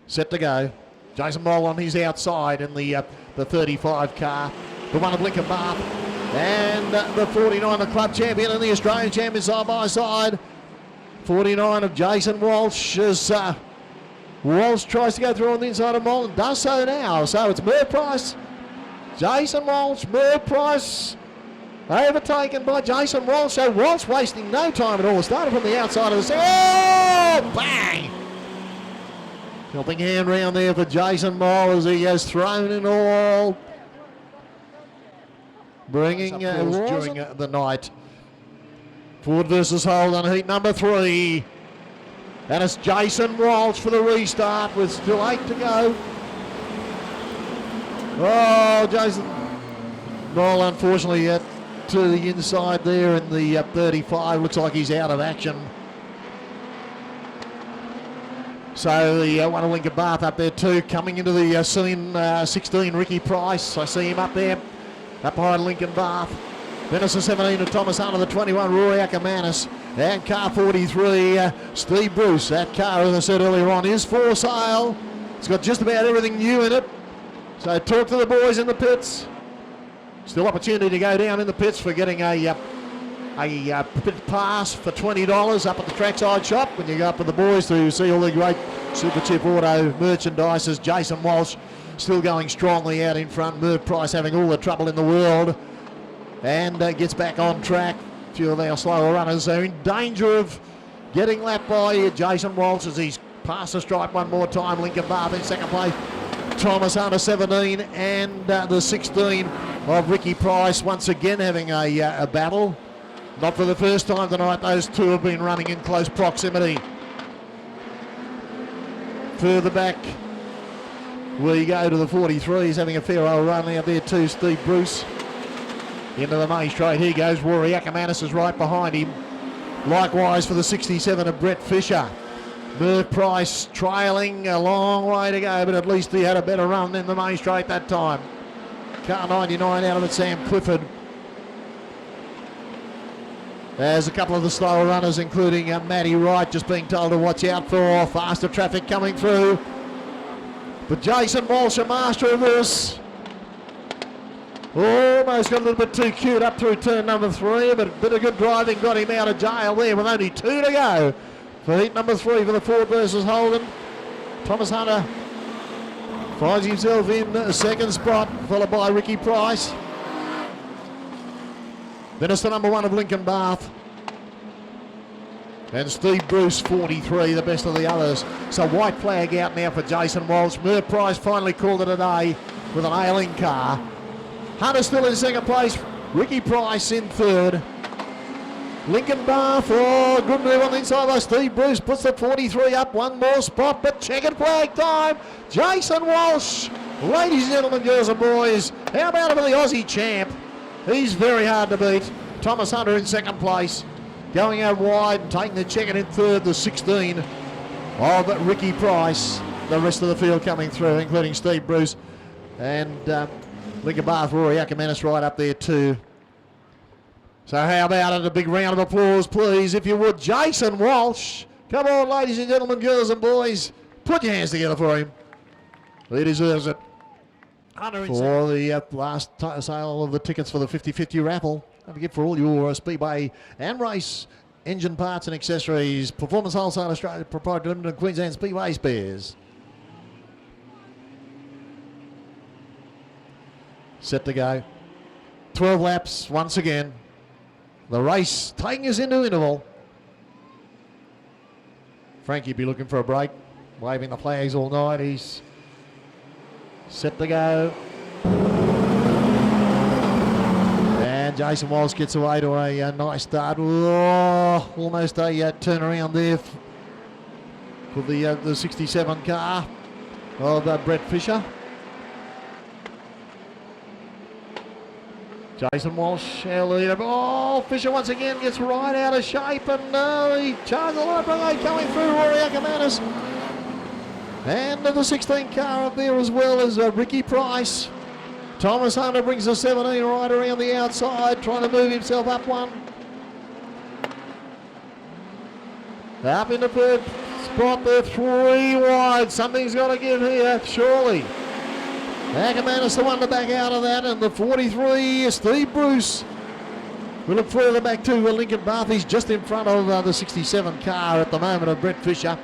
Set to go. Jason Moll on his outside in the 35 car. The one of Lincoln Bath. And the 49, the club champion and the Australian champion side by side. 49 of Jason Walsh as Walsh tries to go through on the inside of Moll and does so now. So it's Merv Price, Jason Walsh, Merv Price overtaken by Jason Walsh. So Walsh wasting no time at all. Started from the outside of the second. Oh, bang! Helping hand round there for Jason Moll as he has thrown in all. Bringing during the night. Ford versus Holden, heat number 3. And it's Jason Walsh for the restart with still 8 to go. Oh, Jason Moll unfortunately to the inside there in the 35. Looks like he's out of action. So the one of Lincoln Bath up there too. Coming into the scene, 16, Ricky Price. I see him up there, up behind Lincoln Bath. Then it's the 17 of Thomas Hunter, the 21, Rory Ackermanis. And car 43, Steve Bruce. That car, as I said earlier on, is for sale. It's got just about everything new in it. So talk to the boys in the pits. Still opportunity to go down in the pits for getting a pit pass for $20 up at the trackside shop when you go up with the boys to see all the great Super Chip Auto merchandise. As Jason Walsh still going strongly out in front. Merv Price having all the trouble in the world and gets back on track. A few of our slower runners are in danger of getting lapped by Jason Walsh as he's past the stripe one more time. Lincoln Bath in second place. Thomas Hunter 17 and the 16 of Ricky Price once again having a battle. Not for the first time tonight, those two have been running in close proximity. Further back we go to the 43. He's having a fair old run out there too, Steve Bruce. Into the main straight, here goes Rory Ackermanis is right behind him. Likewise for the 67 of Brett Fisher. Merv Price trailing a long way to go, but at least he had a better run in the main straight that time. Car 99 out of it, Sam Clifford. There's a couple of the slower runners, including Matty Wright, just being told to watch out for faster traffic coming through. But Jason Walsh, a master of this. Almost got a little bit too cute up through turn number 3, but a bit of good driving got him out of jail there with only 2 to go for heat number 3 for the Ford versus Holden. Thomas Hunter finds himself in a second spot, followed by Ricky Price. Then it's the number 1 of Lincoln Bath. And Steve Bruce, 43, the best of the others. So white flag out now for Jason Walsh. Merv Price finally called it a day with an ailing car. Hunter still in second place. Ricky Price in third. Lincoln Bath, good move on the inside by Steve Bruce. Puts the 43 up one more spot, but checkered flag time. Jason Walsh. Ladies and gentlemen, girls and boys, how about him for the Aussie champ? He's very hard to beat. Thomas Hunter in second place. Going out wide and taking the checkered in third, the 16 of Ricky Price. The rest of the field coming through, including Steve Bruce and Lincoln Bath, Rory Ackermanis right up there too. So how about it? A big round of applause, please, if you would. Jason Walsh. Come on, ladies and gentlemen, girls and boys. Put your hands together for him. He deserves it. For the last sale of the tickets for the 50-50 raffle. Don't forget, for all your Speedway and race engine parts and accessories, Performance Wholesale Australia, Proprietary Limited, Queensland Speedway spares. Set to go. 12 laps once again. The race taking us into interval. Frankie be looking for a break, waving the flags all night. He's set to go. And Jason Walsh gets away to a nice start. Oh, almost a turnaround there for the 67 car of Brett Fisher. Jason Walsh, our leader. Oh, Fisher once again gets right out of shape, and he charges the light brigade coming through. Rory Ackermanis. And the 16 car up there as well as Ricky Price. Thomas Hunter brings the 17 right around the outside, trying to move himself up one. Up in the third spot there, 3 wide. Something's got to give here, surely. Ackermanis the one to back out of that, and the 43, Steve Bruce. We look further back to Lincoln Bath. He's just in front of the 67 car at the moment of Brett Fisher.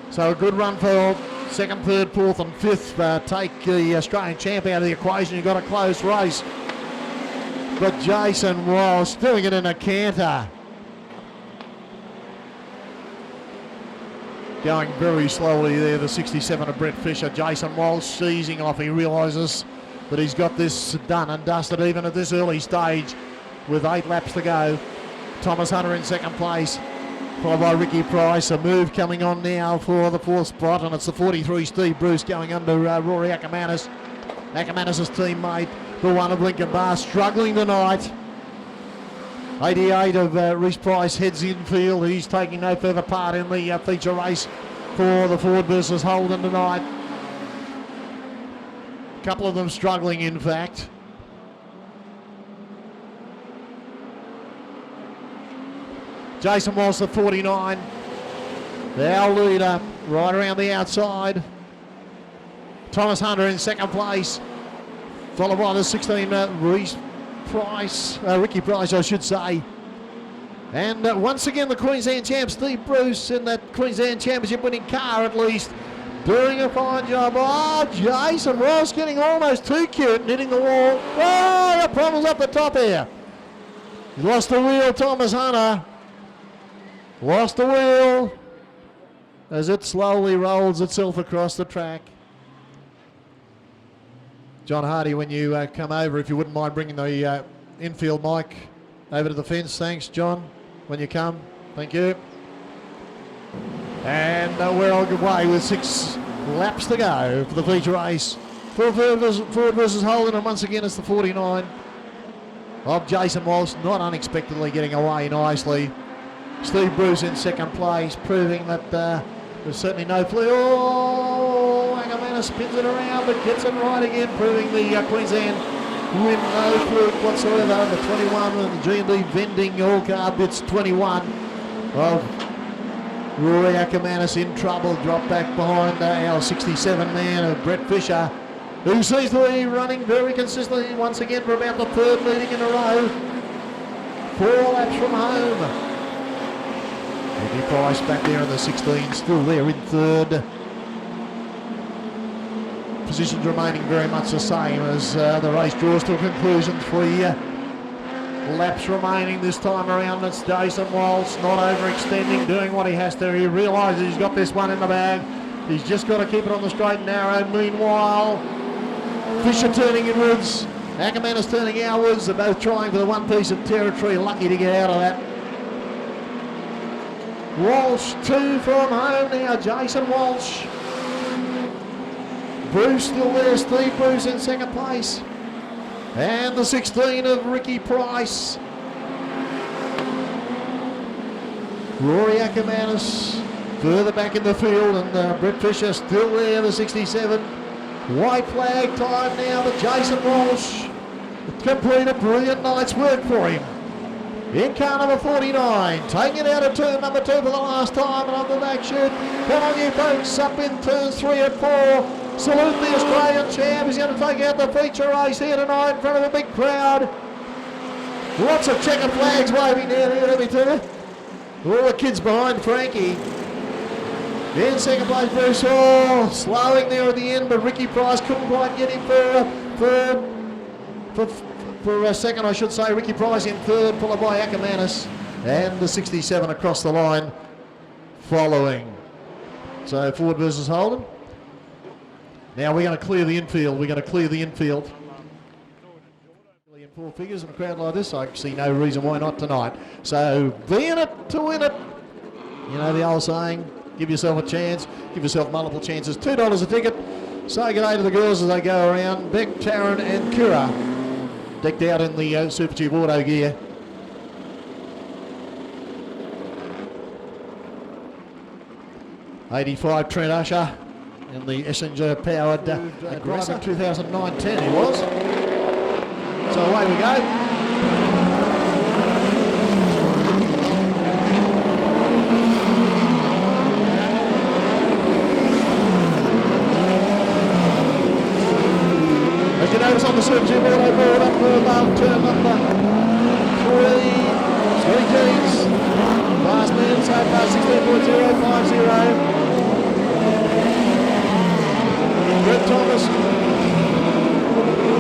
So a good run for second, third, fourth and fifth. Take the Australian champ out of the equation. You've got a close race. But Jason Walsh doing it in a canter. Going very slowly there, the 67 of Brett Fisher. Jason Walsh seizing off. He realises that he's got this done and dusted even at this early stage with 8 laps to go. Thomas Hunter in second place, followed by Ricky Price. A move coming on now for the 4th spot, and it's the 43 Steve Bruce going under Rory Ackermanis. Ackermanis' teammate, the one of Lincoln Bath, struggling tonight. 88 of Reece Price heads infield. He's taking no further part in the feature race for the Ford versus Holden tonight. A couple of them struggling, in fact. Jason Walsh, the 49. Our leader, right around the outside. Thomas Hunter in second place, followed by the 16 Reece Price, Ricky Price, I should say. And once again, the Queensland champ, Steve Bruce, in that Queensland Championship winning car at least, doing a fine job. Oh, Jason Walsh getting almost too cute and hitting the wall. Oh, the problems up the top here. He lost the wheel, Thomas Hunter. Lost the wheel as it slowly rolls itself across the track. John Hardy, when you come over, if you wouldn't mind bringing the infield mic over to the fence. Thanks, John, when you come. Thank you. And we're on good way with 6 laps to go for the feature race. Ford versus Holden, and once again it's the 49 of Jason Walsh, not unexpectedly getting away nicely. Steve Bruce in second place, proving that there's certainly no flair. Oh, Ackermanis spins it around but gets it right again, proving the Queensland win no fluke whatsoever. The 21 and the G&D vending all car bits 21 of Rory Ackermanis in trouble, dropped back behind our 67 man of Brett Fisher, who seems to be running very consistently once again for about the 3rd meeting in a row. 4 laps from home. Ricky Price back there in the 16, still there in 3rd. Positions remaining very much the same as the race draws to a conclusion. 3 laps remaining this time around. It's Jason Walsh, not overextending, doing what he has to. He realises he's got this one in the bag. He's just got to keep it on the straight and narrow. Meanwhile, Fisher turning inwards, Ackermanis turning outwards. They're both trying for the one piece of territory, lucky to get out of that. Walsh 2 from home now, Jason Walsh. Bruce still there, Steve Bruce in second place. And the 16 of Ricky Price. Rory Ackermanis further back in the field, and Brett Fisher still there, the 67. White flag time now, but Jason Walsh complete a brilliant night's work for him. In car number 49, taking it out of turn number 2 for the last time, and on the back chute. Come on you folks, up in turns 3 and 4. Salute the Australian champ. He's going to take out the feature race here tonight in front of a big crowd. Lots of checker flags waving down here, let me tell you. All the kids behind Frankie. In second place, Bruce Hall, slowing there at the end, but Ricky Price couldn't quite get him for a second, I should say. Ricky Price in third, followed by Ackermanis, and the 67 across the line following. So Ford versus Holden. Now we're going to clear the infield. In four figures in a crowd like this, I see no reason why not tonight. So be in it to win it. You know the old saying, give yourself a chance, give yourself multiple chances. $2 a ticket. Say good day to the girls as they go around. Beck, Taryn and Kira decked out in the Super Tube auto gear. '85 Trent Usher in the Essinger powered Grimer 2009-10 he was. So away we go. As you notice on the Super Tube auto board up the above turn number 3, Scotty Keys. Last man so far 16.050. Brett Thomas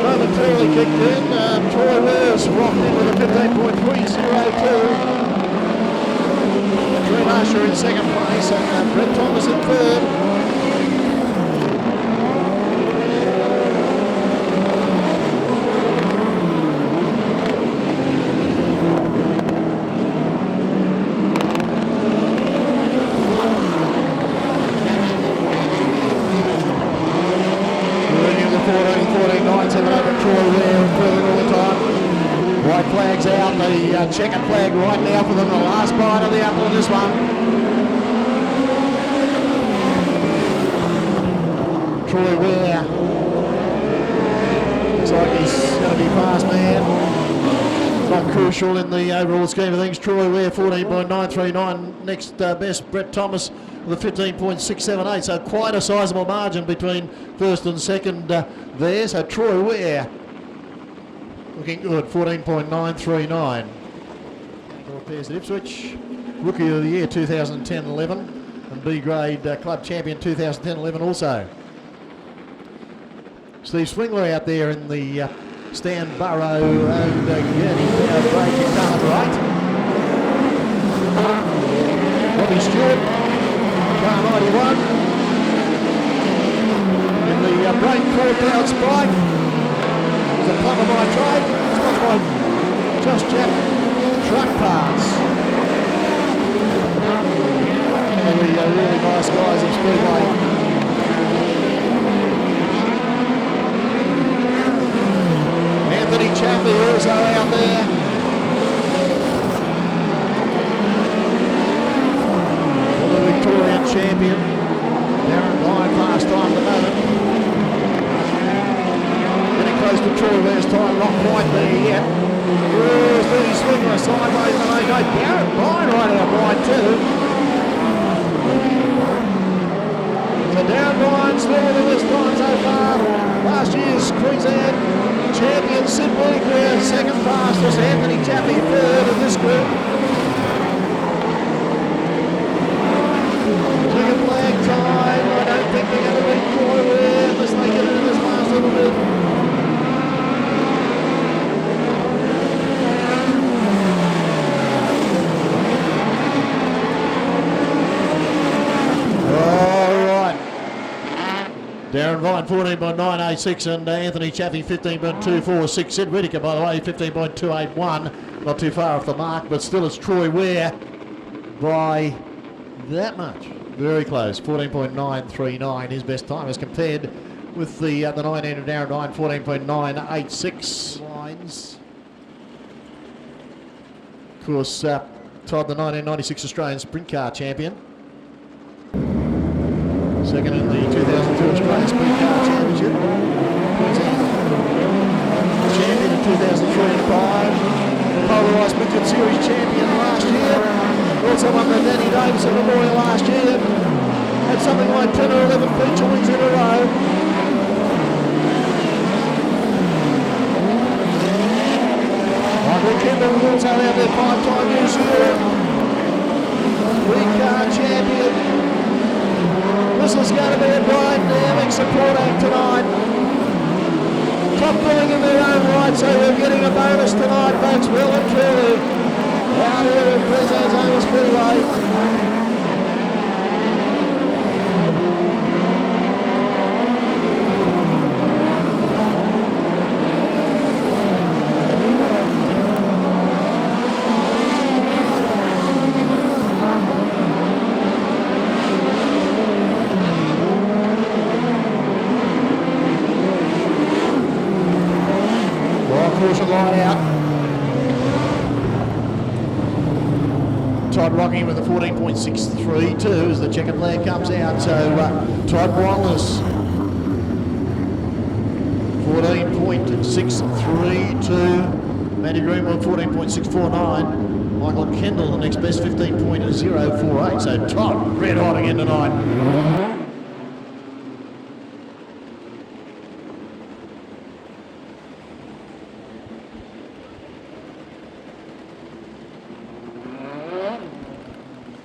momentarily kicked in. Troy Wers rocked in with a 15.302. Trent Usher in second place and Brett Thomas in third. Checkered flag right now for them, the last bite of the apple on this one. Troy Ware. Looks like he's going to be fast man. Not crucial in the overall scheme of things. Troy Ware 14.939. Next best Brett Thomas with a 15.678. So quite a sizable margin between first and second there. So Troy Ware looking good, 14.939. Pairs at Ipswich, Rookie of the Year 2010-11 and B grade Club Champion 2010-11 also. Steve Swingler out there in the Stan Burrow and Gurney powered brake in car number 8. Robbie Stewart, car 91. In the brake 4-powered Sprite. There's a plumber by trade, sponsored by Josh Jack. Truck parts. Really nice guys at Speedway. Anthony Chaffee also out there. The Victorian champion. Darren Lyon last time at the moment. Getting close to Troy Ware's time, not quite there yet. He's swinging a sideways and they go Barrett Ryan right out wide too. So Darren Ryan slower than this time so far. Last year's Queensland champion Sid William second fastest, Anthony Chappie third in this group. Second flag time. I don't think they're going to beat Troy Ware unless they get into this last little bit. Darren Vine 14.986 and Anthony Chaffee 15.246. Sid Whittaker, by the way, 15.281. Not too far off the mark, but still it's Troy Ware by that much. Very close, 14.939, his best time as compared with the 19 of Darren Vine, 14.986 lines. Of course, Todd, the 1996 Australian Sprint Car champion. Second in the 2002 Australian Sprint Car Championship. Champion in 2003 and 5. Polar Ice Midget Series champion last year. Also won the Danny Davison Memorial last year. Had something like 10 or 11 feature wins in a row. Michael Kendall 5-time New Zealand Big Car champion. This is going to be a dynamic support act tonight. Top billing in their own right, so we're getting a bonus tonight, folks, well and truly. Out here at Arizona Speedway. Caution line out. Todd rocking with a 14.632 as the checkered flag comes out. So Todd Wireless 14.632. Matty Greenwood 14.649. Michael Kendall the next best 15.048. So Todd red hot again tonight.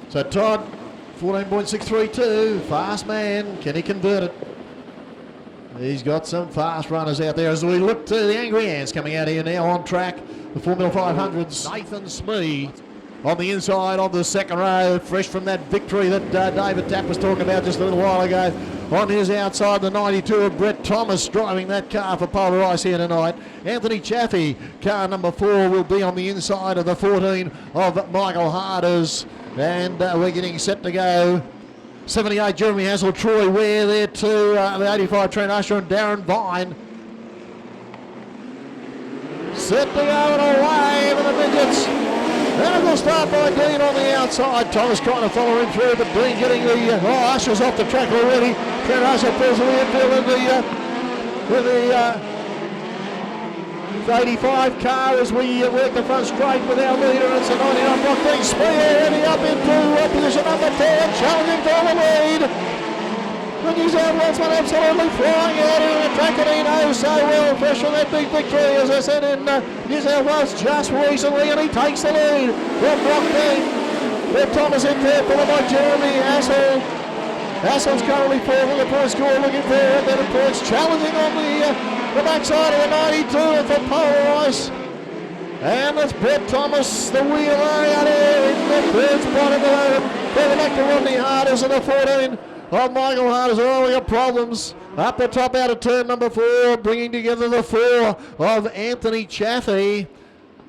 So Todd, 14.632, fast man, can he convert it? He's got some fast runners out there as we look to the Angry Ants coming out here now on track. The Formula 500s, Nathan Smee on the inside of the second row, fresh from that victory that David Tapp was talking about just a little while ago. On his outside, the 92 of Brett Thomas driving that car for Polar Ice here tonight. Anthony Chaffee, car number 4, will be on the inside of the 14 of Michael Harders. And we're getting set to go. 78 Jeremy Hassel, Troy Ware there too. The 85 Trent Usher and Darren Vine. Set to go and away for the midgets. And a good start by Dean on the outside. Thomas trying to follow him through, but Dean getting the Usher's off the track already. Trent Usher pulls the infield with the 85 car as we work the front straight with our leader. It's a 99 block thing. Spear heading up into position number 10, challenging for the lead. The New Zealand Welsman absolutely flying out here in the track, and he knows so well, fresh from that big victory, as I said, in New South Wales just recently, and he takes the lead from block 10. Brett Thomas in there, followed by Jeremy Hassel. Hassel's currently fourth on the point score, looking for a better points, challenging on the backside of the 92 and for Polar Ice. And that's Brett Thomas, the wheeler out here in the third spot of the further back to Rodney Harders and the 14 of Michael Harders. Oh, we got problems. Up the top out of turn number 4, bringing together the 4 of Anthony Chaffee,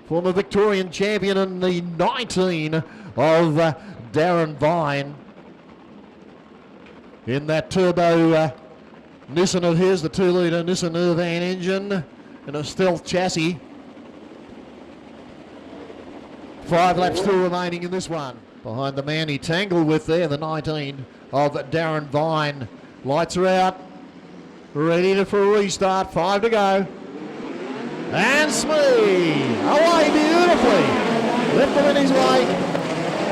former Victorian champion, and the 19 of Darren Vine. In that turbo Nissan of his, the 2-litre Nissan Irvan engine and a stealth chassis. 5 laps still remaining in this one. Behind the man he tangled with there, the 19 of Darren Vine. Lights are out, ready for a restart, 5 to go. And Smee, away beautifully. Left him in his way.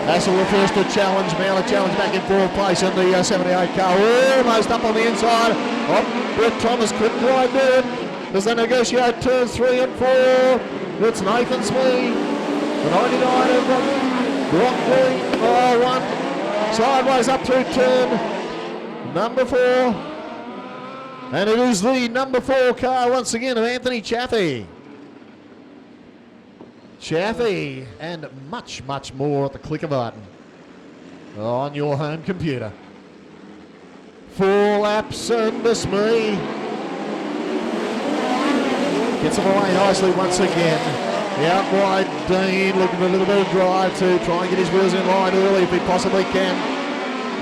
Hassel the first to challenge, Mauler challenge back in 4th place in the 78 car, almost up on the inside of Brett Thomas. Couldn't quite do it as they negotiate turns 3 and 4. It's Nathan Smee, the 99 of block 1 sideways up through turn number 4. And it is the number 4 car once again of Anthony Chaffee. Chaffee and much, much more at the click of a button on your home computer. 4 laps under Smee. Gets him away nicely once again. Out wide, Dean looking for a little bit of drive to try and get his wheels in line early if he possibly can.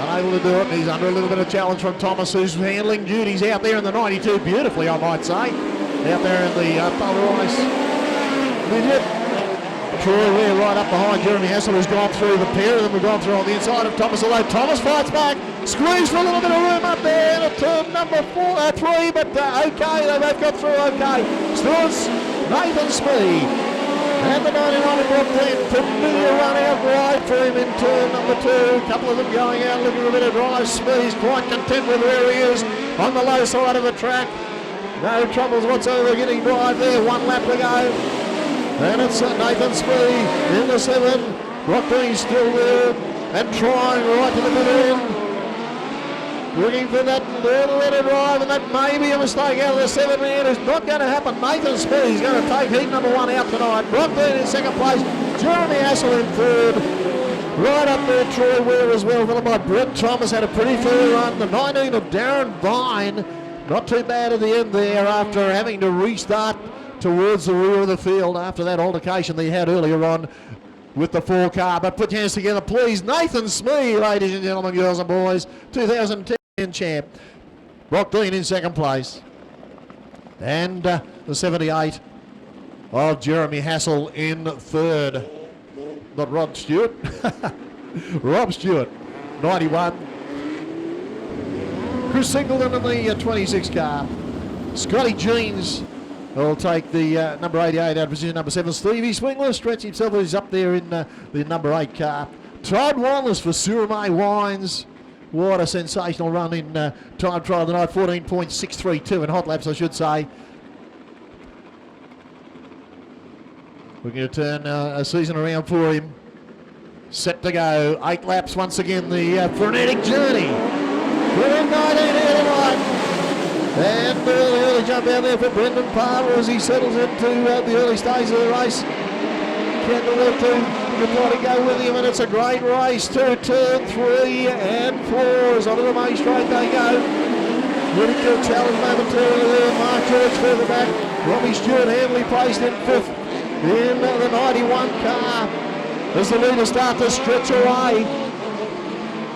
Unable to do it, and he's under a little bit of challenge from Thomas, who's handling duties out there in the 92 beautifully, I might say. Out there in the Polar Ice Midget. Troy Ware right up behind Jeremy Hassel, who's gone through the pair of them, have gone through on the inside of Thomas, although Thomas fights back, squeezed for a little bit of room up there in a turn number 3, but okay, they both got through okay. Stewart's Nathan Smee and the 99 in block 10, familiar run out wide for him in turn number 2, a couple of them going out looking for a bit of drive. Smee's quite content with where he is on the low side of the track. No troubles whatsoever getting drive there, 1 lap to go. And it's Nathan Smee in the 7. Brock Dean's still there and trying right to the mid end. Looking for that little drive, and that may be a mistake out of the 7 man. It's not going to happen. Nathan Smee is going to take heat number 1 out tonight. Brock Dean in second place. Jeremy Hassel in third. Right up there, Troy Ware as well, followed by Brett Thomas. Had a pretty fair run. The 19 of Darren Vine, not too bad at the end there after having to restart towards the rear of the field after that altercation they had earlier on with the 4 car. But put your hands together, please. Nathan Smee, ladies and gentlemen, girls and boys, 2010 champ. Brock Dean in second place. And the 78 of Jeremy Hassel in third. Not Rod Stewart. Rob Stewart, 91. Chris Singleton in the 26 car. Scotty Jeans will take the number 88 out of position number 7. Stevie Swingler stretched himself. He's up there in the number 8 car. Todd Wanless for Suramay Wines. What a sensational run in time trial tonight. 14.632 in hot laps, I should say. We're going to turn a season around for him. Set to go. 8 laps once again. The frenetic journey. We're in 19 here tonight. And early jump out there for Brendan Palmer as he settles into the early stages of the race. Kendall will try to go with him, and it's a great race to turn 3 and 4 as onto the main straight they go. Ridicule challenge momentarily there. Mark George further back. Robbie Stewart Hamley placed in 5th in the 91 car as the leaders start to stretch away.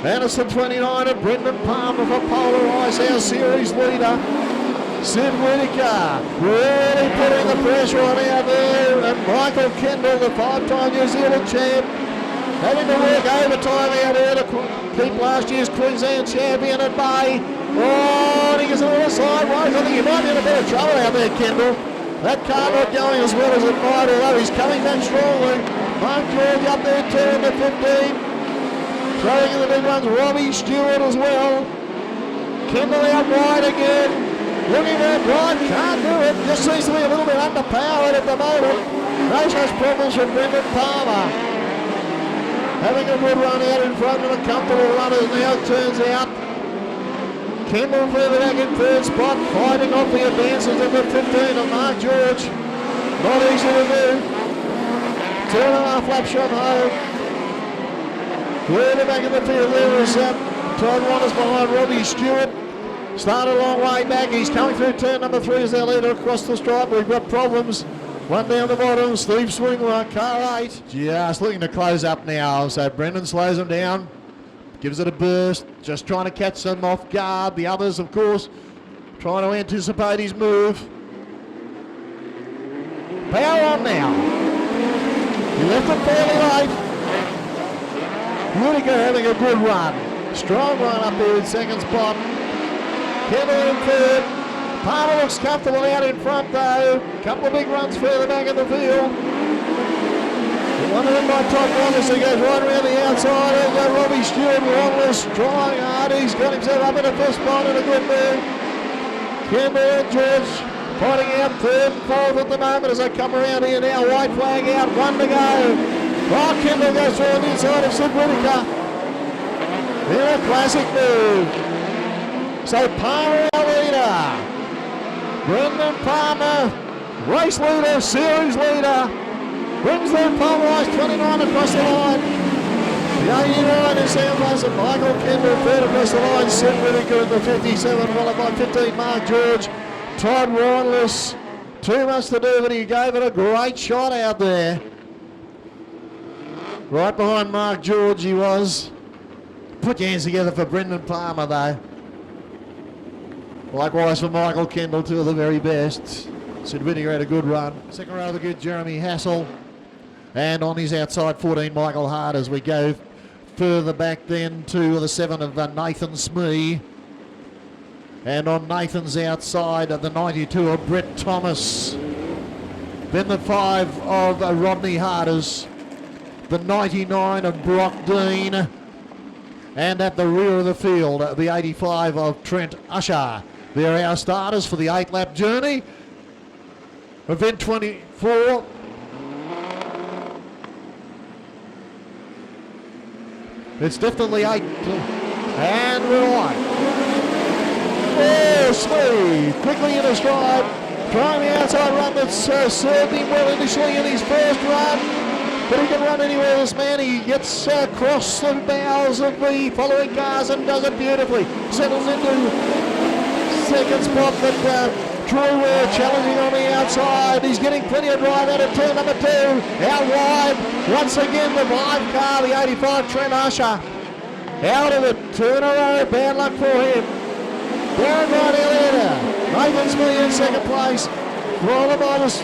And it's the 29 of Brendan Palmer for Polar Ice, our series leader. Sid Whittaker really putting the pressure on out there, and Michael Kendall, the 5-time New Zealand champ, having to work overtime out there to keep last year's Queensland champion at bay. Oh, and he gets a little sideways. I think he might be in a bit of trouble out there, Kendall. That car not going as well as it might, although he's coming back strongly. Mark George up there, turn to 15. Throwing in the big ones, Robbie Stewart as well. Kendall out wide again. Looking at right, can't do it. Just seems to be a little bit underpowered at the moment. No such problems from Brendan Palmer. Having a good run out in front of a comfortable run as now it turns out. Kendall further back in third spot, fighting off the advances of the 15 of Mark George. Not easy to do. 2.5 lap shot home. Further back in the field there is Todd Wanless behind Robbie Stewart. Started a long way back. He's coming through turn number 3 as their leader across the stripe. We've got problems. One down the bottom. Steve Swingler, car 8. Just looking to close up now. So Brendan slows them down. Gives it a burst. Just trying to catch them off guard. The others, of course, trying to anticipate his move. Power on now. He left it fairly late. Whittaker having a good run. Strong run up there in second spot. Kendall in third. Palmer looks comfortable out in front though. Couple of big runs further back in the field. One of them by Todd Wanless, he goes right around the outside. There goes Robbie Stewart. Wanless trying hard. He's got himself up in a first spot in a good move. Kendall and George fighting out third and fourth at the moment as they come around here now. White flag out, 1 to go. Oh, Kendall goes through on the inside of Sid Whittaker. In a classic move. So Palmer our leader. Brendan Palmer, race leader, series leader. Brings their Polar Ice 29 across the line. The 89 is second place and Michael Kendall third across the line. Sid Whittaker at the 57, followed by 15 Mark George. Todd Wanless, too much to do, but he gave it a great shot out there. Right behind Mark George he was. Put your hands together for Brendan Palmer though. Likewise for Michael Kendall, two of the very best. Sid Whittaker had a good run. Second row of the good Jeremy Hassel. And on his outside 14 Michael Hart as we go further back then to the 7 of Nathan Smee. And on Nathan's outside the 92 of Brett Thomas. Then the 5 of Rodney Harders. The 99 of Brock Dean. And at the rear of the field, the 85 of Trent Usher. They're our starters for the 8-lap journey. Event 24 It's definitely 8. And we're on. Oh, Smee quickly in his stride. Trying the outside run that's served him well initially in his first run. But he can run anywhere, this man. He gets across the bows of the following cars and does it beautifully. Settles into second spot, but Drew challenging on the outside. He's getting plenty of drive out of turn number 2. Out wide. Once again, the 5 car, the 85 Trent Usher. Out of it. 2 in a row. Bad luck for him. Darren Vine leader. Nathan Smee in second place. For the minus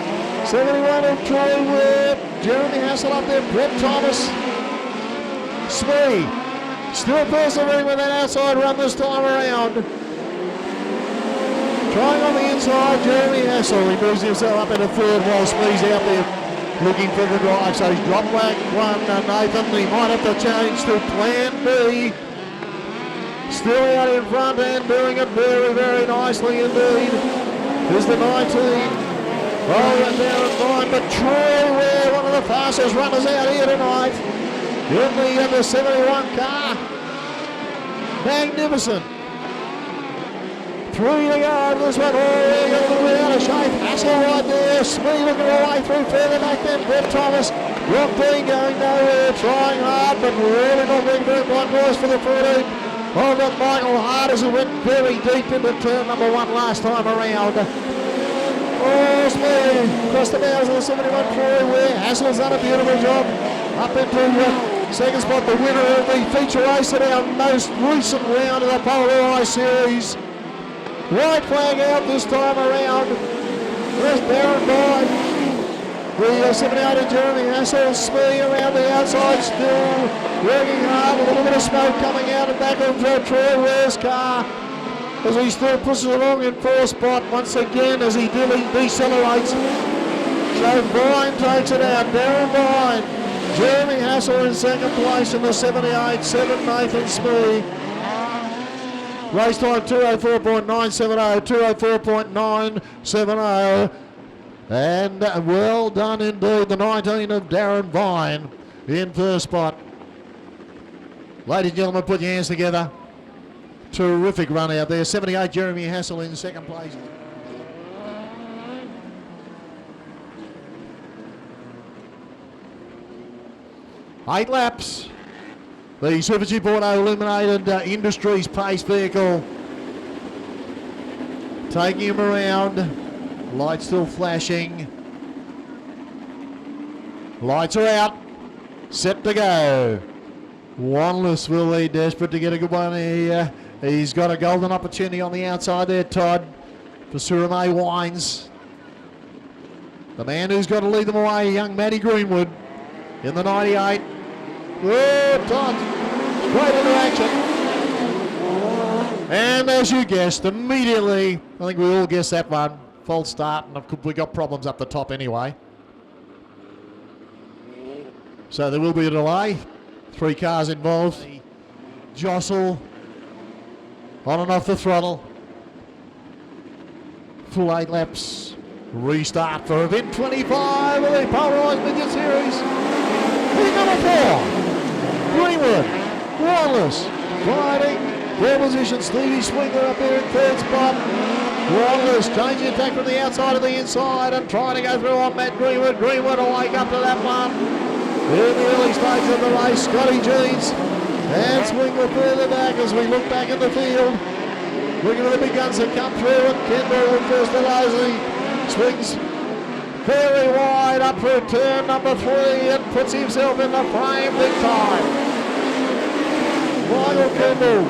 71 of Drew. Jeremy Hassel up there. Brett Thomas. Smee. Still persevering with that outside run this time around. Trying on the inside, Jeremy Hassel. He moves himself up into third while Smee's out there looking for the drive. So he's dropped back one, Nathan. He might have to change to plan B. Still out in front and doing it very, very nicely indeed. Is the 19. Rolling down and fine, but Troy Ware, one of the fastest runners out here tonight. In the number 71 car. Magnificent. 3 to go over this one. Oh, a little bit out of shape. Hassel right there. Smee looking away through further back then. Brett Thomas. Rock Dean going nowhere. Trying hard, but really not being very blind boys for the 14. Oh, but Michael Hart as he went very deep into turn number 1 last time around. Oh, Smee across the bows of the 71 Troy Ware. Hassel's done a beautiful job. Up into second spot, the winner of the feature race at our most recent round of the Polar Ice Series. White flag out this time around. There's Darren Vine. The 78 of Jeremy Hassel. Smee around the outside still working hard. A little bit of smoke coming out and back of Troy Ware's car as he still pushes along in 4th spot once again as he decelerates. So Vine takes it out. Darren Vine. Jeremy Hassel in second place in the 78. 7 Nathan Smee. Race time 204.970, 204.970. And well done indeed, the 19 of Darren Vine in first spot. Ladies and gentlemen, put your hands together. Terrific run out there. 78 Jeremy Hassel in second place. Eight laps. The Super Jeep Auto Illuminated Industries Pace vehicle taking him around. Lights still flashing. Lights are out. Set to go. Wanless will be desperate to get a good one here. He's got a golden opportunity on the outside there, Todd, for Suramay Wines. The man who's got to lead them away, young Matty Greenwood in the 98. Oh, Todd, straight into action. And as you guessed, immediately, I think we all guessed that one. False start, and we got problems up the top anyway. So there will be a delay. 3 cars involved. Jostle on and off the throttle. Full 8 laps. Restart for event 25 of the Polar Ice Midget Series. Heat number 4. Greenwood. Wireless. Riding. Pole position. Stevie Swingler up there in third spot. Wireless changing attack from the outside to the inside and trying to go through on Matt Greenwood. Greenwood will wake up to that one. In the early stage of the race, Scotty Jeans and Swingler further back as we look back in the field. Looking for the big guns that come through, and Kendall first of those. He swings very wide up for turn number 3 and puts himself in the frame big time. Michael Kendall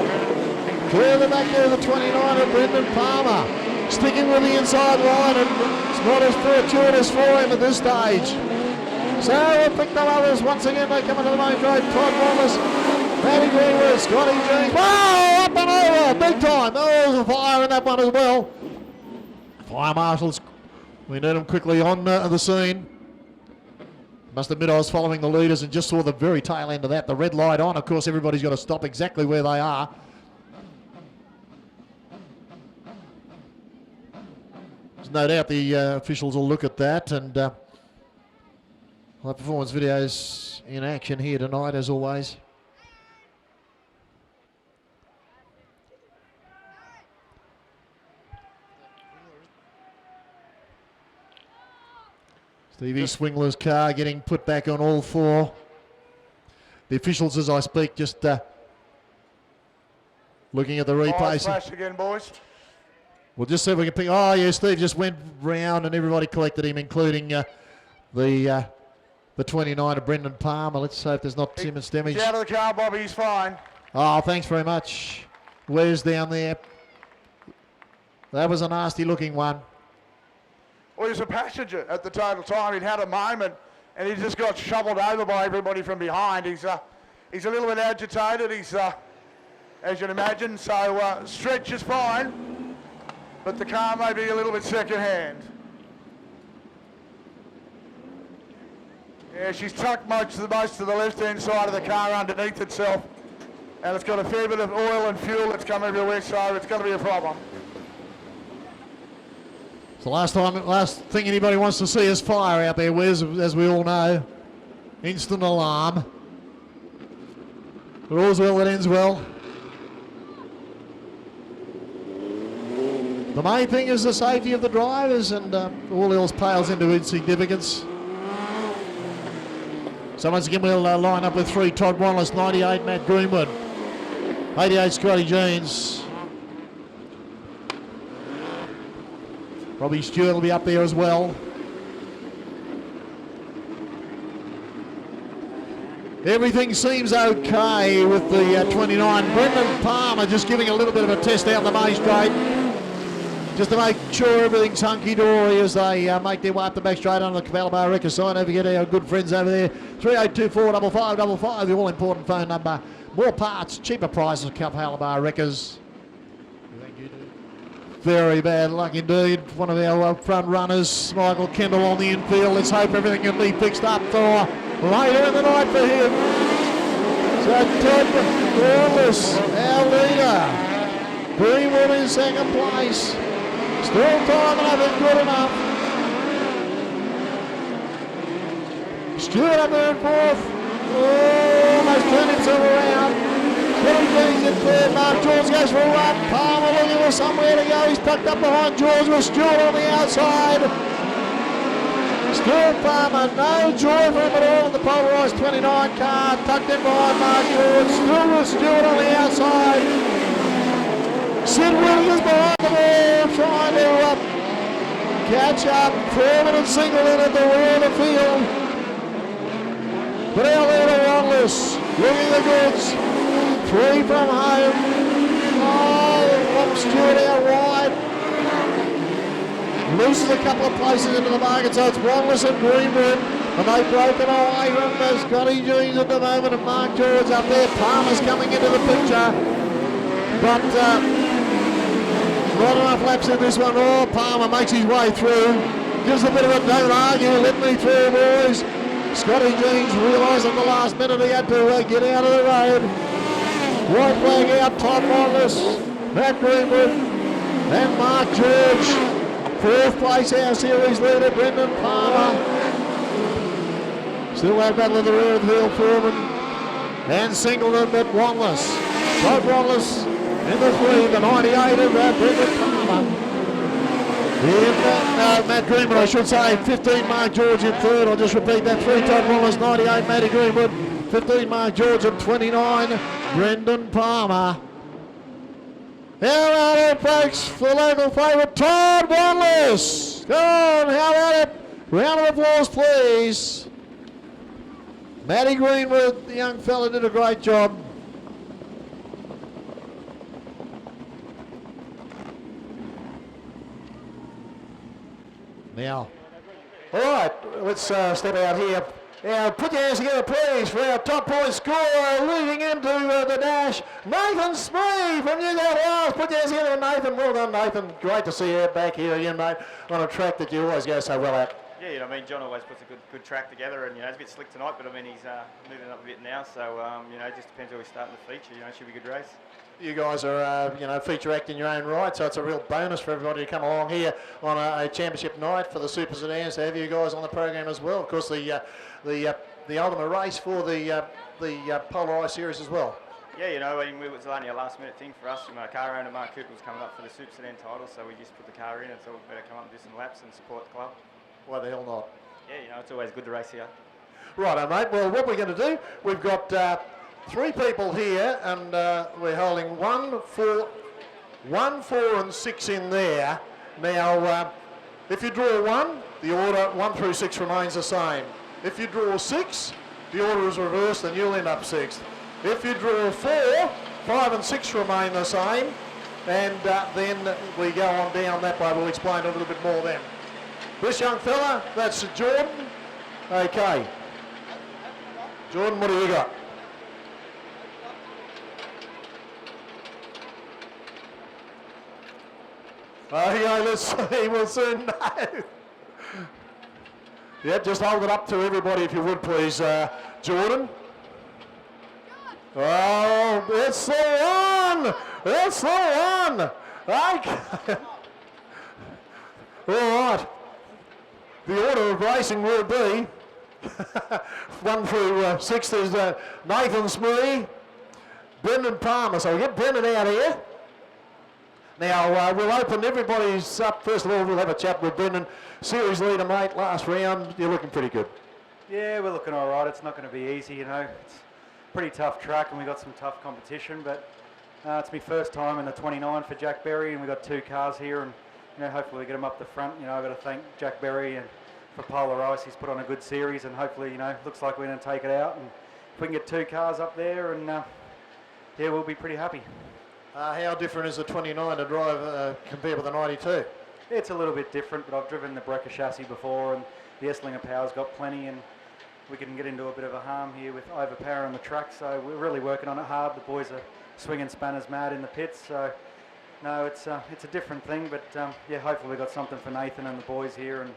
further back there, the 29 of Brendan Palmer, sticking with the inside line, and it's not as fortuitous for him at this stage. So we'll pick the others once again. They come into the main road. Todd Wallace, Matty Greenwood, Scotty Jean. Whoa, up and over, big time. Oh, there was a fire in that one as well. Fire marshals, we need them quickly on the scene. Must admit I was following the leaders and just saw the very tail end of that. The red light on. Of course, everybody's got to stop exactly where they are. There's no doubt the officials will look at that, and high performance videos in action here tonight as always. Stevie Swingler's car getting put back on all four. The officials, as I speak, just looking at the replay. Flash again, boys. We'll just see if we can pick. Oh, yeah, Steve just went round and everybody collected him, including the 29 of Brendan Palmer. Let's hope there's not too much damage. He's out of the car, Bobby. He's fine. Oh, thanks very much. Where's down there? That was a nasty looking one. Well, he was a passenger at the total time. He'd had a moment and he just got shoveled over by everybody from behind. He's a little bit agitated. He's, as you'd imagine, so stretch is fine, but the car may be a little bit second-hand. Yeah, she's tucked most to the left-hand side of the car underneath itself, and it's got a fair bit of oil and fuel that's come everywhere, so it's going to be a problem. It's the last thing anybody wants to see is fire out there, Wes, as we all know. Instant alarm. But all's well that ends well. The main thing is the safety of the drivers, and all else pales into insignificance. So once again we'll line up with 3 Todd Wanless, 98 Matt Greenwood, 88 Scotty Jeans. Robbie Stewart will be up there as well. Everything seems okay with the 29. Brendan Palmer just giving a little bit of a test out the May straight, just to make sure everything's hunky-dory as they make their way up the back straight under the Cavallo Wreckers sign. Don't forget our good friends over there, 3824 5555, the all-important phone number. More parts, cheaper prices, Cavallo Wreckers. Very bad luck indeed. One of our front runners, Michael Kendall, on the infield. Let's hope everything can be fixed up for later in the night for him. So Todd Wanless, our leader. Greenwood in second place. Still time enough, good enough. Stewart up there in fourth. Almost turned himself around. Jeans in third. Mark George goes for a run. Palmer looking for somewhere to go. He's tucked up behind George with Stewart on the outside. Stewart Palmer, no joy for him at all in the Polar Ice 29 car. Tucked in behind Mark George. Still with Stewart on the outside. Sid Williams behind the ball, trying to catch up. Foreman and Singleton at the rear of the field. But our leader, Wanless, looking the goods. 3 from home. Oh, Stewart out wide. Loses a couple of places into the market, so it's Wanless and Greenwood. And they've broken away from Scotty Jeans at the moment, and Mark George up there. Palmer's coming into the picture. But not enough laps in this one. Oh, Palmer makes his way through. Gives a bit of a don't argue, let me through, boys. Scotty Jeans realised at the last minute he had to get out of the road. White flag out, Todd Wanless, Matt Greenwood, and Mark George. 4th place, our series leader, Brendan Palmer. Still that battle in the rear of the field, Foreman and Singleton, but Wanless. Todd Wanless in the 3, the 98 of Brendan Palmer. Matt Greenwood, I should say, 15 Mark George in 3rd. I'll just repeat that, 3 Todd Wanless, 98 Matty Greenwood, 15 Mark George, and 29 Brendan Palmer. How about it, folks, for the local favourite, Todd Wanless. Go on, how about it? Round of applause, please. Matty Greenwood, the young fella, did a great job. Now, all right, let's step out here. Now, put your hands together, please, for our top point scorer leading into the dash, Nathan Smee from New South Wales. Put your hands together, Nathan. Well done, Nathan. Great to see you back here again, mate, on a track that you always go so well at. Yeah, you know, I mean, John always puts a good track together, and, you know, it's a bit slick tonight, but, I mean, he's moving up a bit now, so, you know, it just depends where we start in the feature. You know, it should be a good race. You guys are, you know, feature act in your own right, so it's a real bonus for everybody to come along here on a championship night for the Super Sedans to have you guys on the program as well. Of course, the ultimate race for the Polar Ice Series as well. Yeah, you know, it was only a last-minute thing for us. My car owner, Mark Cooper, was coming up for the Super Sedan title, so we just put the car in and thought we'd better come up and do some laps and support the club. Why the hell not? Yeah, you know, it's always good to race here. Righto, mate. Well, what we're going to do, we've got 3 people here, and we're holding 1, 4, and 6 in there. Now, if you draw 1, the order 1 through 6 remains the same. If you draw 6, the order is reversed and you'll end up 6th. If you draw 4, 5 and 6 remain the same, and then we go on down that way. We'll explain a little bit more then. This young fella, that's Jordan. Okay. Jordan, what do you got? Okay, let's see. We'll soon know. Yep, just hold it up to everybody if you would, please, Jordan. Oh, it's the one! It's the one! Okay. All right. The order of racing will be 1 through 6 is Nathan Smee, Brendan Palmer. So we'll get Brendan out here. Now, we'll open everybody's up. First of all, we'll have a chat with Brendan. Series leader, mate, last round. You're looking pretty good. Yeah, we're looking all right. It's not going to be easy, you know. It's a pretty tough track and we've got some tough competition, but it's my first time in the 29 for Jack Berry, and we've got 2 cars here, and you know, hopefully we get them up the front. You know, I've got to thank Jack Berry and for Polar Ice. He's put on a good series, and hopefully, you know, looks like we're going to take it out, and if we can get 2 cars up there, and yeah, we'll be pretty happy. How different is the 29 to drive compared with the 92? It's a little bit different, but I've driven the Brecker chassis before, and the Esslinger power's got plenty, and we can get into a bit of a harm here with overpowering the track, so we're really working on it hard. The boys are swinging spanners mad in the pits, so no, it's a different thing, but yeah, hopefully we've got something for Nathan and the boys here, and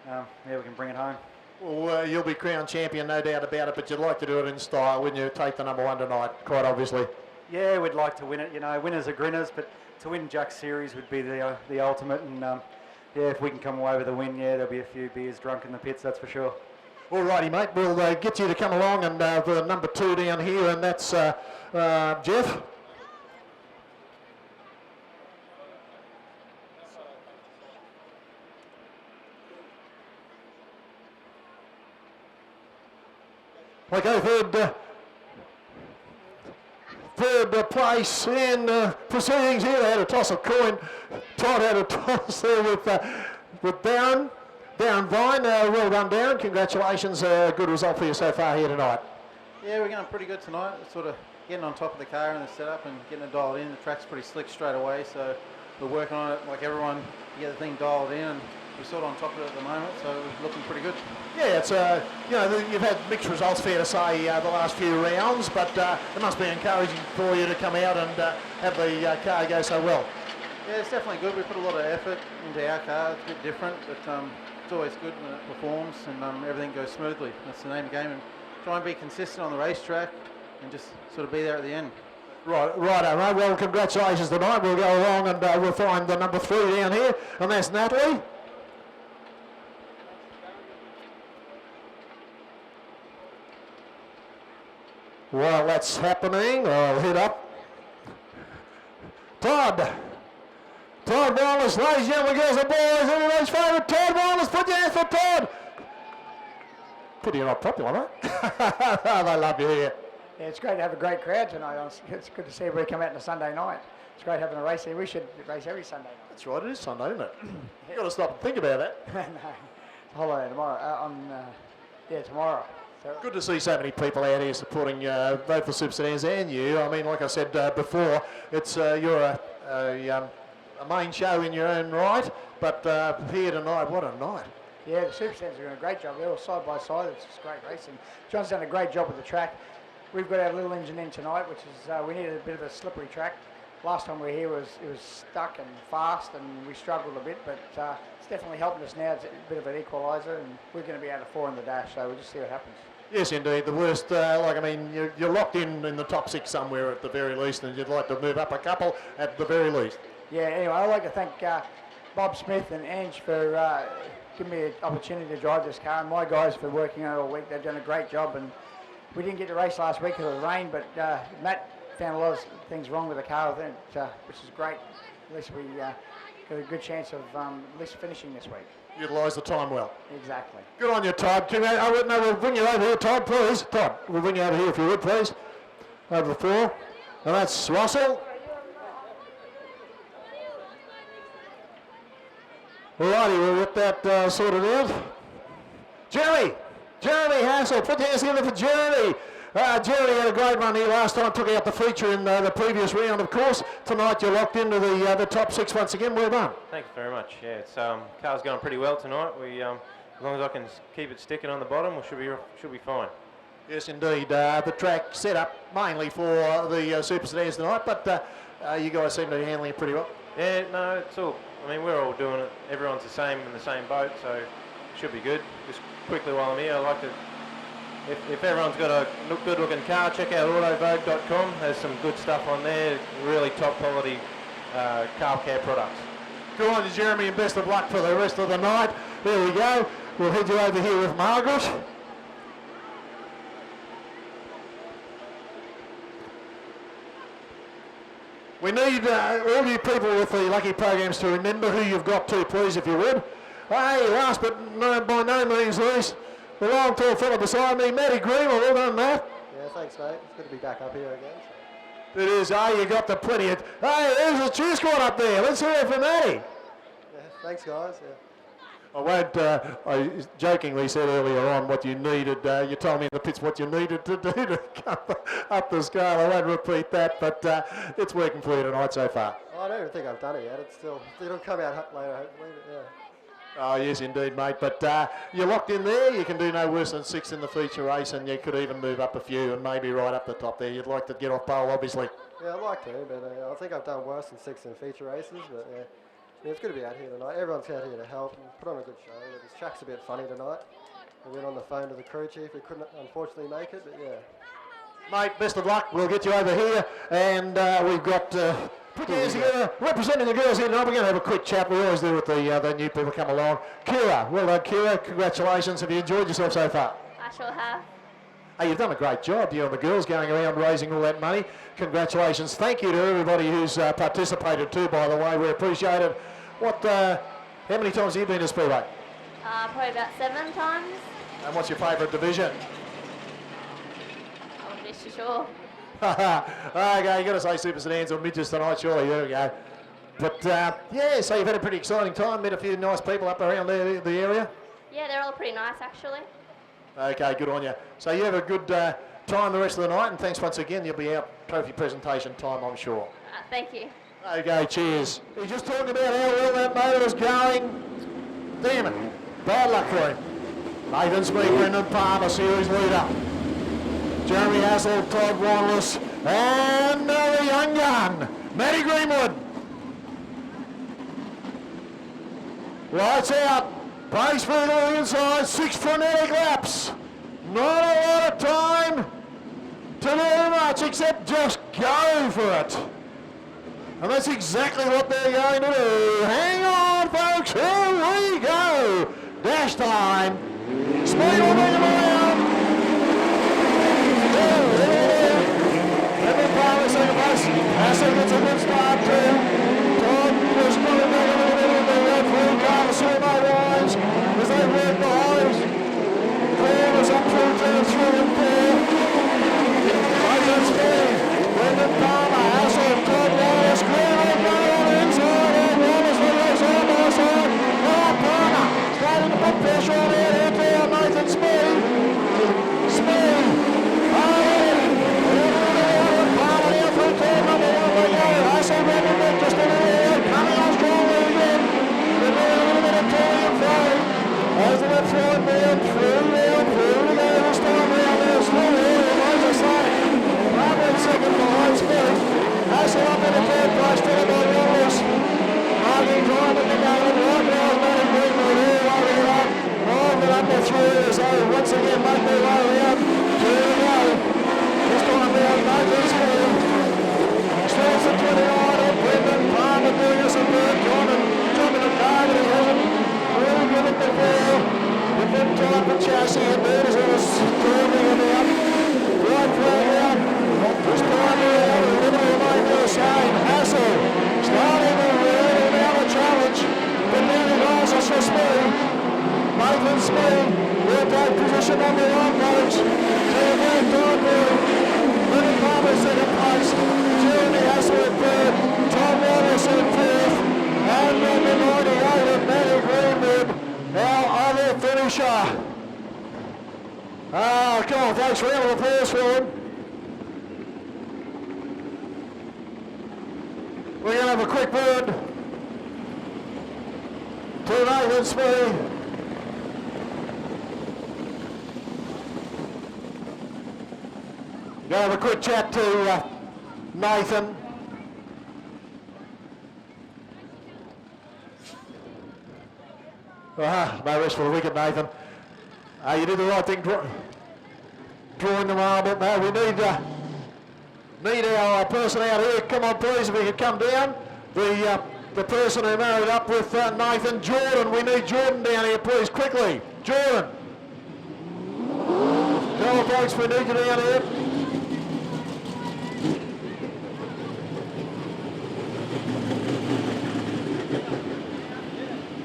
yeah, we can bring it home. Well, you'll be crowned champion, no doubt about it, but you'd like to do it in style, wouldn't you? Take the number 1 tonight, quite obviously. Yeah, we'd like to win it. You know, winners are grinners, but to win Jack's series would be the ultimate. And yeah, if we can come away with a win, yeah, there'll be a few beers drunk in the pits, that's for sure. Alrighty, mate. We'll get you to come along, and the number 2 down here, and that's Jeff. Okay, third place in proceedings here. They had a toss of coin. Todd had a toss there with Darren Vine. Well done, Darren. Congratulations. Good result for you so far here tonight. Yeah, we're going pretty good tonight. We're sort of getting on top of the car and the setup and getting it dialed in. The track's pretty slick straight away, so we're working on it like everyone to get the thing dialed in, and we're sort of on top of it at the moment, so we're looking pretty good. Yeah, it's you know, you've had mixed results, fair to say, the last few rounds, but it must be encouraging for you to come out and have the car go so well. Yeah, it's definitely good. We put a lot of effort into our car. It's a bit different, but it's always good when it performs and everything goes smoothly. That's the name of the game, and try and be consistent on the racetrack and just sort of be there at the end. Righto, mate. Well, congratulations tonight. We'll go along and we'll find the number 3 down here, and that's Natalie. While that's happening, I'll hit up Todd Wallace, ladies and gentlemen, girls and boys, everybody's favourite Todd Wallace. Put your hands for Todd. Pity you're not popular, mate. They love you here. Yeah, it's great to have a great crowd tonight. It's good to see everybody come out on a Sunday night. It's great having a race here. We should race every Sunday night. That's right, it is Sunday, isn't it? You've got to stop and think about that. No, it's a holiday tomorrow. Tomorrow. So good to see so many people out here supporting both the Super Sedans and you. I mean, like I said before, it's you're a main show in your own right, but here tonight, what a night. Yeah, the Super Sedans are doing a great job. They're all side by side. It's just great racing. John's done a great job with the track. We've got our little engine in tonight, which is we needed a bit of a slippery track. Last time we were here it was stuck and fast, and we struggled a bit, but it's definitely helping us now. It's a bit of an equaliser, and we're going to be able to 4 in the dash, so we'll just see what happens. Yes, indeed. The worst, you're locked in the top 6 somewhere at the very least, and you'd like to move up a couple at the very least. Yeah, anyway, I'd like to thank Bob Smith and Ange for giving me an opportunity to drive this car, and my guys for working on it all week. They've done a great job, and we didn't get to race last week because of the rain, but Matt found a lot of things wrong with the car, which is great. At least we got a good chance of at least finishing this week. Utilise the time well. Exactly. Good on you, Todd. We'll bring you over here, Todd, please. Todd, we'll bring you over here if you would, please. Over the floor. And that's Russell. Alrighty, we'll get that sorted out. Jeremy Hassel, put your hands together for Jeremy. Jeremy had a great run here last time, took out the feature in the previous round, of course. Tonight you're locked into the top 6 once again. Well done. Thanks very much. Yeah, it's car's going pretty well tonight. We as long as I can keep it sticking on the bottom, we should be fine. Yes, indeed. The track set up mainly for the Super Sedans tonight, but you guys seem to be handling it pretty well. Yeah, no, it's all. I mean, we're all doing it. Everyone's the same in the same boat, so it should be good. Just quickly while I'm here, I like to. If everyone's got a good-looking car, check out autovogue.com. There's some good stuff on there. Really top-quality car care products. Good on you, Jeremy, and best of luck for the rest of the night. There we go. We'll head you over here with Margaret. We need all you people with the lucky programs to remember who you've got to, please, if you would. Hey, last but by no means least, the long tall fella beside me, Matty Green. Well done, Matt. Yeah, thanks, mate. It's good to be back up here again. It is. You got the plenty of. Hey, there's a cheer squad up there. Let's hear it for Matty. Yeah, thanks, guys. Yeah. I won't, I jokingly said earlier on what you needed, you told me in the pits what you needed to do to come up the scale. I won't repeat that, but it's working for you tonight so far. I don't even think I've done it yet. It'll come out later, hopefully, but yeah. Oh, yes, indeed, mate. But you're locked in there. You can do no worse than 6th in the feature race, and you could even move up a few and maybe right up the top there. You'd like to get off pole, obviously. Yeah, I'd like to, but I think I've done worse than 6th in feature races, but yeah. Yeah, it's good to be out here tonight. Everyone's out here to help and put on a good show. The track's a bit funny tonight. We went on the phone to the crew chief. We couldn't unfortunately make it, but yeah. Mate, best of luck. We'll get you over here. And we've got put your hands together. Representing the girls here tonight, we're going to have a quick chat. We always do with the new people come along. Kira, well done, Kira. Congratulations. Have you enjoyed yourself so far? I sure have. Hey, you've done a great job, you and the girls, going around raising all that money. Congratulations. Thank you to everybody who's participated too, by the way. We appreciate it. How many times have you been to Speedway? Probably about 7 times. And what's your favourite division? I'm not too sure. Okay, you got to say Super Sedans or Midgets tonight, surely. There we go. But yeah, so you've had a pretty exciting time, met a few nice people up around there, the area? Yeah, they're all pretty nice actually. Okay, good on you. So you have a good time the rest of the night, and thanks once again. You'll be out trophy presentation time, I'm sure. Thank you. Okay, cheers. He's just talking about how well that motor is going. Damn it. Bad luck for him. Nathan Speed, Brendan Palmer, series leader. Jeremy Hassel, Todd Wanless, and the young gun, Matty Greenwood. Lights out. Pace speed on the inside, 6 frenetic laps. Not a lot of time to do much except just go for it. And that's exactly what they're going to do. Hang on, folks. Here we go. Dash time. Speed will bring them around. Kevin Palmer, second place. Hassel gets a good start too. Todd was coming back a little bit in the red blue car. The Sumo lines as they work behind. Corners up through turn 3 and 4. Nathan Speed. Brendan Palmer, Hassel, Todd Wallace, Greenwood going on the inside, and Wallace will go side by side. Palmer starting to put pressure on there, here Nathan Speed. Speed, Palmer now through turn number 1 we go. Hassel, Brendan, just come on, folks. Round of applause for him. We're going to have a quick word to Nathan Smee. Going to have a quick chat to Nathan. No rest for the wicked, Nathan. You did the right thing drawing the marble. Now we need our person out here. Come on, please, if we could come down. The person who married up with Nathan, Jordan. We need Jordan down here, please, quickly. Jordan. Come on, folks, we need you down here.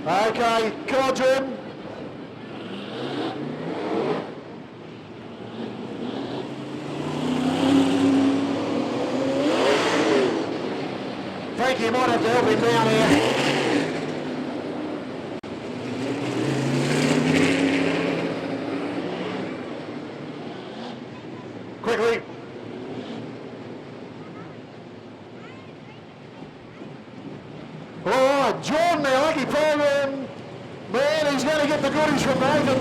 Okay, come on, Jordan. Frankie, you might have to help him down here. Quickly. All right, Jordan, our lucky program man, he's going to get the goodies from Nathan.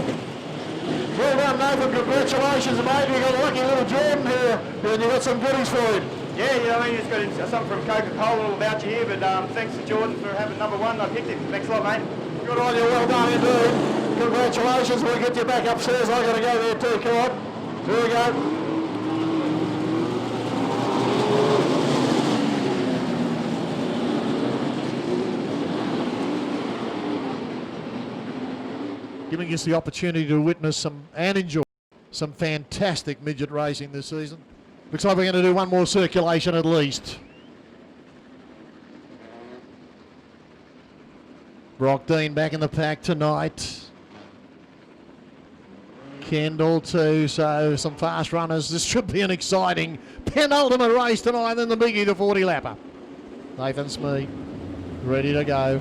Well done, Nathan. Congratulations, mate. You've got a lucky little Jordan here, and you've got some goodies for him. Yeah, you know, he's got something from Coca-Cola all about you here, but thanks to Jordan for having number one. I picked him. Thanks a lot, mate. Good on you. Well done, indeed. Congratulations. We'll get you back upstairs. I've got to go there too. Come on. Here we go. Giving us the opportunity to witness and enjoy some fantastic midget racing this season. Looks like we're going to do one more circulation at least. Brock Dean back in the pack tonight. Kendall too, so some fast runners. This should be an exciting penultimate race tonight, then the biggie, the 40 lapper. Nathan Smee, ready to go.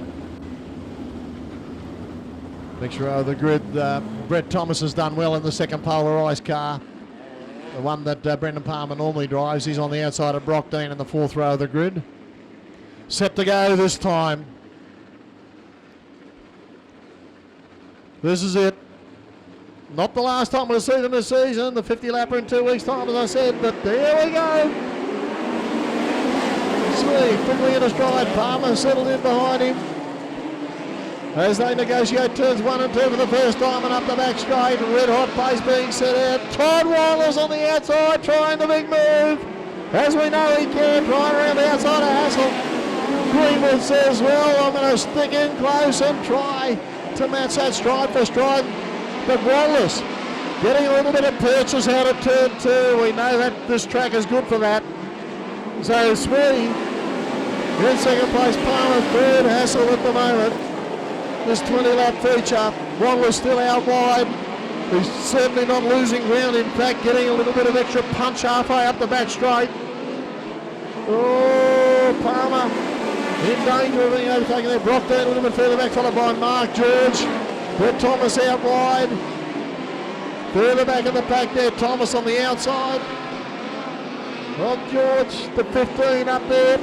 Mixture of the grid. Brett Thomas has done well in the second Polar Ice car. The one that Brendan Palmer normally drives. He's on the outside of Brock Dean in the fourth row of the grid. Set to go this time. This is it. Not the last time we'll see them this season. The 50 lapper in 2 weeks' time, as I said. But there we go. Smee quickly in a stride. Palmer settled in behind him as they negotiate turns 1 and 2 for the first time, and up the back straight. Red hot pace being set out. Todd Wallace on the outside trying the big move, as we know he can, trying around the outside of Hassel. Greenwood says, well, I'm going to stick in close and try to match that stride for stride. But Wallace getting a little bit of purchase out of turn 2. We know that this track is good for that. So Smee in second place, Palmer third, Hassel at the moment. This 20-lap feature, Wallace still out wide. He's certainly not losing ground. In fact, getting a little bit of extra punch halfway up the back straight. Oh, Palmer in danger of being overtaken there. Brock down a little bit further back, followed by Mark George. Brett Thomas out wide. Further back in the pack there, Thomas on the outside. Well, George, the 15 up there.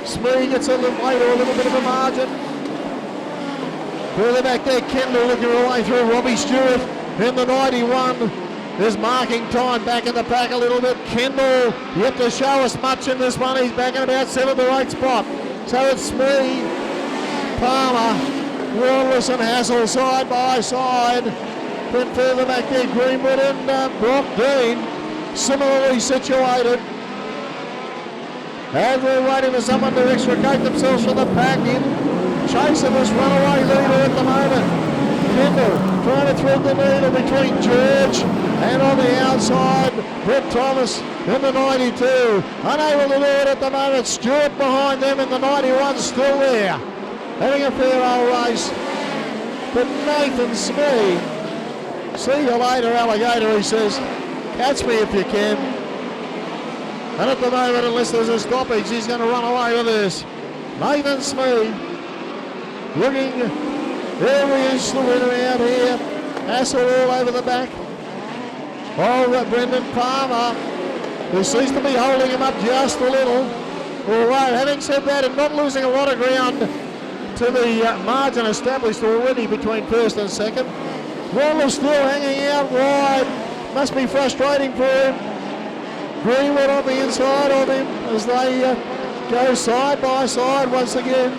Smee gets a little later, a little bit of a margin. Further back there, Kendall looking her way through. Robbie Stewart in the 91. There's marking time back in the pack a little bit. Kendall yet to show us much in this one. He's back in about 7th or 8th spot. So it's Smee, Palmer, Wallace and Hassel side by side. Then further back there, Greenwood and Brock Dean similarly situated. And we're waiting for someone to extricate themselves from the pack in. Chase of this runaway leader at the moment. Kendall trying to thread the needle between George and on the outside, Brett Thomas in the 92. Unable to do it at the moment. Stewart behind them in the 91, still there. Having a fair old race. But Nathan Smee, see you later, alligator, he says. Catch me if you can. And at the moment, unless there's a stoppage, he's going to run away with this. Nathan Smee. Looking, there he is, the winner out here. Hassel all over the back. Oh, Brendan Palmer, who seems to be holding him up just a little. Although, having said that, and not losing a lot of ground to the margin established already between first and second. Wallace still hanging out wide. Must be frustrating for him. Greenwood on the inside of him as they go side by side once again.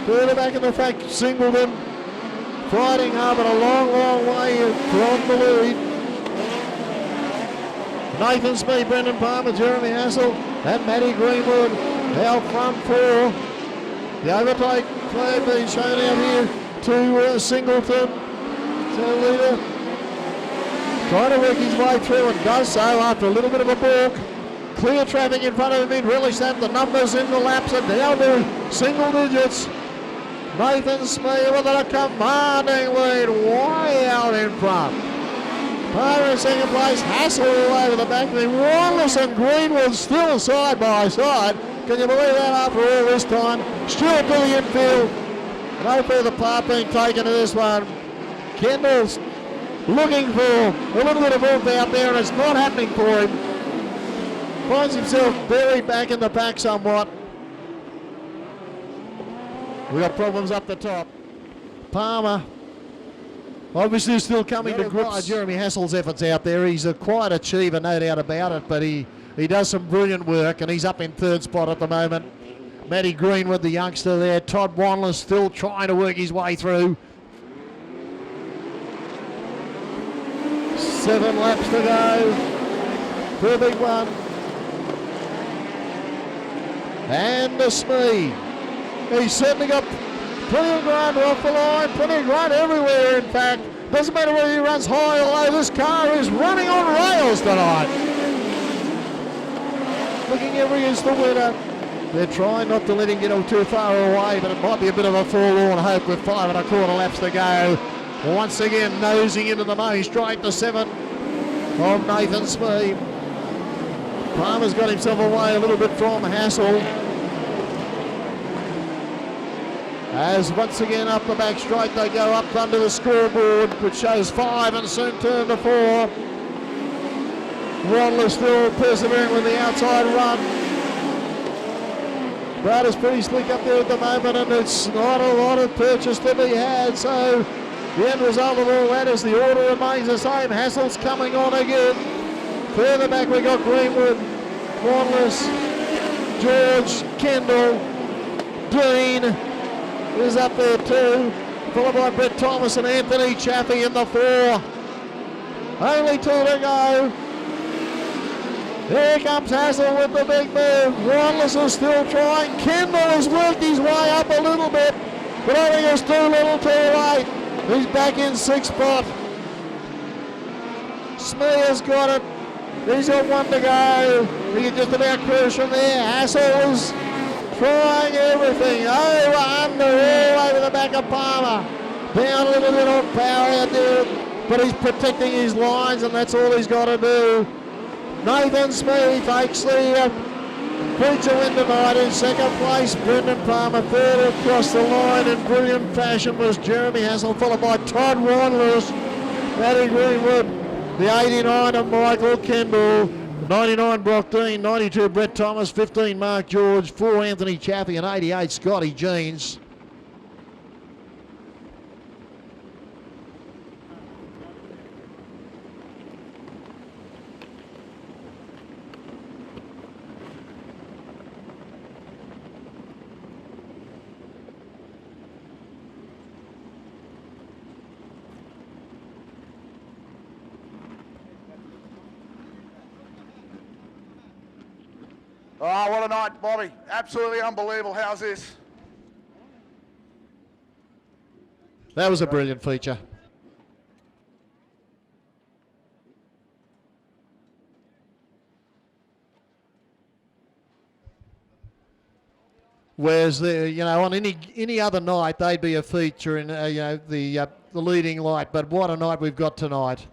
Further back in the pack, Singleton fighting hard, but a long, long way from the lead. Nathan Speed, Brendan Palmer, Jeremy Hassel, and Matty Greenwood out front four. The overtake flag being shown out here to Singleton. So leader trying to work his way through and does so after a little bit of a balk. Clear traffic in front of him, he'd relish that. The numbers in the laps are down to single digits. Nathan Speed with a commanding lead way out in front. Palmer in second place, Hassel all over the back of him. Wallace and Greenwood still side by side. Can you believe that after all this time? Stewart to the infield. No further part being taken to this one. Kendall's looking for a little bit of oomph out there and it's not happening for him. Finds himself buried back in the pack somewhat. We got problems up the top. Palmer obviously still coming to grips. Jeremy Hassel's efforts out there. He's a quiet achiever, no doubt about it, but he does some brilliant work and he's up in third spot at the moment. Matty Greenwood, the youngster there. Todd Wanless still trying to work his way through. 7 laps to go for a big one. And the speed. He's certainly got plenty of ground off the line, plenty of ground everywhere in fact. Doesn't matter whether he runs high or low, this car is running on rails tonight. Looking ever against the winner. They're trying not to let him get too far away, but it might be a bit of a forlorn hope with 5 1/4 laps to go. Once again, nosing into the main straight to 7 of Nathan Speed. Palmer's got himself away a little bit from Hassel. As once again up the back straight they go up under the scoreboard, which shows 5 and soon turn to 4. Waddler still persevering with the outside run. Brad is pretty slick up there at the moment and it's not a lot of purchase to be had, so the end result of all that is the order remains the same. Hassel's coming on again. Further back we got Greenwood, Wanless, George, Kendall, Dean is up there too, followed by Brett Thomas and Anthony Chaffee in the 4. Only 2 to go. Here comes Hassel with the big move. Wanless is still trying. Kendall has worked his way up a little bit, but I think it's too little too late. He's back in 6th spot. Smear's got it. He's got 1 to go. He can just about cruise from there. Hassel's trying everything. Over, under, all over the back of Palmer. Down a little bit on power out there, but he's protecting his lines and that's all he's got to do. Nathan Speed takes the feature win tonight in 2nd place. Brendan Palmer 3rd across the line in brilliant fashion was Jeremy Hassel, followed by Todd Wanless, Matty Greenwood, the 89 of Michael Kendall, 99 Brock Dean, 92 Brett Thomas, 15 Mark George, 4 Anthony Chaffee and 88 Scotty Jeans. Oh, what a night, Bobby. Absolutely unbelievable. How's this? That was a brilliant feature. Whereas on any other night they'd be a feature in the leading light, but what a night we've got tonight.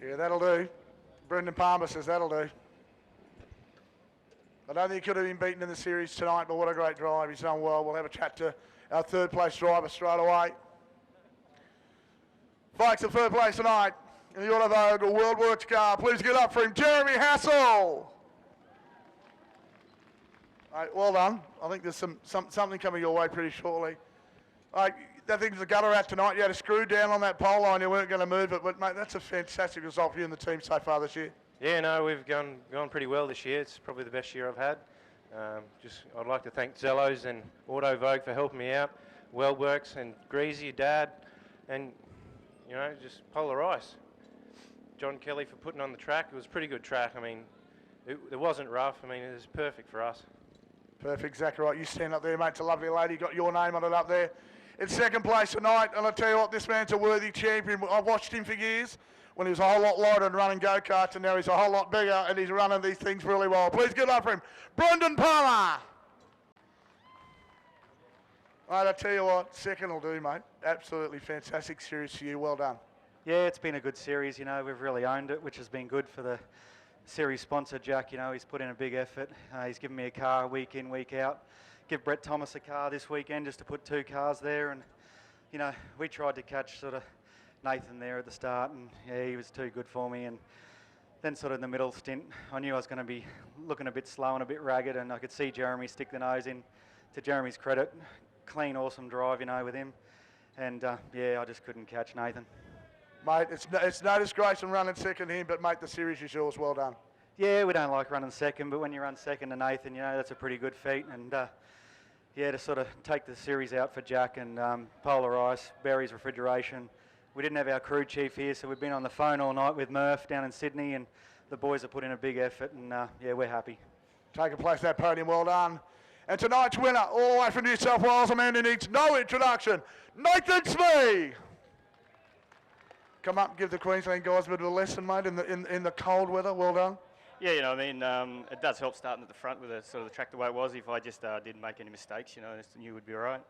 Yeah, that'll do. Brendan Palmer says that'll do. I don't think he could have been beaten in the series tonight, but what a great drive. He's done well. We'll have a chat to our 3rd place driver straight away. Folks, the 3rd place tonight, in the Autovogue World Works car. Please get up for him, Jeremy Hassel. Right, well done. I think there's something coming your way pretty shortly. That thing's a gutter out tonight. You had a screw down on that pole line. You weren't going to move it, but mate, that's a fantastic result for you and the team so far this year. Yeah, no, we've gone pretty well this year. It's probably the best year I've had. I'd like to thank Zellos and Autovogue for helping me out, Weldworks and Greasy, Dad, and just Polar Ice. John Kelly for putting on the track. It was a pretty good track. I mean, it wasn't rough. I mean, it was perfect for us. Perfect, exactly right. You stand up there, mate. It's a lovely lady. Got your name on it up there. In second place tonight, and I'll tell you what, this man's a worthy champion. I've watched him for years when he was a whole lot lighter and running go-karts, and now he's a whole lot bigger, and he's running these things really well. Please get up for him, Brendan Palmer. Mate, I tell you what, second will do, mate. Absolutely fantastic series for you. Well done. Yeah, it's been a good series. We've really owned it, which has been good for the series sponsor, Jack. He's put in a big effort. He's given me a car week in, week out. Give Brett Thomas a car this weekend just to put 2 cars there. And, we tried to catch sort of Nathan there at the start, and yeah, he was too good for me. And then sort of in the middle stint, I knew I was going to be looking a bit slow and a bit ragged, and I could see Jeremy stick the nose in. To Jeremy's credit, clean, awesome drive, with him. And yeah, I just couldn't catch Nathan. Mate, it's no disgrace in running second here, but mate, the series is yours. Well done. Yeah, we don't like running second, but when you run second to Nathan, that's a pretty good feat. And yeah, to sort of take the series out for Jack and Polar Ice, Barry's Refrigeration. We didn't have our crew chief here, so we've been on the phone all night with Murph down in Sydney, and the boys have put in a big effort, and yeah, we're happy. Taking place at that podium, well done. And tonight's winner, all the way from New South Wales, a man who needs no introduction, Nathan Smee. Come up and give the Queensland guys a bit of a lesson, mate, in the cold weather. Well done. Yeah, it does help starting at the front with the track the way it was. If I just didn't make any mistakes, I just knew we'd be all right.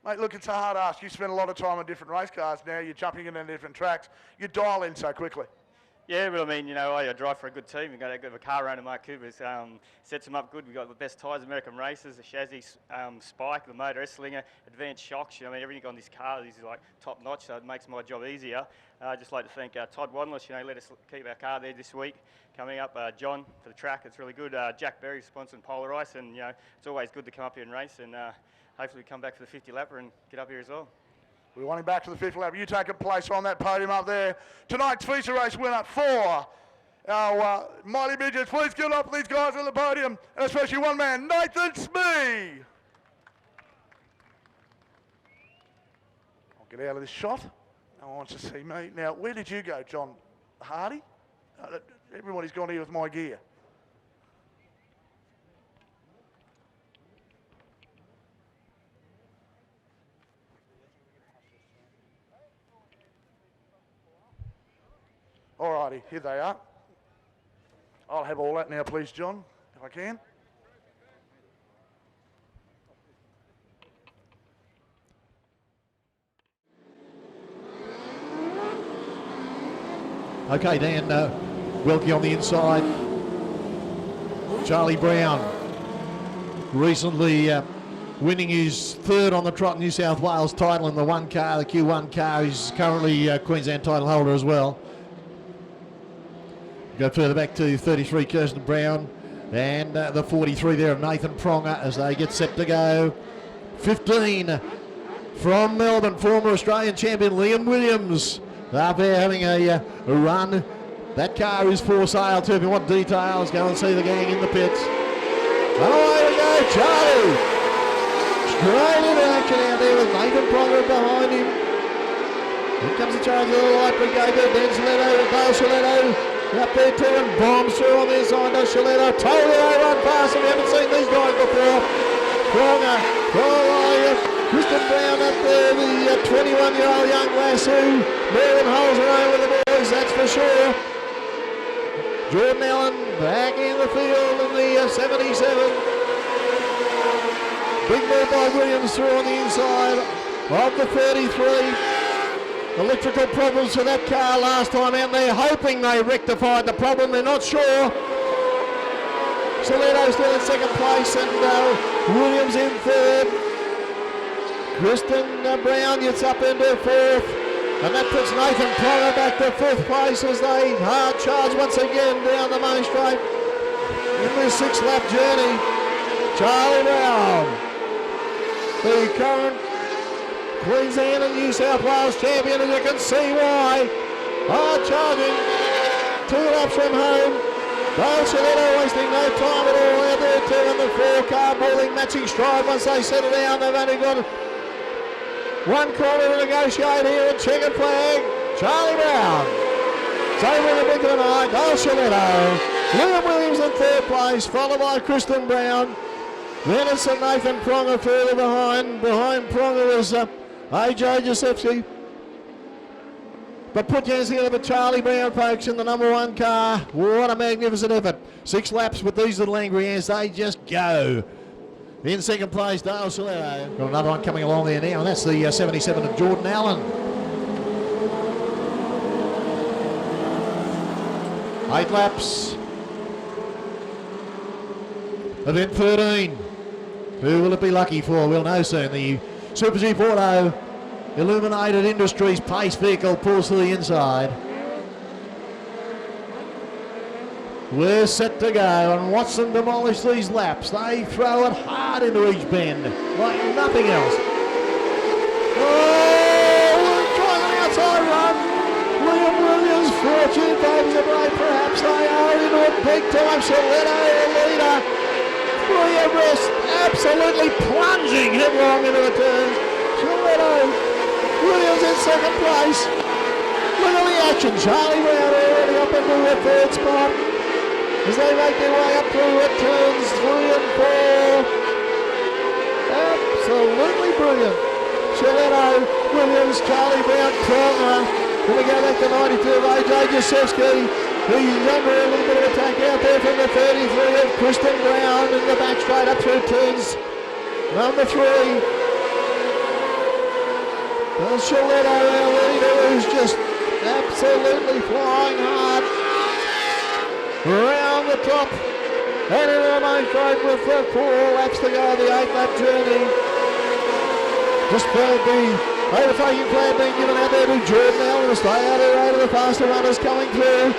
Mate, look, it's a hard ask. You spend a lot of time on different race cars now. You're jumping in on different tracks. You dial in so quickly. Yeah, but I drive for a good team. We've got a car owner, Mark Cooper, sets them up good. We've got the best tyres, American Racers, the chassis spike, the motor S-Slinger, advanced shocks. Everything on this car is like top notch, so it makes my job easier. I'd just like to thank Todd Wadlish, let us keep our car there this week. Coming up, John for the track, it's really good. Jack Berry sponsoring Polar Ice, and it's always good to come up here and race, and hopefully we come back for the 50 lapper and get up here as well. We want him back to the 5th lap. You take a place on that podium up there. Tonight's feature race winner for our Mighty Midgets. Please get up these guys on the podium, and especially one man, Nathan Smee. I'll get out of this shot. No one wants to see me. Now, where did you go, John Hardy? Everybody's gone here with my gear. Alrighty, here they are. I'll have all that now, please, John, if I can. Okay, Dan, Wilkie on the inside. Charlie Brown recently winning his 3rd on the Trot New South Wales title in the one car, the Q1 car. He's currently Queensland title holder as well. Go further back to 33, Kirsten Brown, and the 43 there of Nathan Pronger as they get set to go. 15 from Melbourne, former Australian champion Liam Williams. Up there having a run. That car is for sale too. If you want details, go and see the gang in the pits. Oh, here we go, Charlie. Straight into action out there with Nathan Pronger behind him. Here comes the charge of the light brigade there. Ben Soletto, Dale Soletto. Up there too, and bombs through on the inside. Does Soletto. Totally they run past him. We haven't seen these guys before. Pronger, Kristen Brown up there, the 21-year-old young lass who more than holds her own with the boys, that's for sure. Jordan Allen back in the field in the 77. Big move by Williams through on the inside of the 33. Electrical problems for that car last time out. They're hoping they rectified the problem. They're not sure. Soletto still in second place and Williams in 3rd. Kristen Brown gets up into 4th. And that puts Nathan Pronger back to 5th place as they hard charge once again down the main straight in this 6-lap journey. Charlie Brown, the current Queensland and New South Wales champion, and you can see why. Hard charging, 2 laps from home. Dale Shalito wasting no time at all out there too, and the 4-car balling matching stride once they settle down. They've only got 1 corner to negotiate here at checkered flag. Charlie Brown. It's over in the big tonight. Dale Shalito. Liam Williams in 3rd place, followed by Kristen Brown. Then it's Nathan Pronger further behind. Behind Pronger is AJ Josefsky. But put your hands together for Charlie Brown, folks, in the number 1 car. What a magnificent effort. 6 laps with these little angry hands. They just go. In 2nd place, Dale Shalito. Got another one coming along there now, and that's the 77 of Jordan Allen. 8 laps. Event 13. Who will it be lucky for? We'll know soon. The Super Jeep Auto Illuminated Industries pace vehicle pulls to the inside. We're set to go, and Watson demolish these laps. They throw it hard into each bend, like nothing else. Oh, trying an outside run. Liam Williams, fortune favors a break, perhaps. They are into it big time. Shalito, the leader. 3 abreast, absolutely plunging headlong into the turns. Shalito, Williams in 2nd place. Look at the action. Charlie Brown already up into the 3rd spot as they make their way up through it, turns 3 and 4. Absolutely brilliant. Shalito, Williams, Charlie Brown, Pronger. Then we go back to 92 of AJ Josefsky. He's under a little bit of attack out there from the 33 of Kristen Brown in the back straight up through turns. Number 3. Well, Shalito, our leader, who's just absolutely flying hard around the top and into the main straight with 4 laps to go, the 8-lap journey. Just the overtaking flag being given out there to Jordan Allen to stay out here over the faster runners coming through.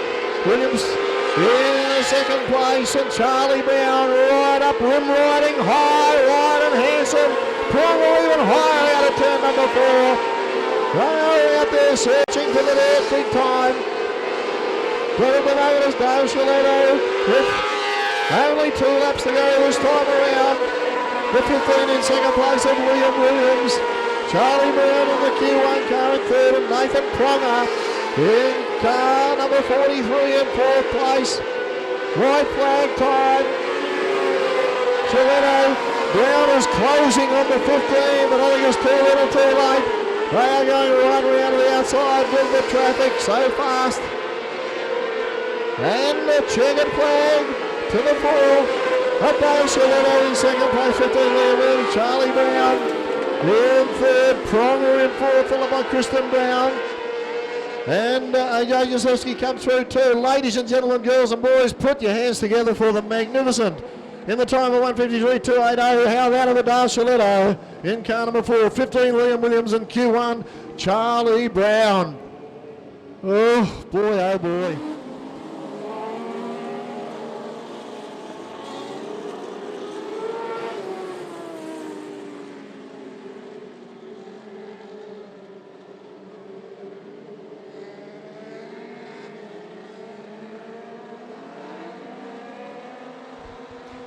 Williams in 2nd place, and Charlie Brown right up, rim riding high, wide and handsome. Pronger even higher out of turn number 4. They are out there searching for the dirt big time. But it went over to Dale Shalito with only 2 laps to go this time around. The 15 in 2nd place of Liam Williams. Charlie Brown in the Q1 car in 3rd, and Nathan Pronger in car number 43 in 4th place. White flag time. Shalito, Brown is closing on the 15, but I think it's too little too late. They are going to run around to the outside with the traffic so fast. And the checkered flag to the 4. Up by Shalito in 2nd place, 15 there with Charlie Brown in 3rd, Pronger in 4th, followed by Kristen Brown. And AJ Josefsky comes through too. Ladies and gentlemen, girls and boys, put your hands together for the magnificent, in the time of 1:53.280, how that of a Dale Shalito in car number 4, 15 Liam Williams, and Q1 Charlie Brown. Oh boy, oh boy.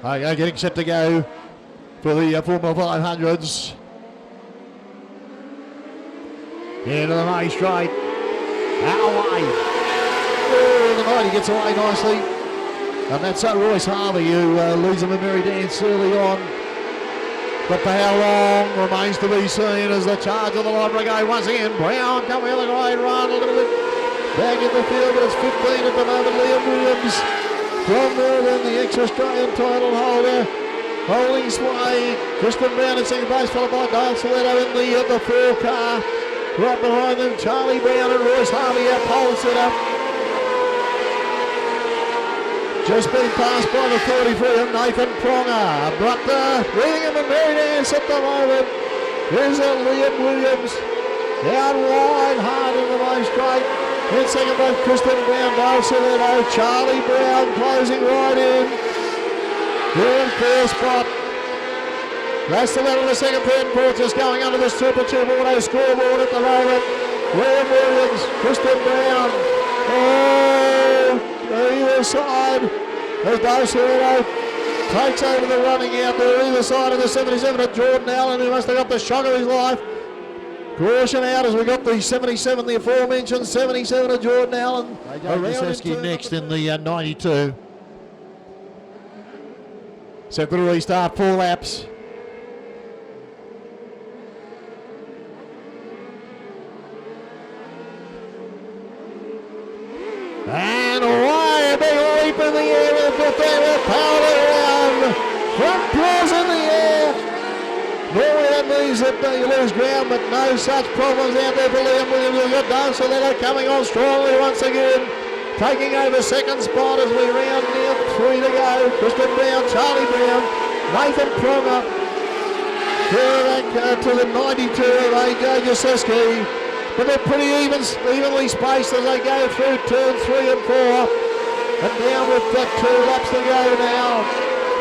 Okay, getting set to go for the Formula 500s. Into the main straight. Out away. Oh, the 90 gets away nicely. And that's Royce Harvey who leads them a merry dance early on. But for how long remains to be seen as the charge of the line brigade once again. Brown coming on the great run, a little bit back in the field, but it's 15 at the moment. Liam Williams from there, then the ex-Australian title holder holding sway. Kristen Brown in 2nd place, followed by Dale Shalito in the 4 car. Right behind them, Charlie Brown and Royce Harvey, our pole setter. Just been passed by the 43 of Nathan Pronger. But leading in the merry dance at the moment is Liam Williams. Out wide, hard in the main straight. In second both Kristen Brown, Dale Soletto, Charlie Brown closing right in. Here in first spot. That's the level of the second, third, and fourth, just going under the Super Tube Auto scoreboard at the moment. William Williams, Kristen Brown. Oh, either side as Dale Soletto takes over the running out there either side of the 77 of Jordan Allen, who must have got the shock of his life. Caution out as we got the 77, the aforementioned 77 of Jordan Allen. Around next in the 92. Set the restart, 4 laps. And away, a big leap in the air with 15 with power around. Front claws in the air. Normally that means that you lose ground, but no such problems out there for Liam Williams. We've got Dan Soletto coming on strongly once again. Taking over second spot as we round down 3 to go. Kristen Brown, Charlie Brown, Nathan Pronger. Back to the 92 of AJ Jaseski. But they're pretty evenly spaced as they go through turn 3 and 4. And down with 2 laps to go now.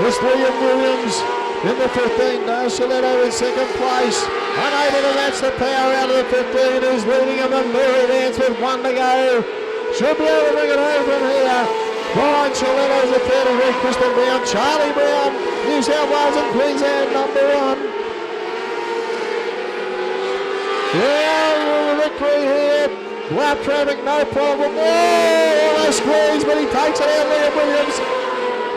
It's Liam Williams in the 15. Dale Soletto in second place. Unable to match the power out of the 15. Who's leading him a merry dance with 1 to go. Should be able to bring it home from here. Brian Soletto's the 33. Kristen Brown, Charlie Brown, New South Wales and Queensland number 1. Yeah, victory here. Lap traffic, no problem. Oh, a squeeze, but he takes it out, Liam Williams.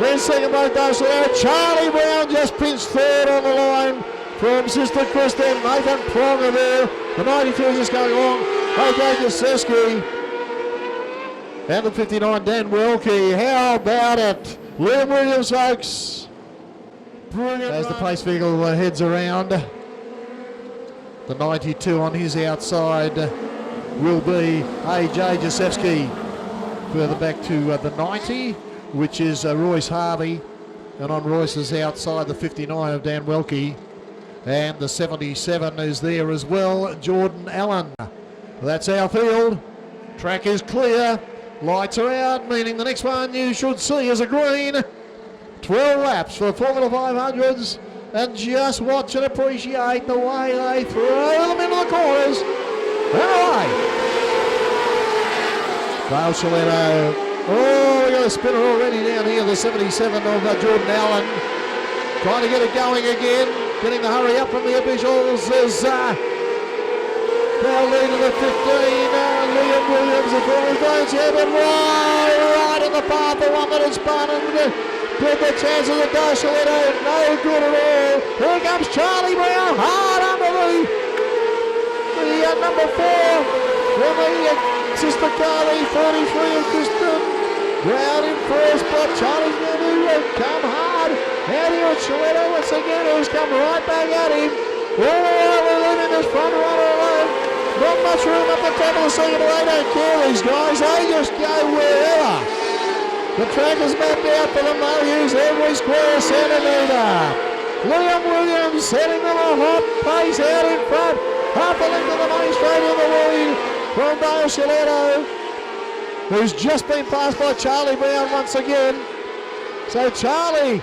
Then second both Dale Soletto. Charlie Brown just pinched third on the line from Sister Kristen. Nathan Pronger there. The 92 is just going along. AJ Jaseski. And the 59, Dan Wilkie. How about it? Liam Williams, folks. Brilliant. As the pace vehicle heads around. The 92 on his outside will be AJ Jasewski. Further back to the 90, which is Royce Harvey. And on Royce's outside, the 59 of Dan Welke. And the 77 is there as well, Jordan Allen. That's our field. Track is clear. Lights are out, meaning the next one you should see is a green. 12 laps for Formula 500s. And just watch and appreciate the way they throw them into the corners. And away. Dale Soletto. Oh, we got a spinner already down here, the 77 of Jordan Allen. Trying to get it going again. Getting the hurry up from the officials as now leading the 15. Liam Williams, the corners don't have it right in the path, the one that has spun and good the chances of Dale Soletto, no good at all. Here comes Charlie Brown, hard under the number 4 from the Sister Carly, 43 of Kristen Brown in first spot. Charlie's going to come hard. Out here at Soletto once again, who's come right back at him. All the way we're leaving this front runner alone. Not much room up the top of the second, they don't care, these guys. They just go wherever. The track is mapped out for them. They'll use every square centimetre. Liam Williams setting them a hot pace out in front. Half a length of the main straight in the lead from Dale Soletto, who's just been passed by Charlie Brown once again. So Charlie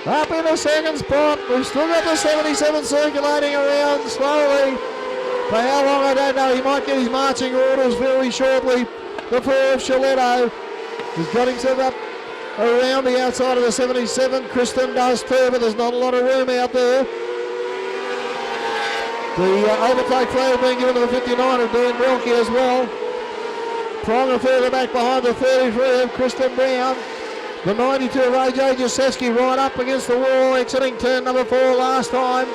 up in the second spot. We've still got the 77 circulating around slowly. For how long, I don't know. He might get his marching orders very shortly. The 4 of Soletto. He's got himself up around the outside of the 77. Kristen does too, but there's not a lot of room out there. The overtake flag being given to the 59 of Dan Wilkie as well. Pronger further back behind the 33 of Kristen Brown. The 92 of AJ Jaseski right up against the wall, exiting turn number 4 last time.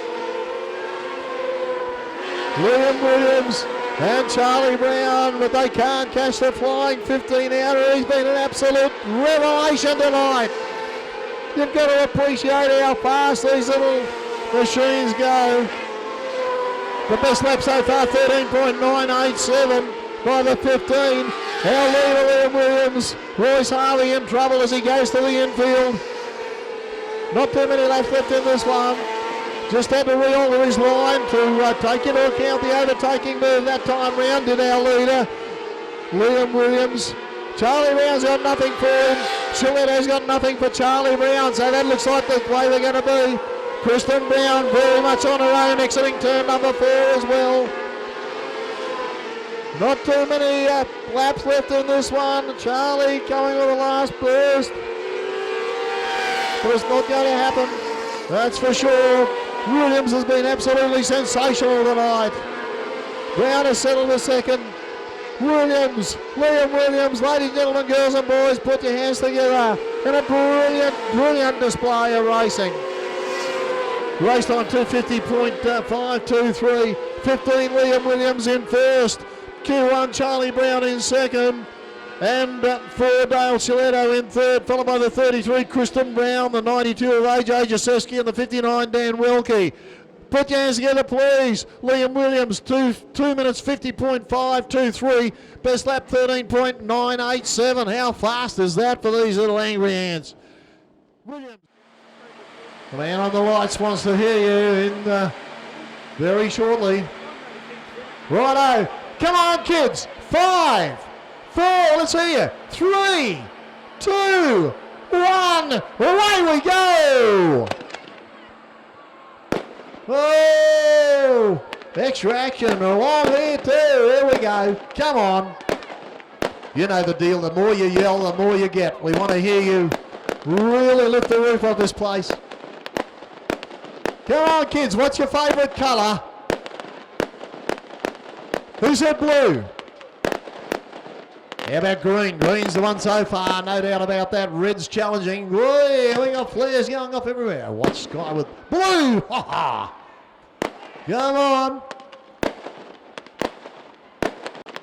Liam Williams and Charlie Brown, but they can't catch the flying 15 outer. He's been an absolute revelation tonight. You've got to appreciate how fast these little machines go. The best lap so far, 13.987 by the 15. Our leader, Liam Williams. Royce Harvey in trouble as he goes to the infield. Not too many laps left in this one. Just had to re-alter his line to take into account the overtaking move that time round, did our leader, Liam Williams. Charlie Brown's got nothing for him. Chiletto's got nothing for Charlie Brown, so that looks like the way they're going to be. Kristen Brown very much on her own, exiting turn number 4 as well. Not too many laps left in this one. Charlie coming with the last burst. But it's not going to happen, that's for sure. Williams has been absolutely sensational tonight. Brown has settled a second. Williams, Liam Williams, ladies and gentlemen, girls and boys, put your hands together in a brilliant display of racing. Race time 250.523, 15 Liam Williams in first, Q1 Charlie Brown in second, and 4 Dale Chiletto in third, followed by the 33 Kristen Brown, the 92 of AJ Jasewski, and the 59 Dan Wilkie. Put your hands together, please. Liam Williams, 2 minutes 50.523. Best lap 13.987. How fast is that for these little angry ants? Williams. The man on the lights wants to hear you in very shortly. Righto. Come on, kids. 5, 4, let's hear you. 3, 2, 1. Away we go. Oh, extra action along here too. Here we go. Come on. You know the deal. The more you yell, the more you get. We want to hear you really lift the roof of this place. Come on, kids. What's your favourite colour? Who said blue? How about green? Green's the one so far, no doubt about that. Red's challenging. Boy, we got flares going off everywhere. Watch Sky with blue. Ha ha. Come on.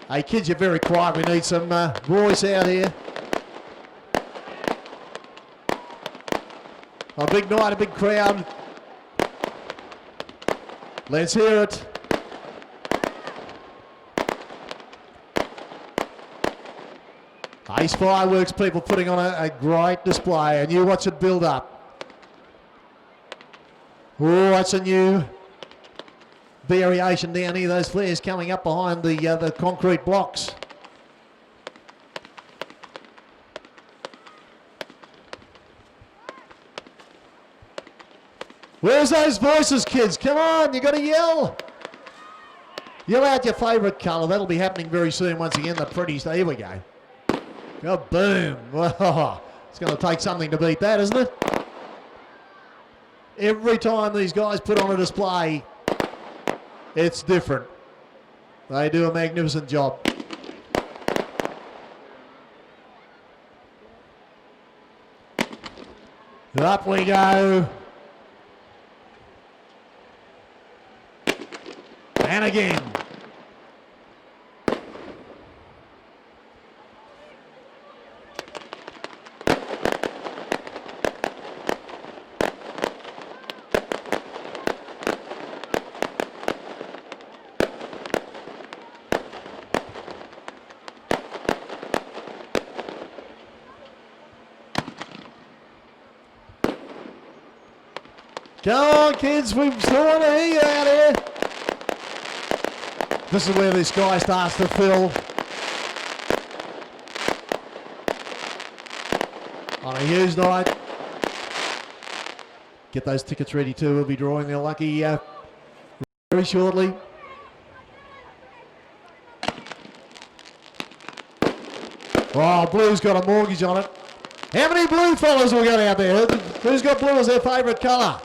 Hey kids, you're very quiet. We need some voice out here. A big night, a big crowd. Let's hear it. Ace Fireworks people putting on a great display, and you watch it build up. Oh, that's a new variation down here, those flares coming up behind the concrete blocks. Where's those voices, kids? Come on, you got to yell. Yell out your favourite colour. That'll be happening very soon once again, the pretties. Here we go. Oh, boom. Oh, it's going to take something to beat that, isn't it? Every time these guys put on a display, it's different. They do a magnificent job. Up we go. And again. Come on, kids, we still want to hear you out here. This is where this guy starts to fill. On a used night. Get those tickets ready too. We'll be drawing the lucky very shortly. Oh, blue's got a mortgage on it. How many blue fellas we got out there? Who's got blue as their favourite colour?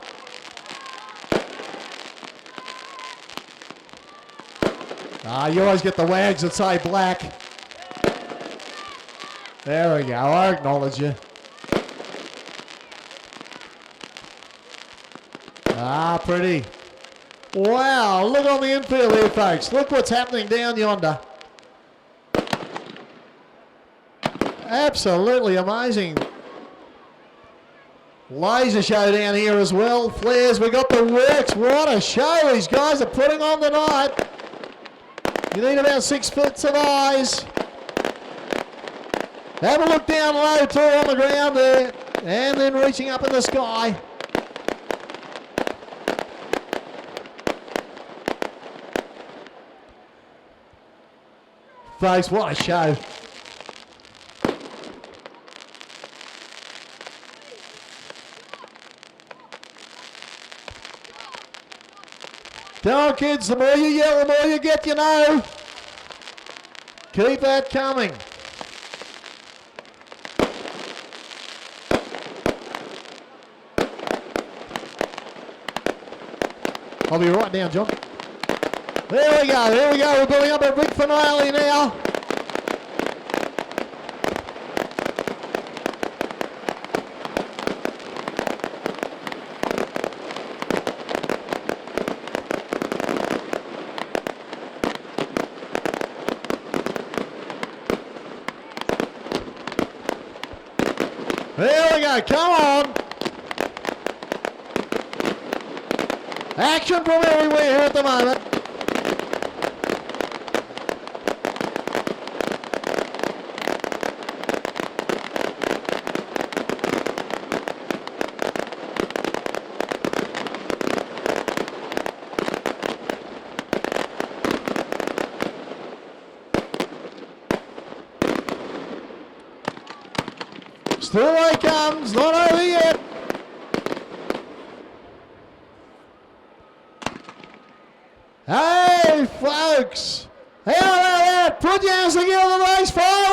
You always get the wags that say black. There we go, I acknowledge you. Pretty. Wow, look on the infield here, folks. Look what's happening down yonder. Absolutely amazing. Laser show down here as well. Flares, we got the works. What a show these guys are putting on tonight. You need about 6 foot of eyes. Have a look down low too on the ground there. And then reaching up in the sky. Folks, what a show. Come on, kids, the more you yell, the more you get, you know. Keep that coming. I'll be right down, John. There we go, here we go. We're building up a big finale now. There we go, come on. Action from everywhere here at the moment. Still way comes, not over yet. Hey, folks, how about that? Put your hands together, race 5.